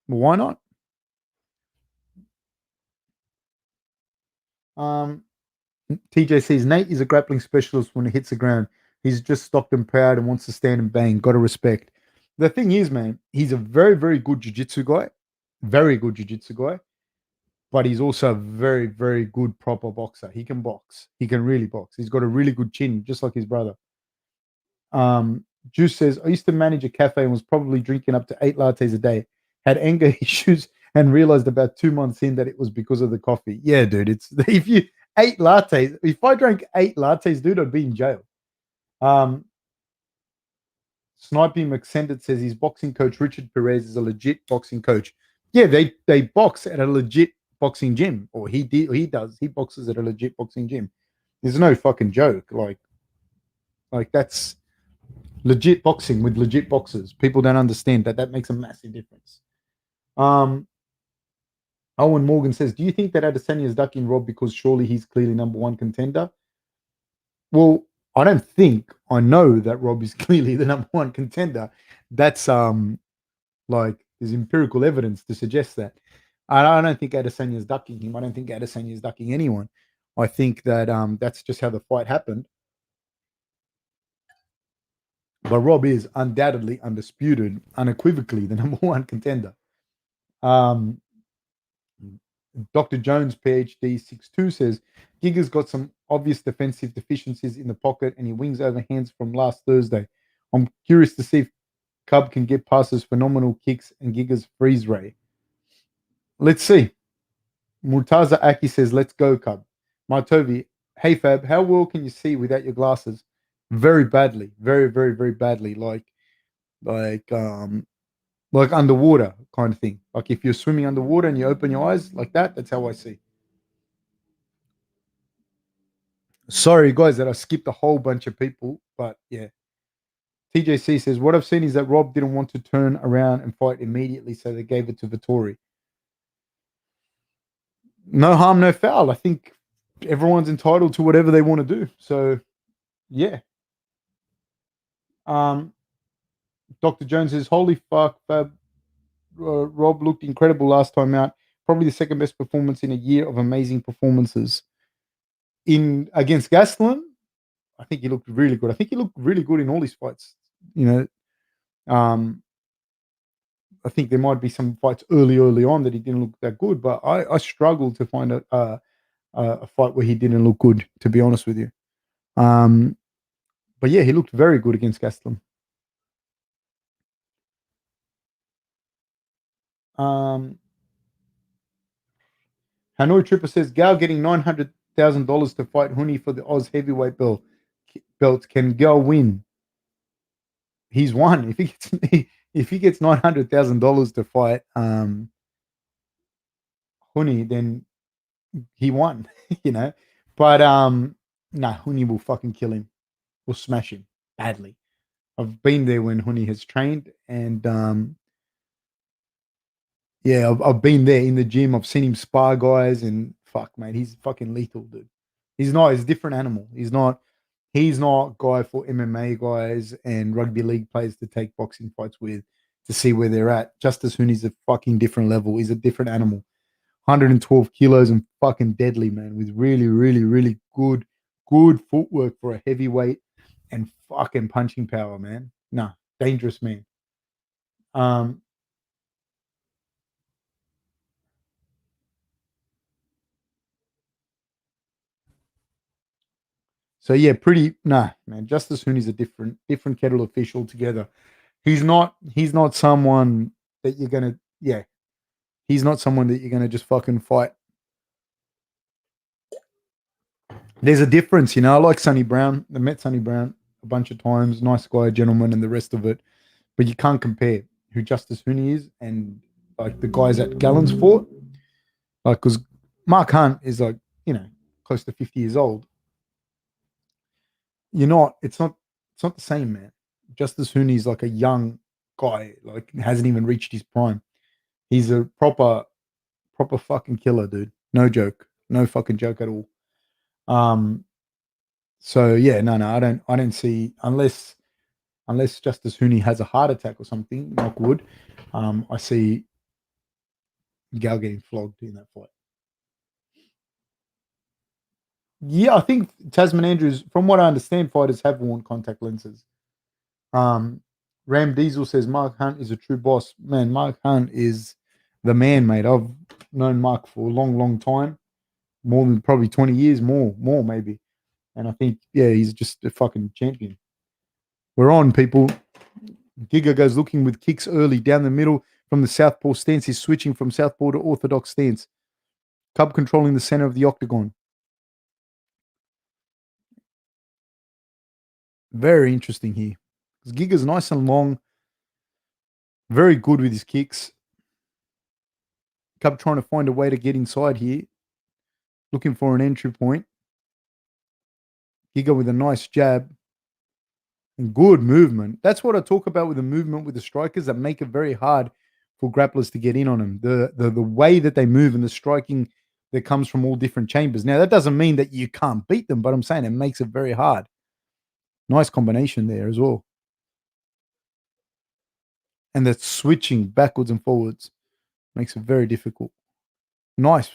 why not? TJ says Nate is a grappling specialist when he hits the ground. He's just stocked and proud and wants to stand and bang. Got to respect. The thing is, man, he's a very, very good jiu-jitsu guy. Very good jiu-jitsu guy. But he's also a very, very good proper boxer. He can box. He can really box. He's got a really good chin, just like his brother. Juice says, I used to manage a cafe and was probably drinking up to 8 lattes a day. Had anger issues and realized about 2 months in that it was because of the coffee. Yeah, dude. It's if you ate lattes, if I drank 8 lattes, dude, I'd be in jail. Sniping McSendit says his boxing coach Richard Perez is a legit boxing coach. Yeah, they box at a legit boxing gym, or he does. He boxes at a legit boxing gym. There's no fucking joke. Like that's legit boxing with legit boxers. People don't understand that makes a massive difference. Owen Morgan says, do you think that Adesanya is ducking Rob because surely he's clearly number one contender? Well, I don't think. I know that Rob is clearly the number one contender. That's like there's empirical evidence to suggest that. I don't think Adesanya is ducking him. I don't think Adesanya is ducking anyone. I think that that's just how the fight happened. But Rob is undoubtedly, undisputed, unequivocally the number one contender. Dr. Jones, PhD 62 says, Giga's got some obvious defensive deficiencies in the pocket and he wings over hands from last Thursday. I'm curious to see if Cub can get past his phenomenal kicks and Giga's freeze ray. Let's see. Murtaza Aki says, let's go, Cub. Martovi, hey Fab, how well can you see without your glasses? Very badly. Very, very, very badly. Like underwater kind of thing. Like if you're swimming underwater and you open your eyes like that, that's how I see. Sorry, guys, that I skipped a whole bunch of people, but yeah. TJC says, what I've seen is that Rob didn't want to turn around and fight immediately, so they gave it to Vittori. No harm, no foul. I think everyone's entitled to whatever they want to do. So, yeah. Dr. Jones says, holy fuck, Fab. Rob looked incredible last time out. Probably the second best performance in a year of amazing performances. In against Gastelum, I think he looked really good. I think he looked really good in all his fights. You know, I think there might be some fights early on that he didn't look that good, but I struggled to find a fight where he didn't look good, to be honest with you. But yeah, he looked very good against Gastelum. Hanoi Tripper says, Gal getting $900,000 to fight Huni for the Oz heavyweight belt. Can Gal win? He's won. If he gets $900,000 to fight Huni, then he won. You know, but Huni will fucking kill him. Will smash him badly. I've been there when Huni has trained, and yeah, I've been there in the gym. I've seen him spar guys, and fuck, mate, he's fucking lethal, dude. He's a different animal. He's not guy for MMA guys and rugby league players to take boxing fights with to see where they're at. Justice Huni's a fucking different level. He's a different animal. 112 kilos and fucking deadly, man, with really, really, really good footwork for a heavyweight and fucking punching power, man. Nah, dangerous man. So yeah, man. Justice Huni's a different kettle of fish altogether. He's not someone that you're gonna he's not someone that you're gonna just fucking fight. There's a difference, you know. I like Sonny Brown. I met Sonny Brown a bunch of times. Nice guy, gentleman, and the rest of it. But you can't compare who Justice Huni is and like the guys at Gallons fought. Like, because Mark Hunt is like, close to 50 years old. It's not the same, man. Justice Huni is like a young guy, like hasn't even reached his prime. He's a proper fucking killer, dude. No joke. No fucking joke at all. So yeah, no, I don't see, unless Justice Huni has a heart attack or something, knock wood, I see Gal getting flogged in that fight. Yeah, I think Tasman Andrews, from what I understand, fighters have worn contact lenses. Ram Diesel says Mark Hunt is a true boss. Man, Mark Hunt is the man, mate. I've known Mark for a long, long time. More than probably 20 years, more maybe. And I think, yeah, he's just a fucking champion. We're on, people. Giga goes looking with kicks early down the middle. from the southpaw stance. He's switching from southpaw to orthodox stance. Cub controlling the center of the octagon. Very interesting here. Giga's nice and long. Very good with his kicks. Cub trying to find a way to get inside here. Looking for an entry point. Giga with a nice jab. And good movement. That's what I talk about with the movement with the strikers that make it very hard for grapplers to get in on them. The way that they move and the striking that comes from all different chambers. Now, that doesn't mean that you can't beat them, but I'm saying it makes it very hard. Nice combination there as well. And that switching backwards and forwards makes it very difficult. Nice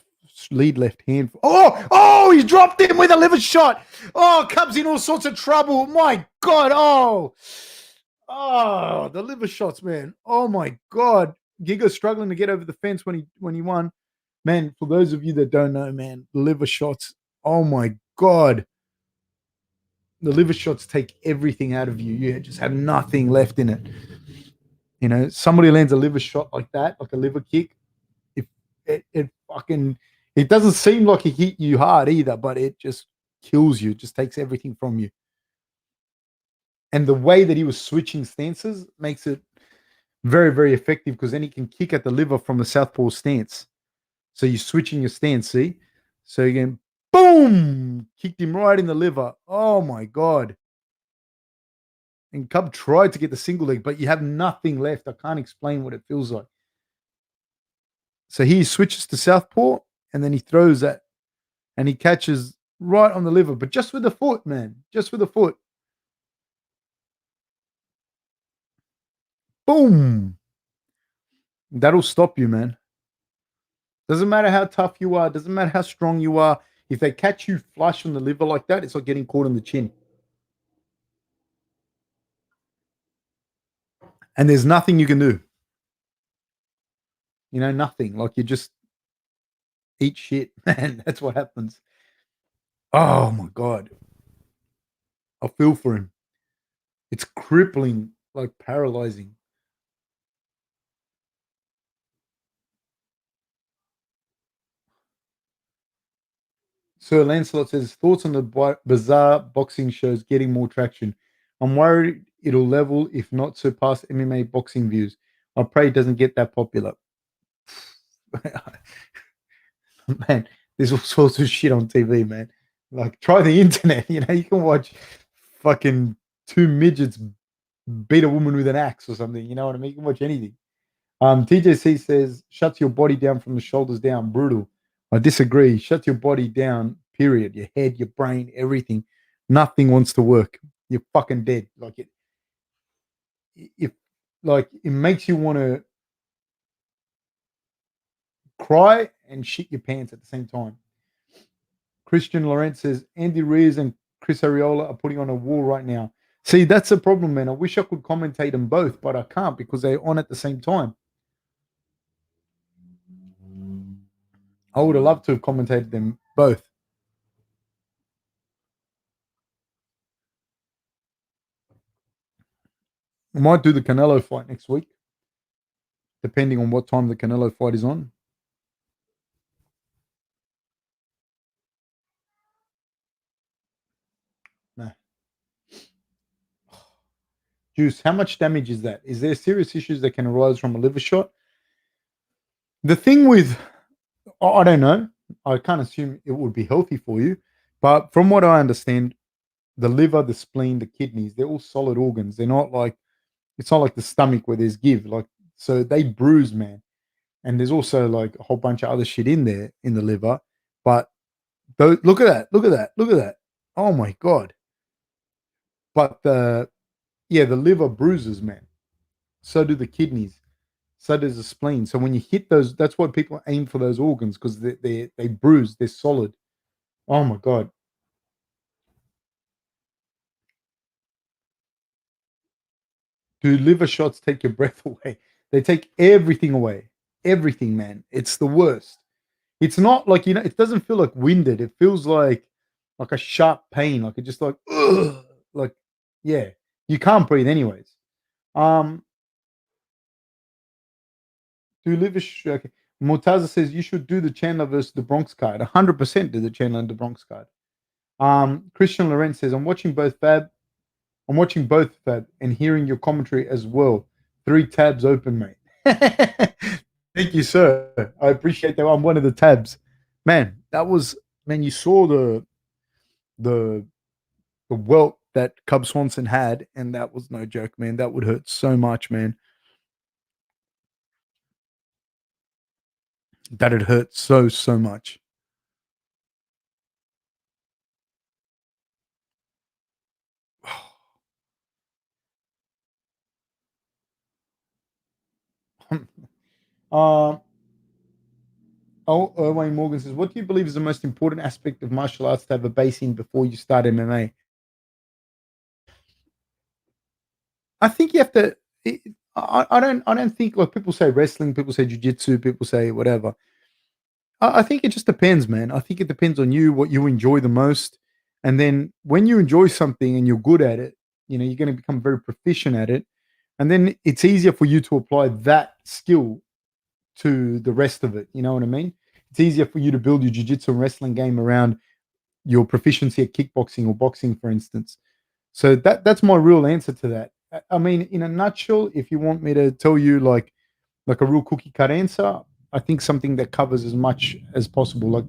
lead left hand. Oh, he's dropped him with a liver shot. Oh, Cub's in all sorts of trouble. My God. Oh, the liver shots, man. Oh my God. Giga struggling to get over the fence when he won. Man, for those of you that don't know, man, the liver shots. Oh my God. The liver shots take everything out of you. You just have nothing left in it. You know, somebody lands a liver shot like that, like a liver kick. It doesn't seem like it hit you hard either, but it just kills you. It just takes everything from you. And the way that he was switching stances makes it very, very effective because then he can kick at the liver from the southpaw stance. So you're switching your stance, see? So you can, boom, kicked him right in the liver. Oh my God. And Cub tried to get the single leg, but you have nothing left. I can't explain what it feels like. So he switches to southpaw, and then he throws that, and he catches right on the liver, but just with the foot, man. Just with the foot. Boom. That'll stop you, man. Doesn't matter how tough you are. Doesn't matter how strong you are. If they catch you flush on the liver like that, it's like getting caught on the chin. And there's nothing you can do. You know, nothing. Like you just eat shit, man. That's what happens. Oh my God. I feel for him. It's crippling, like paralyzing. Sir Lancelot says, thoughts on the bizarre boxing shows getting more traction. I'm worried it'll level, if not surpass MMA boxing views. I pray it doesn't get that popular. Man, there's all sorts of shit on TV, man. Like, try the internet. You know, you can watch fucking two midgets beat a woman with an axe or something. You know what I mean? You can watch anything. TJC says, shuts your body down from the shoulders down. Brutal. I disagree. Shuts your body down, period. Your head, your brain, everything. Nothing wants to work. You're fucking dead. Like it makes you want to cry and shit your pants at the same time. Christian Lawrence says, Andy Reyes and Chris Ariola are putting on a war right now. See, that's the problem, man. I wish I could commentate them both, but I can't because they're on at the same time. I would have loved to have commentated them both. I might do the Canelo fight next week, depending on what time the Canelo fight is on. Nah. Juice, how much damage is that? Is there serious issues that can arise from a liver shot? The thing with, I don't know. I can't assume it would be healthy for you. But from what I understand, the liver, the spleen, the kidneys, they're all solid organs. They're not like, it's not like the stomach where there's give. Like, so they bruise, man. And there's also like a whole bunch of other shit in there in the liver. But look at that. Look at that. Look at that. Oh my God. But the liver bruises, man. So do the kidneys. So does the spleen. So when you hit those, that's why people aim for those organs because they bruise. They're solid. Oh my God. Do liver shots take your breath away? They take everything away. Everything, man. It's the worst. It's not like, you know, it doesn't feel like winded. It feels like a sharp pain. Like it just like, ugh, like, yeah, you can't breathe anyways. Do liver. Okay. Mortaza says you should do the Chandler versus the Bronx card. 100% do the Chandler and the Bronx card. Christian Lorenz says I'm watching both Fab and hearing your commentary as well. 3 tabs open, mate. Thank you, sir. I appreciate that. I'm one of the tabs. Man, you saw the welt that Cub Swanson had, and that was no joke, man. That would hurt so much, man. That it hurt so much. Wayne Morgan says, what do you believe is the most important aspect of martial arts to have a base in before you start MMA? I think you have to. I don't think, like, people say wrestling, people say jiu-jitsu, people say whatever. I think it just depends, man. I think it depends on you, what you enjoy the most. And then when you enjoy something and you're good at it, you're going to become very proficient at it. And then it's easier for you to apply that skill to the rest of it. You know what I mean? It's easier for you to build your jiu-jitsu and wrestling game around your proficiency at kickboxing or boxing, for instance. So that's my real answer to that. I mean, in a nutshell, if you want me to tell you like a real cookie cut answer, I think something that covers as much as possible. Like,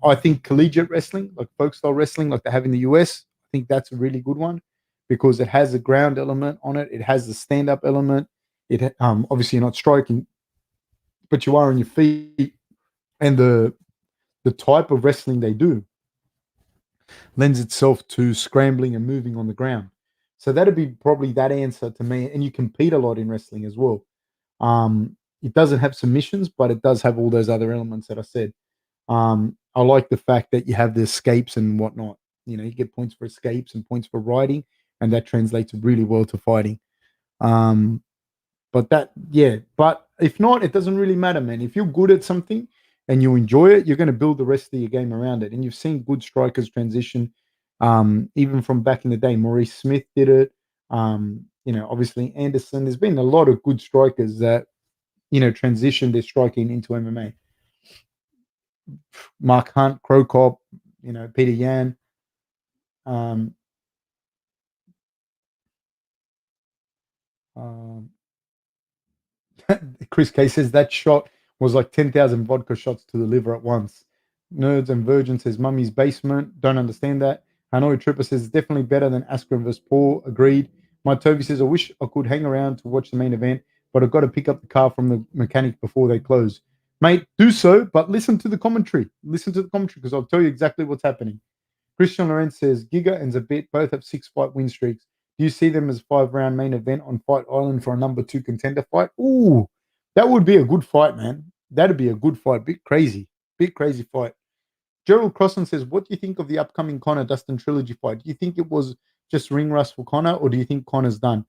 I think collegiate wrestling, like folk style wrestling, like they have in the US, I think that's a really good one because it has a ground element on it. It has the stand up element. It obviously you're not striking, but you are on your feet, and the type of wrestling they do lends itself to scrambling and moving on the ground. So that'd be probably that answer to me. And you compete a lot in wrestling as well. It doesn't have submissions, but it does have all those other elements that I said. I like the fact that you have the escapes and whatnot. You get points for escapes and points for riding, and that translates really well to fighting. But if not, it doesn't really matter, man. If you're good at something and you enjoy it, you're going to build the rest of your game around it. And you've seen good strikers transition, even from back in the day. Maurice Smith did it. Obviously Anderson. There's been a lot of good strikers that transitioned their striking into MMA. Mark Hunt, Crow Cop, Peter Yan. Chris K says that shot was like 10,000 vodka shots to the liver at once. Nerds and Virgin says Mummy's Basement. Don't understand that. Hanoi Tripper says it's definitely better than Askren vs. Paul. Agreed. My Toby says I wish I could hang around to watch the main event, but I've got to pick up the car from the mechanic before they close. Mate, do so, but listen to the commentary. Listen to the commentary because I'll tell you exactly what's happening. Christian Lorenz says Giga and Zabbit both have 6-fight win streaks. Do you see them as 5-round main event on Fight Island for a number 2 contender fight? Ooh, that would be a good fight, man. That'd be a good fight. Bit crazy fight. Gerald Crossan says, what do you think of the upcoming Conor Dustin trilogy fight? Do you think it was just ring rust for Conor, or do you think Conor's done?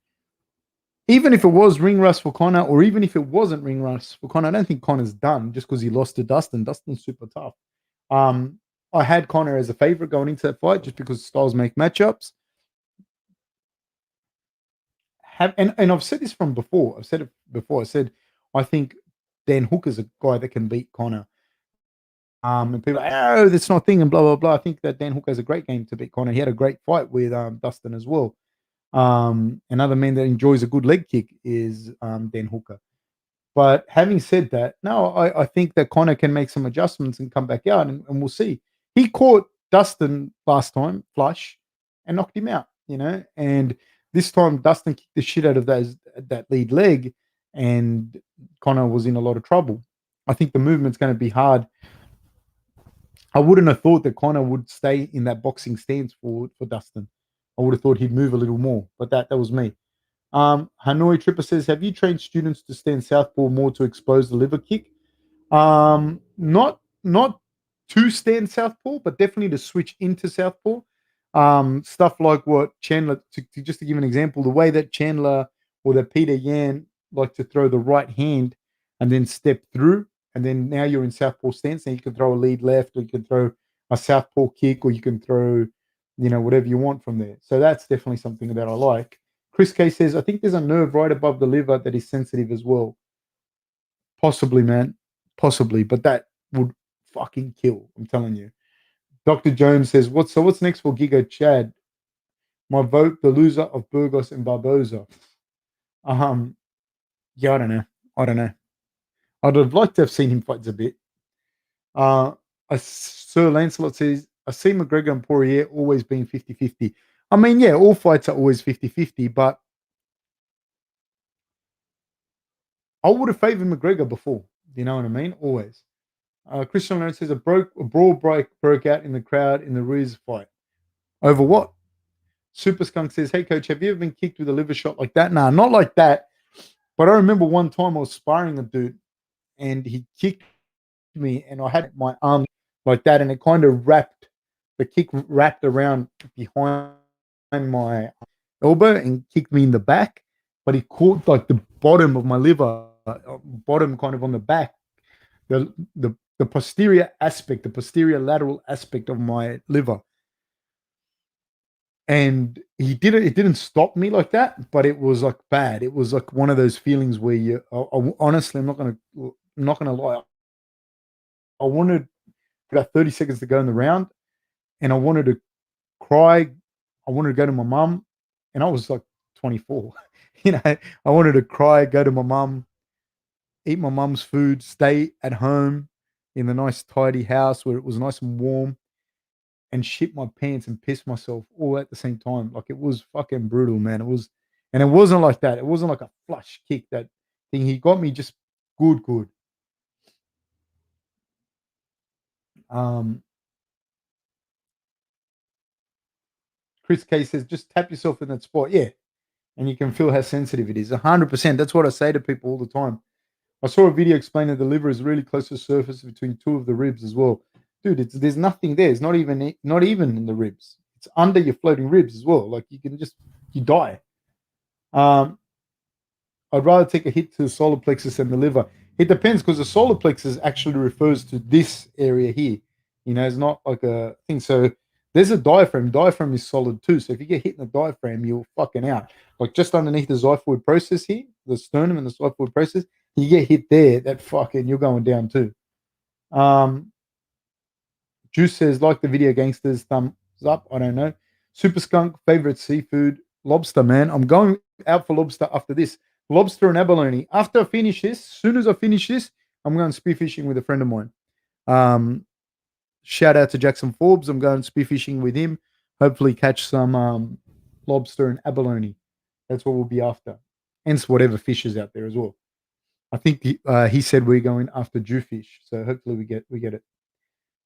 Even if it was ring rust for Conor, or even if it wasn't ring rust for Conor, I don't think Conor's done just because he lost to Dustin. Dustin's super tough. I had Conor as a favorite going into that fight just because styles make matchups. And I've said this from before. I've said it before. I said I think Dan Hooker's a guy that can beat Conor. And people are like, oh, that's not a thing, and blah blah blah. I think that Dan Hooker has a great game to beat Conor. He had a great fight with Dustin as well. Another man that enjoys a good leg kick is Dan Hooker. But having said that, no, I think that Conor can make some adjustments and come back out, and we'll see. He caught Dustin last time, flush, and knocked him out, and this time Dustin kicked the shit out of that lead leg, and Conor was in a lot of trouble. I think the movement's going to be hard. I wouldn't have thought that Conor would stay in that boxing stance for Dustin. I would have thought he'd move a little more, but that was me. Hanoi Tripper says, have you trained students to stand southpaw more to expose the liver kick? Not to stand southpaw, but definitely to switch into southpaw. Stuff like what Chandler, just to give an example, the way that Chandler or that Peter Yan like to throw the right hand and then step through, and then now you're in southpaw stance, and you can throw a lead left, or you can throw a southpaw kick, or you can throw, whatever you want from there. So that's definitely something that I like. Chris K says, I think there's a nerve right above the liver that is sensitive as well. Possibly, man. Possibly, but that would fucking kill. I'm telling you. Dr. Jones says, what's next for Giga Chad? My vote, the loser of Burgos and Barboza. Yeah, I don't know. I'd have liked to have seen him fight Zabbit. Sir Lancelot says, I see McGregor and Poirier always being 50-50. I mean, yeah, all fights are always 50-50, but I would have favored McGregor before. You know what I mean? Always. Christian Leonard says, a brawl broke out in the crowd in the Reyes fight. Over what? Super Skunk says, hey, coach, have you ever been kicked with a liver shot like that? Nah, not like that. But I remember one time I was sparring a dude and he kicked me and I had my arm like that and it kind of the kick wrapped around behind my elbow and kicked me in the back. But he caught like the bottom of my liver, bottom kind of on the back, the posterior aspect, the posterior lateral aspect of my liver. And it didn't stop me like that, but it was like bad. It was like one of those feelings where honestly, I'm not gonna lie. I wanted about 30 seconds to go in the round and I wanted to cry. I wanted to go to my mum and I was like 24. I wanted to cry, go to my mum, eat my mum's food, stay at home in the nice tidy house where it was nice and warm and shit my pants and piss myself all at the same time. Like it was fucking brutal, man. It wasn't like that. It wasn't like a flush kick, that thing. He got me just good. Chris K says, just tap yourself in that spot. Yeah. And you can feel how sensitive it is. 100%. That's what I say to people all the time. I saw a video explaining the liver is really close to the surface between two of the ribs as well. Dude, there's nothing there. It's not even in the ribs. It's under your floating ribs as well. Like you die. I'd rather take a hit to the solar plexus than the liver. It depends because the solar plexus actually refers to this area here. It's not like a thing. So there's a diaphragm. Diaphragm is solid too. So if you get hit in the diaphragm, you're fucking out. Like just underneath the xiphoid process here, the sternum and the xiphoid process, you get hit there, that fucking, you're going down too. Juice says, like the video gangsters, thumbs up. I don't know. Super Skunk, favorite seafood, lobster, man. I'm going out for lobster after this. Lobster and abalone. After I finish this, as soon as I finish this, I'm going spearfishing with a friend of mine. Shout out to Jackson Forbes. I'm going spearfishing with him. Hopefully catch some lobster and abalone. That's what we'll be after. Hence whatever fish is out there as well. I think he said we're going after jewfish. So hopefully we get it.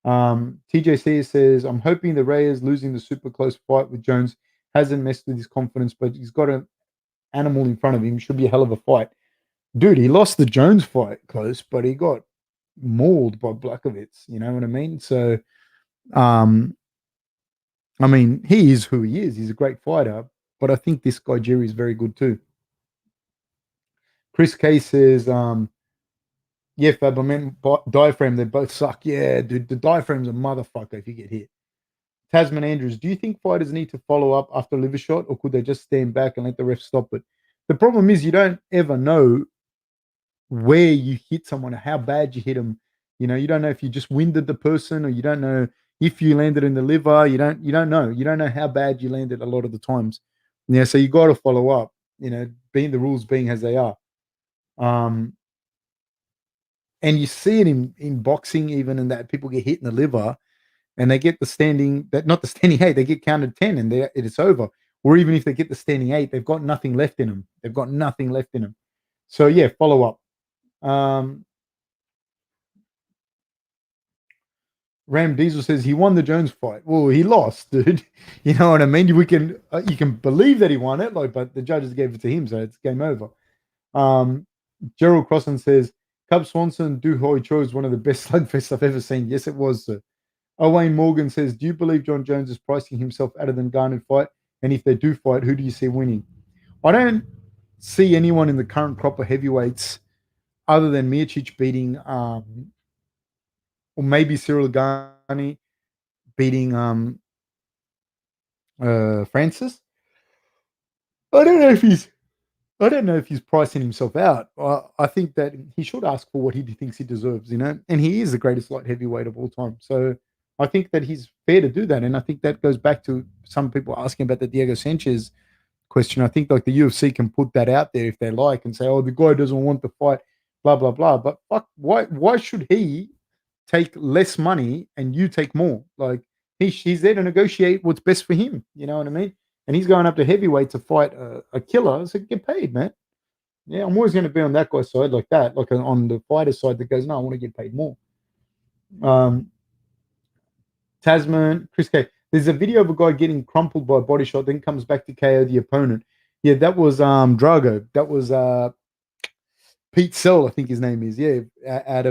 TJC says, I'm hoping the Reyes losing the super close fight with Jones hasn't messed with his confidence, but he's got an animal in front of him. Should be a hell of a fight. Dude, he lost the Jones fight close, but he got mauled by Blachowicz. You know what I mean? So, I mean, he is who he is. He's a great fighter, but I think this guy Jerry is very good too. Chris K says, yeah, Fab, I mean, diaphragm, they both suck. Yeah, dude, the diaphragm's a motherfucker if you get hit. Tasman Andrews, do you think fighters need to follow up after a liver shot or could they just stand back and let the ref stop it? The problem is you don't ever know where you hit someone or how bad you hit them. You don't know if you just winded the person or you don't know if you landed in the liver. You don't know. You don't know how bad you landed a lot of the times. Yeah, so you got to follow up, being the rules being as they are. And you see it in boxing, even in that people get hit in the liver and they get the standing, not the standing 8, they get counted 10 and it's over. Or even if they get the standing 8, they've got nothing left in them. So yeah, follow up. Ram Diesel says he won the Jones fight. Well, he lost, dude. You know what I mean? You can believe that he won it, but the judges gave it to him, so it's game over. Gerald Crossan says, Cub Swanson Du Hoi Cho is one of the best slugfests I've ever seen. Yes, it was, sir. Owain Morgan says, do you believe John Jones is pricing himself out of the Ngannou fight? And if they do fight, who do you see winning? I don't see anyone in the current crop of heavyweights other than Miocic beating, or maybe Cyril Gane beating Francis. I don't know if he's I don't know if he's pricing himself out. I think that he should ask for what he thinks he deserves, and he is the greatest light heavyweight of all time. So I think that he's fair to do that. And I think that goes back to some people asking about the Diego Sanchez question. I think like the UFC can put that out there if they like and say, oh, the guy doesn't want the fight, blah, blah, blah. But fuck, why should he take less money and you take more? Like he's there to negotiate what's best for him. You know what I mean? And he's going up to heavyweight to fight a killer. So get paid, man. Yeah, I'm always going to be on that guy's side like that, like on the fighter side that goes, no, I want to get paid more. Tasman, Chris K. There's a video of a guy getting crumpled by a body shot, then comes back to KO the opponent. Yeah, that was Drago. That was Pete Sell, I think his name is. Yeah, out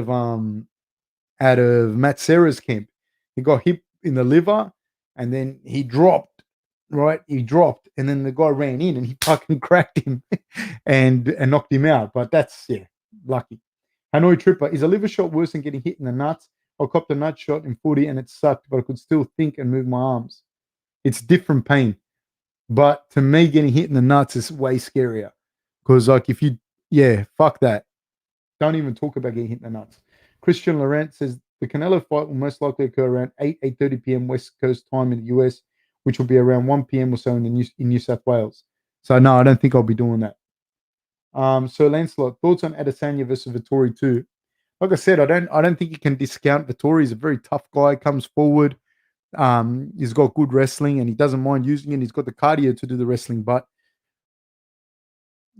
of Matt Serra's camp. He got hit in the liver, and then he dropped. Right, he dropped, and then the guy ran in and he fucking cracked him and knocked him out. But that's lucky. Hanoi Tripper, is a liver shot worse than getting hit in the nuts? I copped a nut shot in footy and it sucked, but I could still think and move my arms. It's different pain. But to me, getting hit in the nuts is way scarier. Because, like, if you, fuck that. Don't even talk about getting hit in the nuts. Christian Laurent says the Canelo fight will most likely occur around 8:30 p.m. West Coast time in the US, which will be around 1 p.m. or so in New South Wales. So, no, I don't think I'll be doing that. So, Lancelot, thoughts on Adesanya versus Vittori too? Like I said, I don't think you can discount Vittori. He's a very tough guy, comes forward. He's got good wrestling and he doesn't mind using it. He's got the cardio to do the wrestling, but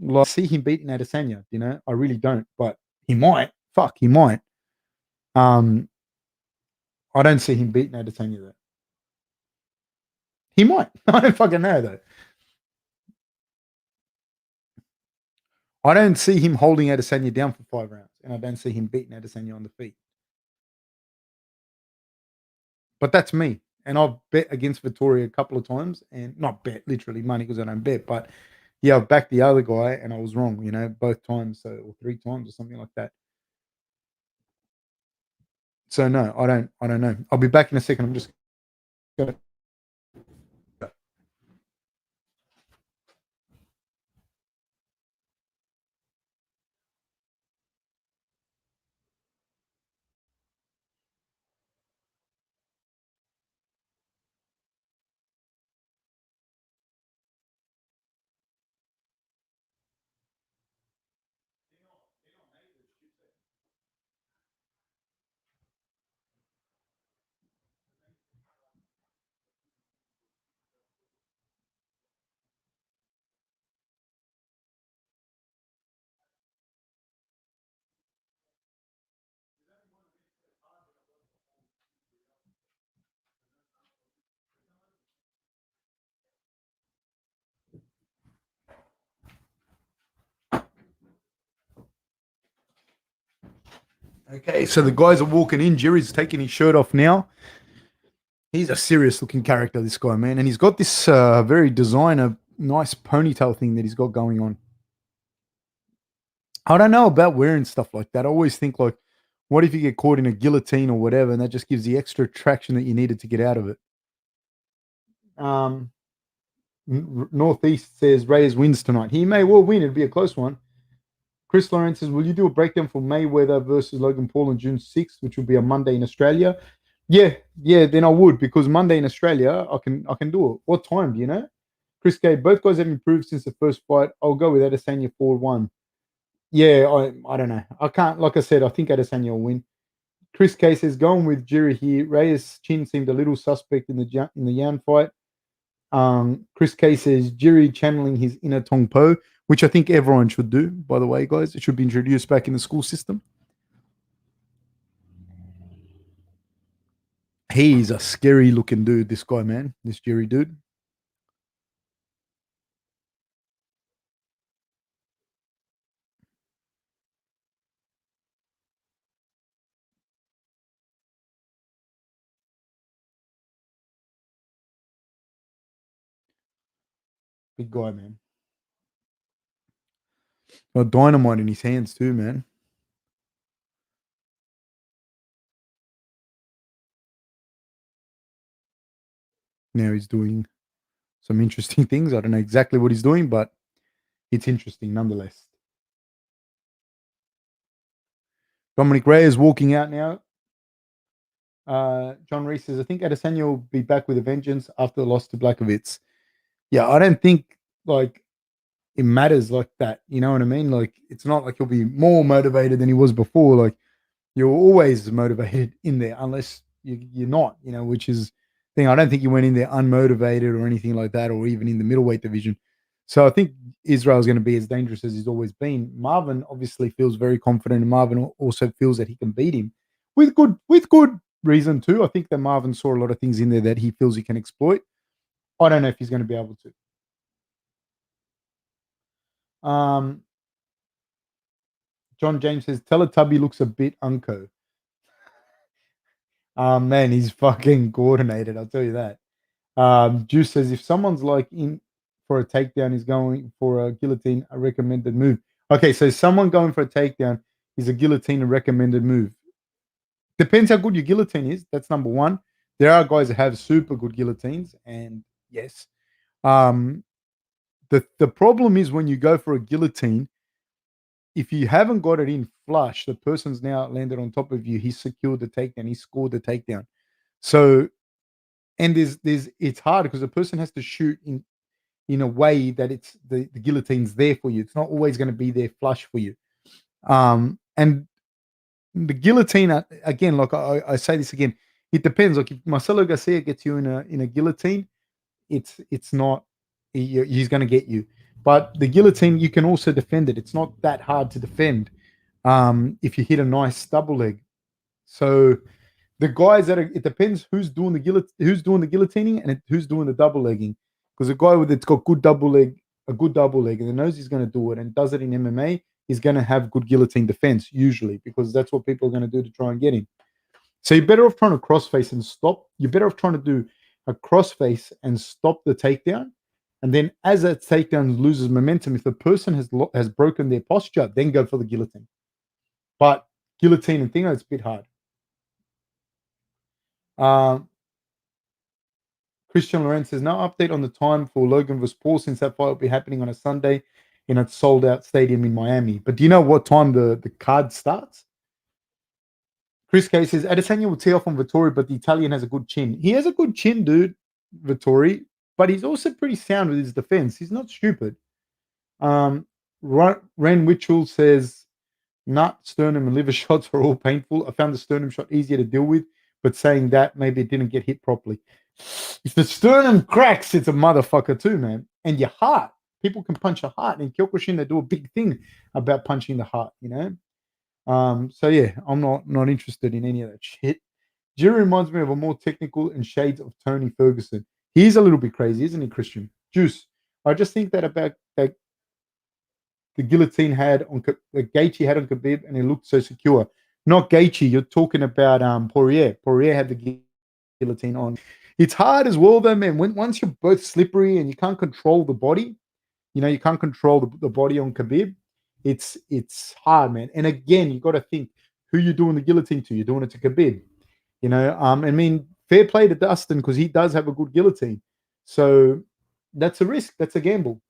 like, I see him beating Adesanya, I really don't, but he might. Fuck, he might. I don't see him beating Adesanya though. He might. I don't fucking know though. I don't see him holding Adesanya down for 5 rounds, and I don't see him beating Adesanya on the feet. But that's me. And I've bet against Vittori a couple of times, and not bet literally money because I don't bet, but yeah, I've backed the other guy and I was wrong, both times, or 3 times or something like that. So no, I don't know. I'll be back in a second. I'm just gonna. Okay, so the guys are walking in. Jerry's taking his shirt off now. He's a serious looking character, this guy, man. And he's got this very designer, nice ponytail thing that he's got going on. I don't know about wearing stuff like that. I always think, like, what if you get caught in a guillotine or whatever, and that just gives the extra traction that you needed to get out of it? Northeast says Reyes wins tonight. He may well win. It'd be a close one. Chris Lawrence says, will you do a breakdown for Mayweather versus Logan Paul on June 6th, which will be a Monday in Australia? Yeah, then I would, because Monday in Australia, I can do it. What time, do you know? Chris K, both guys have improved since the first fight. I'll go with Adesanya 4-1. Yeah, I don't know. I can't, like I said, I think Adesanya will win. Chris K says, going with Jerry here. Reyes' chin seemed a little suspect in the Yan fight. Chris K says, Jerry channeling his inner Tong Po, which I think everyone should do, by the way, guys. It should be introduced back in the school system. He's a scary looking dude, this guy, man. This Jerry dude. Big guy, man. Got dynamite in his hands too, man. Now he's doing some interesting things. I don't know exactly what he's doing, but it's interesting nonetheless. Dominick Reyes walking out now. John Reese says, I think Adesanya will be back with a vengeance after the loss to Blachowicz. Yeah, I don't think like it matters like that. You know what I mean? Like it's not like he'll be more motivated than he was before. Like you're always motivated in there unless you're not, which is the thing. I don't think you went in there unmotivated or anything like that, or even in the middleweight division. So I think Israel's going to be as dangerous as he's always been. Marvin obviously feels very confident, and Marvin also feels that he can beat him with good reason too. I think that Marvin saw a lot of things in there that he feels he can exploit. I don't know if he's going to be able to. John James says Teletubby looks a bit unco. Man, he's fucking coordinated. I'll tell you that. Juice says if someone's like in for a takedown is going for a guillotine, a recommended move. Okay, so someone going for a takedown is a guillotine a recommended move. Depends how good your guillotine is. That's number one. There are guys that have super good guillotines, and yes. The problem is when you go for a guillotine, if you haven't got it in flush, the person's now landed on top of you. He secured the takedown. He scored the takedown. So, and it's hard because the person has to shoot in a way that it's the guillotine's there for you. It's not always going to be there flush for you. And the guillotine, again, like I say this again, it depends. Like if Marcelo Garcia gets you in a guillotine, it's not he's going to get you. But the guillotine, you can also defend it. It's not that hard to defend if you hit a nice double leg. So the guys it depends who's doing the guillotining and who's doing the double legging. Because a guy that's got a good double leg, and knows he's going to do it and does it in MMA, is going to have good guillotine defense usually, because that's what people are going to do to try and get him. So you're better off trying to crossface and stop. You're better off trying to do a crossface and stop the takedown. And then as that takedown loses momentum, if the person has broken their posture, then go for the guillotine. But guillotine and thing, it's a bit hard. Christian Lorenz says, no update on the time for Logan vs. Paul, since that fight will be happening on a Sunday in a sold-out stadium in Miami. But do you know what time the card starts? Chris K says, Adesanya will tee off on Vittori, but the Italian has a good chin. He has a good chin, dude, Vittori, but he's also pretty sound with his defense. He's not stupid. Ren Witchell says, nut, sternum, and liver shots are all painful. I found the sternum shot easier to deal with, but saying that, maybe it didn't get hit properly. If the sternum cracks, it's a motherfucker too, man. And your heart. People can punch your heart. And Kyokushin, they do a big thing about punching the heart, So yeah, I'm not interested in any of that shit. Jerry reminds me of a more technical and shades of Tony Ferguson. He's a little bit crazy, isn't he, Christian? Juice. I just think that about that the guillotine had on Gaethje had on Khabib, and it looked so secure. Not Gaethje. You're talking about Poirier. Poirier had the guillotine on. It's hard as well, though, man. Once you're both slippery and you can't control the body, you can't control the body on Khabib. It's hard, man. And again, you got to think who you're doing the guillotine to. You're doing it to Khabib. I mean, fair play to Dustin because he does have a good guillotine. So that's a risk. That's a gamble.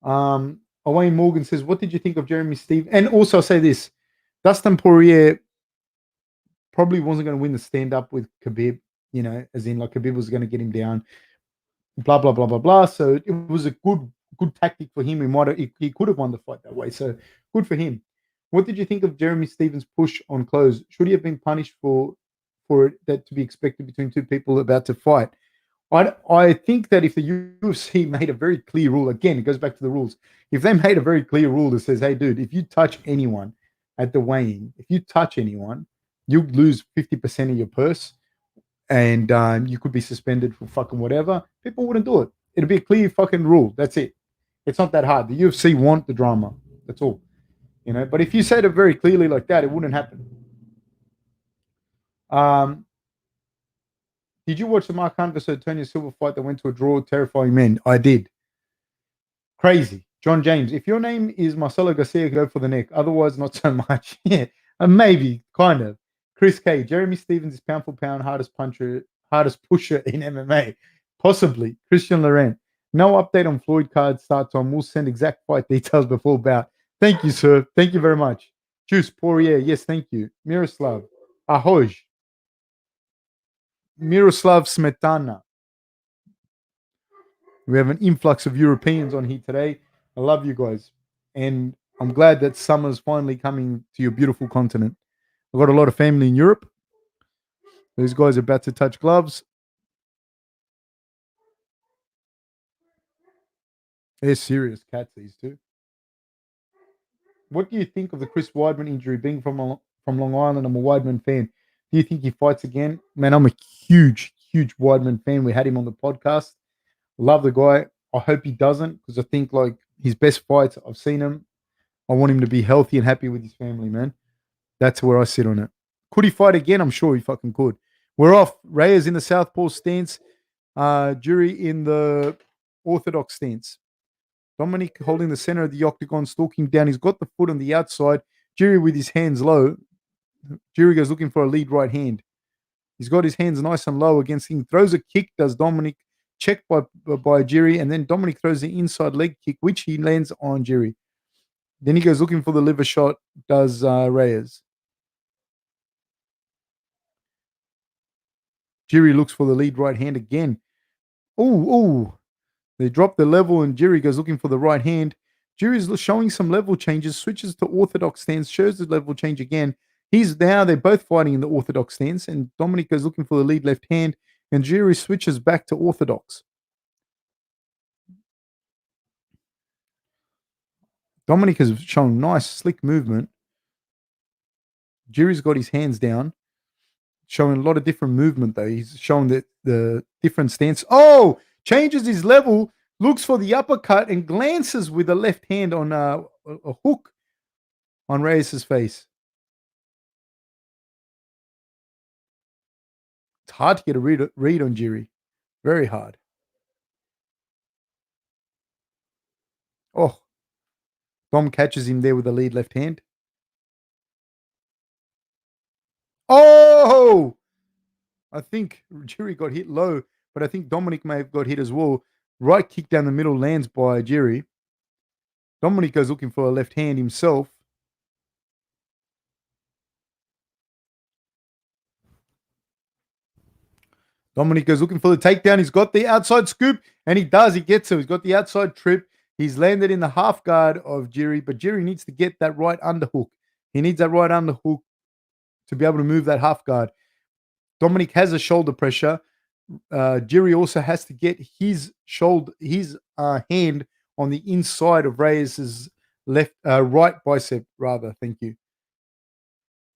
Owain Morgan says, what did you think of Jeremy Steve? And also I'll say this, Dustin Poirier probably wasn't going to win the stand-up with Khabib, as in like Khabib was going to get him down, blah, blah, blah, blah, blah. So it was a good tactic for him. He could have won the fight that way. So good for him. What did you think of Jeremy Stevens' push on close? Should he have been punished for that to be expected between two people about to fight? I think that if the UFC made a very clear rule, again, it goes back to the rules. If they made a very clear rule that says, hey, dude, if you touch anyone at the weigh-in, you lose 50% of your purse and you could be suspended for fucking whatever, people wouldn't do it. It'd be a clear fucking rule. That's it. It's not that hard. The UFC want the drama. That's all. But if you said it very clearly like that, it wouldn't happen. Did you watch the Mark Hunt versus Antonio Silva fight that went to a draw? Terrifying men. I did. Crazy. John James, if your name is Marcelo Garcia, go for the neck. Otherwise, not so much. Yeah, maybe, kind of. Chris K. Jeremy Stevens is pound for pound hardest pusher in MMA. Possibly. Christian Laurent. No update on Floyd card start time. We'll send exact fight details before bout. Thank you, sir. Thank you very much. Juice Poirier. Yes, thank you. Miroslav. Ahoj. Miroslav Smetana. We have an influx of Europeans on here today. I love you guys. And I'm glad that summer's finally coming to your beautiful continent. I've got a lot of family in Europe. These guys are about to touch gloves. They're serious cats, these two. What do you think of the Chris Weidman injury? Being from Long Island, I'm a Weidman fan. Do you think he fights again? Man, I'm a huge Weidman fan. We had him on the podcast. Love the guy. I hope he doesn't, because I think like his best fights, I've seen him. I want him to be healthy and happy with his family, man. That's where I sit on it. Could he fight again? I'm sure he fucking could. We're off. Reyes in the southpaw stance. Jury in the orthodox stance. Dominick holding the center of the octagon, stalking down. He's got the foot on the outside. Jury with his hands low. Jury goes looking for a lead right hand. He's got his hands nice and low against him. Throws a kick, does Dominick. Checked by Jury. And then Dominick throws the inside leg kick, which he lands on Jury. Then he goes looking for the liver shot, does Reyes. Jury looks for the lead right hand again. Oh. They drop the level and Jury goes looking for the right hand. Jury's showing some level changes, switches to orthodox stance, shows the level change again. They're both fighting in the orthodox stance, and Dominick goes looking for the lead left hand, and Jury switches back to orthodox. Dominick has shown nice, slick movement. Jury's got his hands down, showing a lot of different movement, though. He's showing the different stance. Oh! Changes his level, looks for the uppercut, and glances with the left hand on a hook on Reyes' face. It's hard to get a read on Jury. Very hard. Oh. Dom catches him there with the lead left hand. Oh! I think Jury got hit low, but I think Dominick may have got hit as well. Right kick down the middle lands by Jury. Dominick goes looking for a left hand himself. Dominick goes looking for the takedown. He's got the outside scoop, and he does. He gets it. He's got the outside trip. He's landed in the half guard of Jury, but Jury needs to get that right underhook. He needs that right underhook to be able to move that half guard. Dominick has a shoulder pressure. Jury also has to get his hand on the inside of Reyes' right bicep, rather. Thank you.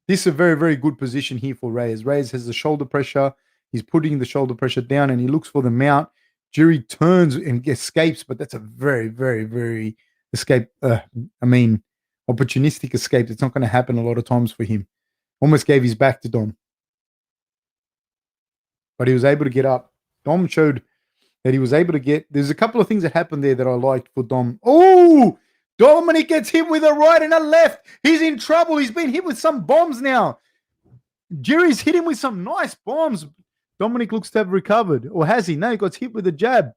This is a very, very good position here for Reyes. Reyes has the shoulder pressure. He's putting the shoulder pressure down, and he looks for the mount. Jury turns and escapes, but that's a very, very, very opportunistic escape. It's not going to happen a lot of times for him. Almost gave his back to Dom. But he was able to get up. Dom showed that he was able to get... There's a couple of things that happened there that I liked for Dom. Oh! Dominick gets hit with a right and a left. He's in trouble. He's been hit with some bombs now. Jury's hit him with some nice bombs. Dominick looks to have recovered. Or has he? No, he got hit with a jab.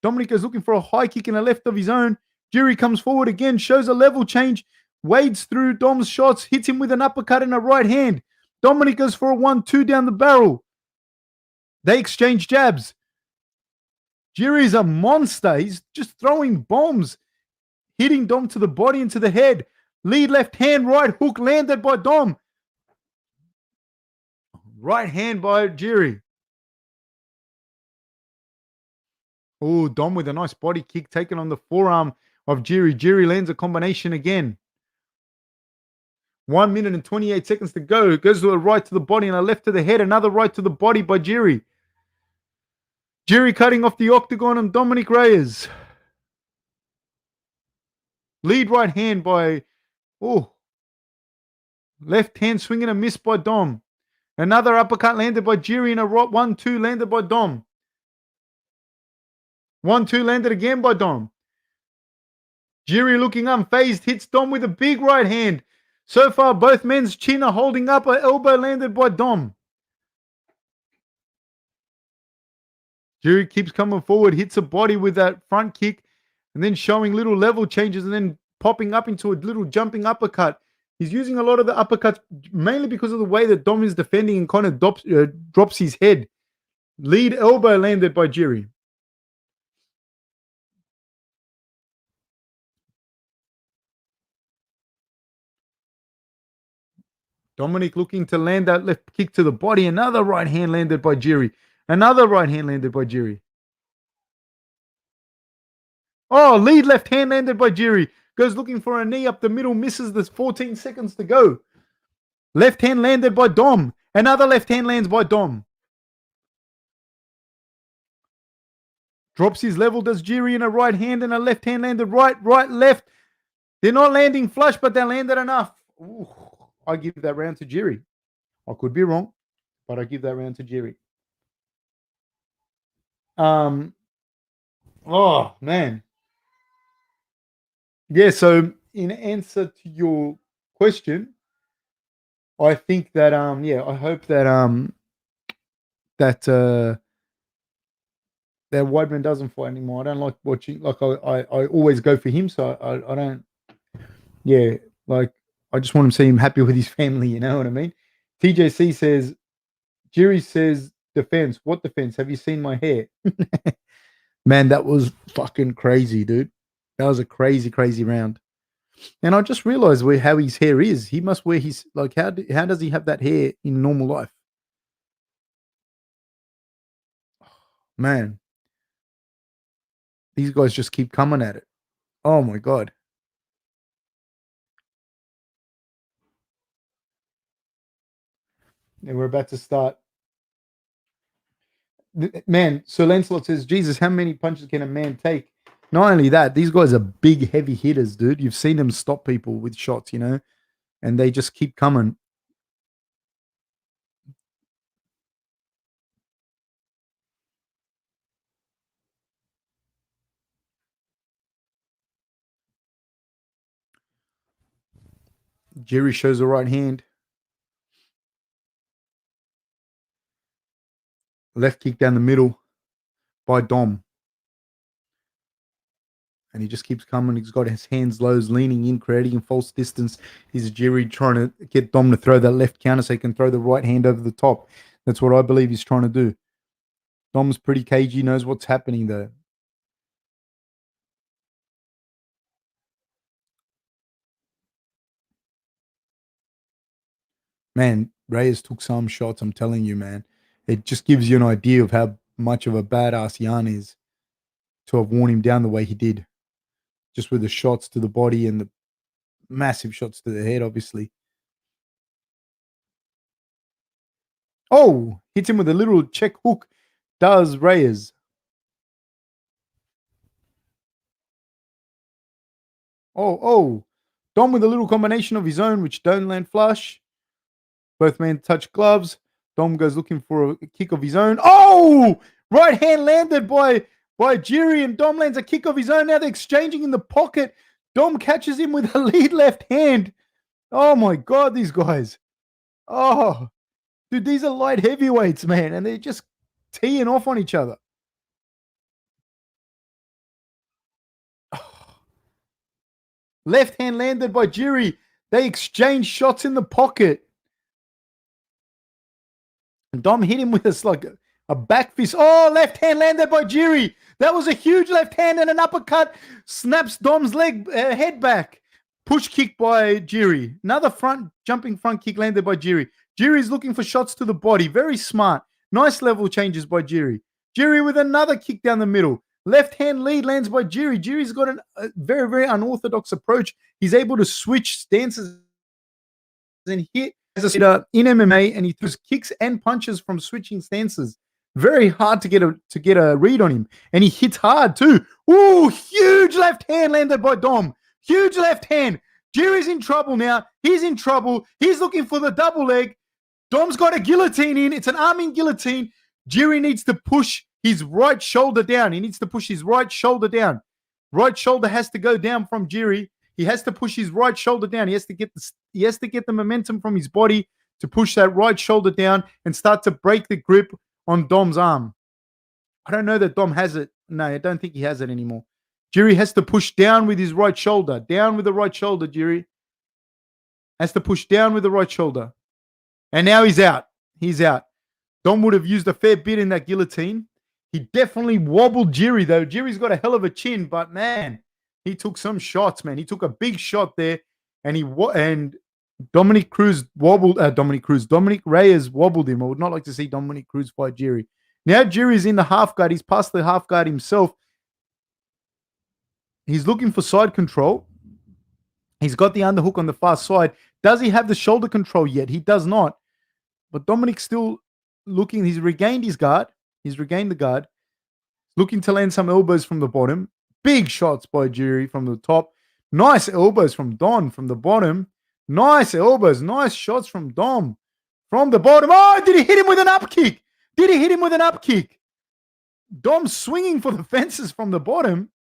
Dominick is looking for a high kick and a left of his own. Jury comes forward again, shows a level change, wades through Dom's shots, hits him with an uppercut and a right hand. Dominick goes for a 1-2 down the barrel. They exchange jabs. Jury's a monster. He's just throwing bombs, hitting Dom to the body and to the head. Lead left hand, right hook landed by Dom. Right hand by Jury. Oh, Dom with a nice body kick taken on the forearm of Jury. Jury lands a combination again. 1 minute and 28 seconds to go. It goes to a right to the body and a left to the head. Another right to the body by Jury. Jury cutting off the octagon on Dominick Reyes. Lead right hand by... Oh. Left hand swing and a miss by Dom. Another uppercut landed by Jury and a 1-2 landed by Dom. 1-2 landed again by Dom. Jury looking unfazed, hits Dom with a big right hand. So far, both men's chin are holding up. An elbow landed by Dom. Jiri keeps coming forward, hits a body with that front kick, and then showing little level changes and then popping up into a little jumping uppercut. He's using a lot of the uppercuts mainly because of the way that Dom is defending and kind of drops his head. Lead elbow landed by Jiri. Dominick looking to land that left kick to the body. Another right hand landed by Jiri. Another right hand landed by Jiri. Oh, lead left hand landed by Jiri. Goes looking for a knee up the middle. Misses. There's 14 seconds to go. Left hand landed by Dom. Another left hand lands by Dom. Drops his level. Does Jiri in a right hand and a left hand landed right, left. They're not landing flush, but they landed enough. Ooh, I give that round to Jiri. I could be wrong, but I give that round to Jiri. Oh, man. Yeah, so in answer to your question, I think that I hope that that Whitman doesn't fight anymore. I don't like watching. Like I always go for him, so I don't. Yeah, like I just want to see him happy with his family. You know what I mean? TJC says, Jiri says defense. What defense? Have you seen my hair? Man, that was fucking crazy, dude. That was a crazy, crazy round. And I just realized how his hair is. He must wear his like how does he have that hair in normal life? Man, these guys just keep coming at it. Oh my god. And we're about to start. Man, Sir Lancelot says, Jesus, how many punches can a man take? Not only that, these guys are big, heavy hitters, dude. You've seen them stop people with shots, you know, and they just keep coming. Jiri shows the right hand. Left kick down the middle by Dom. And he just keeps coming. He's got his hands low, leaning in, creating a false distance. Is Jiri trying to get Dom to throw that left counter so he can throw the right hand over the top? That's what I believe he's trying to do. Dom's pretty cagey, knows what's happening though. Man, Reyes took some shots, I'm telling you, man. It just gives you an idea of how much of a badass Jan is to have worn him down the way he did. Just with the shots to the body and the massive shots to the head, obviously. Oh, hits him with a little check hook. Does Reyes. Oh. Dom with a little combination of his own, which don't land flush. Both men touch gloves. Dom goes looking for a kick of his own. Oh! Right hand landed by Jiri, and Dom lands a kick of his own. Now they're exchanging in the pocket. Dom catches him with a lead left hand. Oh my God, these guys. Oh, dude, these are light heavyweights, man, and they're just teeing off on each other. Left hand landed by Jiri. They exchange shots in the pocket. And Dom hit him with a back fist. Oh, left hand landed by Jiri. That was a huge left hand and an uppercut. Snaps Dom's head back. Push kick by Jiri. Another jumping front kick landed by Jiri. Jiri's looking for shots to the body. Very smart. Nice level changes by Jiri. Jiri with another kick down the middle. Left hand lead lands by Jiri. Jiri's got a very, very unorthodox approach. He's able to switch stances and hit, as I said, in MMA, and he throws kicks and punches from switching stances. Very hard to get a read on him. And he hits hard too. Ooh, huge left hand landed by Dom. Huge left hand. Jiri's in trouble now. He's in trouble. He's looking for the double leg. Dom's got a guillotine in. It's an arming guillotine. Jiri needs to push his right shoulder down. He needs to push his right shoulder down. Right shoulder has to go down from Jiri. He has to push his right shoulder down. He has to get the momentum from his body to push that right shoulder down and start to break the grip on Dom's arm. I don't know that Dom has it. No, I don't think he has it anymore. Jiri has to push down with his right shoulder. Down with the right shoulder, Jiri. Has to push down with the right shoulder. And now he's out. He's out. Dom would have used a fair bit in that guillotine. He definitely wobbled Jiri, though. Jiri's got a hell of a chin, but man, he took some shots, man. He took a big shot there, and Dominick Reyes wobbled him. I would not like to see Dominick Cruz fight Jiri. Now Jiri's in the half guard. He's past the half guard himself. He's looking for side control. He's got the underhook on the far side. Does he have the shoulder control yet? He does not. But Dominick's still looking. He's regained his guard. He's regained the guard. Looking to land some elbows from the bottom. Big shots by Jiri from the top. Nice elbows from Don from the bottom. Nice elbows. Nice shots from Dom from the bottom. Oh, did he hit him with an up kick? Did he hit him with an up kick? Dom swinging for the fences from the bottom.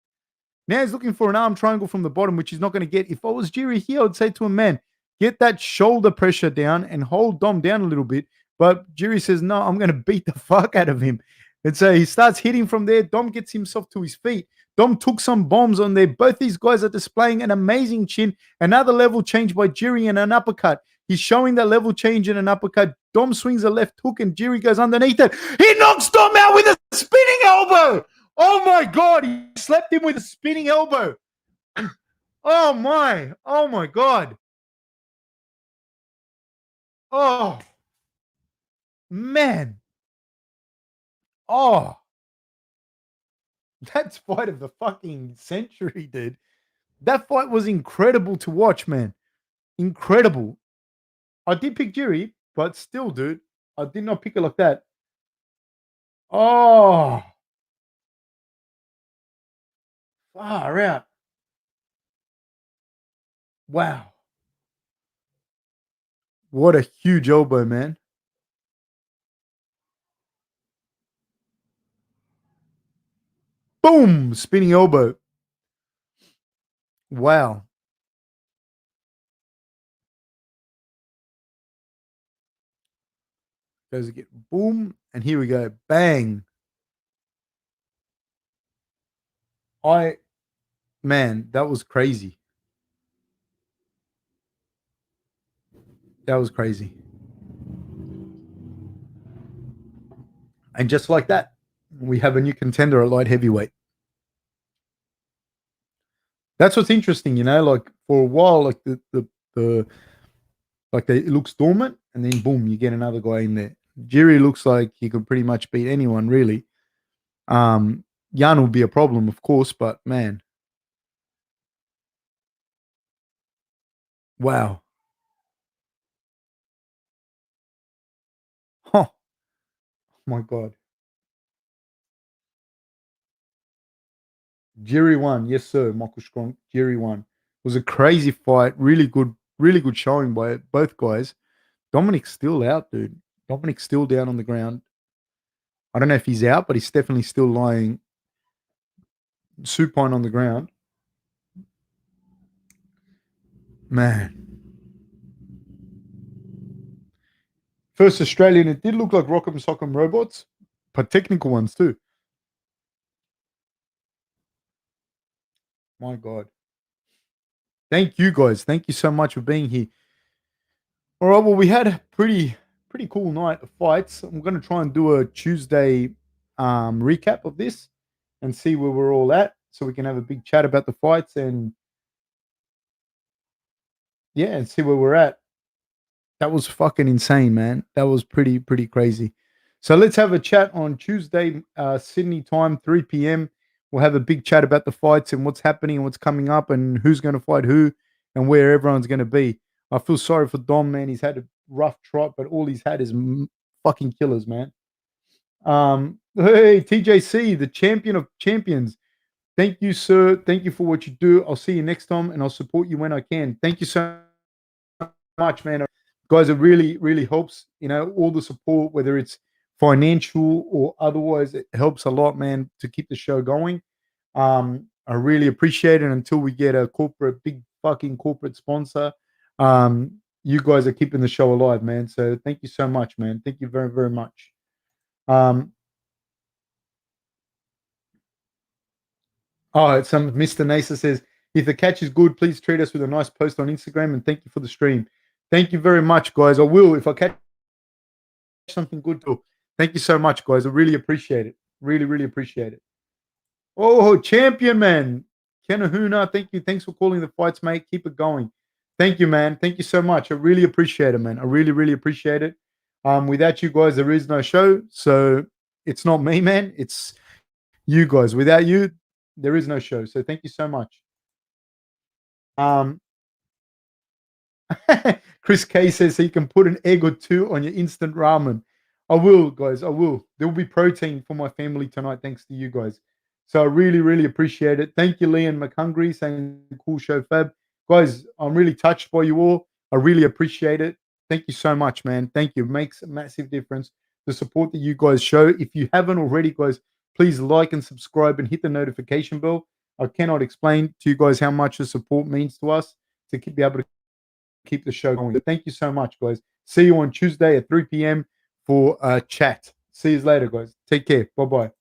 Now he's looking for an arm triangle from the bottom, which he's not going to get. If I was Jiri here, I would say to him, man, get that shoulder pressure down and hold Dom down a little bit. But Jiri says, no, I'm going to beat the fuck out of him. And so he starts hitting from there. Dom gets himself to his feet. Dom took some bombs on there. Both these guys are displaying an amazing chin. Another level change by Jiri and an uppercut. He's showing that level change in an uppercut. Dom swings a left hook and Jiri goes underneath it. He knocks Dom out with a spinning elbow. Oh my God. He slapped him with a spinning elbow. Oh my God. Oh, man. Oh, that's fight of the fucking century, dude. That fight was incredible to watch, man. Incredible. I did pick Jiri, but still, dude, I did not pick it like that. Oh, far out. Wow. What a huge elbow, man. Boom! Spinning elbow. Wow. Goes again. Boom. And here we go. Bang. Man, that was crazy. That was crazy. And just like that, we have a new contender at light heavyweight. That's what's interesting, you know, like for a while, like it looks dormant, and then boom, you get another guy in there. Jiri looks like he could pretty much beat anyone, really. Jan will be a problem, of course, but man. Wow. Huh. Oh my God. Jiri won. Yes, sir. Michael Strong. Jiri won. It was a crazy fight. Really good showing by both guys. Dominick's still out, dude. Dominick's still down on the ground. I don't know if he's out, but he's definitely still lying supine on the ground. Man. First Australian, it did look like Rock'em Sock'em robots, but technical ones too. My God. Thank you guys. Thank you so much for being here. All right, well, we had a pretty cool night of fights. I'm going to try and do a Tuesday recap of this and see where we're all at, so we can have a big chat about the fights and and see where we're at. That was fucking insane, man. That was pretty crazy. So let's have a chat on Tuesday, Sydney time, 3 p.m. We'll have a big chat about the fights and what's happening and what's coming up and who's going to fight who and where everyone's going to be. I feel sorry for Dom, man. He's had a rough trot, but all he's had is fucking killers, man. Hey, TJC, the champion of champions. Thank you, sir. Thank you for what you do. I'll see you next time, and I'll support you when I can. Thank you so much, man. Guys, it really helps. You know, all the support, whether it's financial or otherwise, it helps a lot, man, to keep the show going. I really appreciate it. Until we get a big fucking corporate sponsor, you guys are keeping the show alive, man. So thank you so much, man. Thank you very much. Oh, some Mr. Nasa says, if the catch is good, please treat us with a nice post on Instagram and thank you for the stream. Thank you very much, guys. I will if I catch something good too. Thank you so much, guys. I really appreciate it. Really, really appreciate it. Oh, champion, man. Kenahuna, thank you. Thanks for calling the fights, mate. Keep it going. Thank you, man. Thank you so much. I really appreciate it, man. I really, really appreciate it. Without you guys, there is no show. So it's not me, man. It's you guys. Without you, there is no show. So thank you so much. Chris K says so you can put an egg or two on your instant ramen. I will, guys. I will. There will be protein for my family tonight, thanks to you guys. So I really, really appreciate it. Thank you, Leon McHungry, saying cool show, Fab. Guys, I'm really touched by you all. I really appreciate it. Thank you so much, man. Thank you. It makes a massive difference. The support that you guys show. If you haven't already, guys, please like and subscribe and hit the notification bell. I cannot explain to you guys how much the support means to us to be able to keep the show going. But thank you so much, guys. See you on Tuesday at 3 p.m. for chat. See you later, guys. Take care. Bye-bye.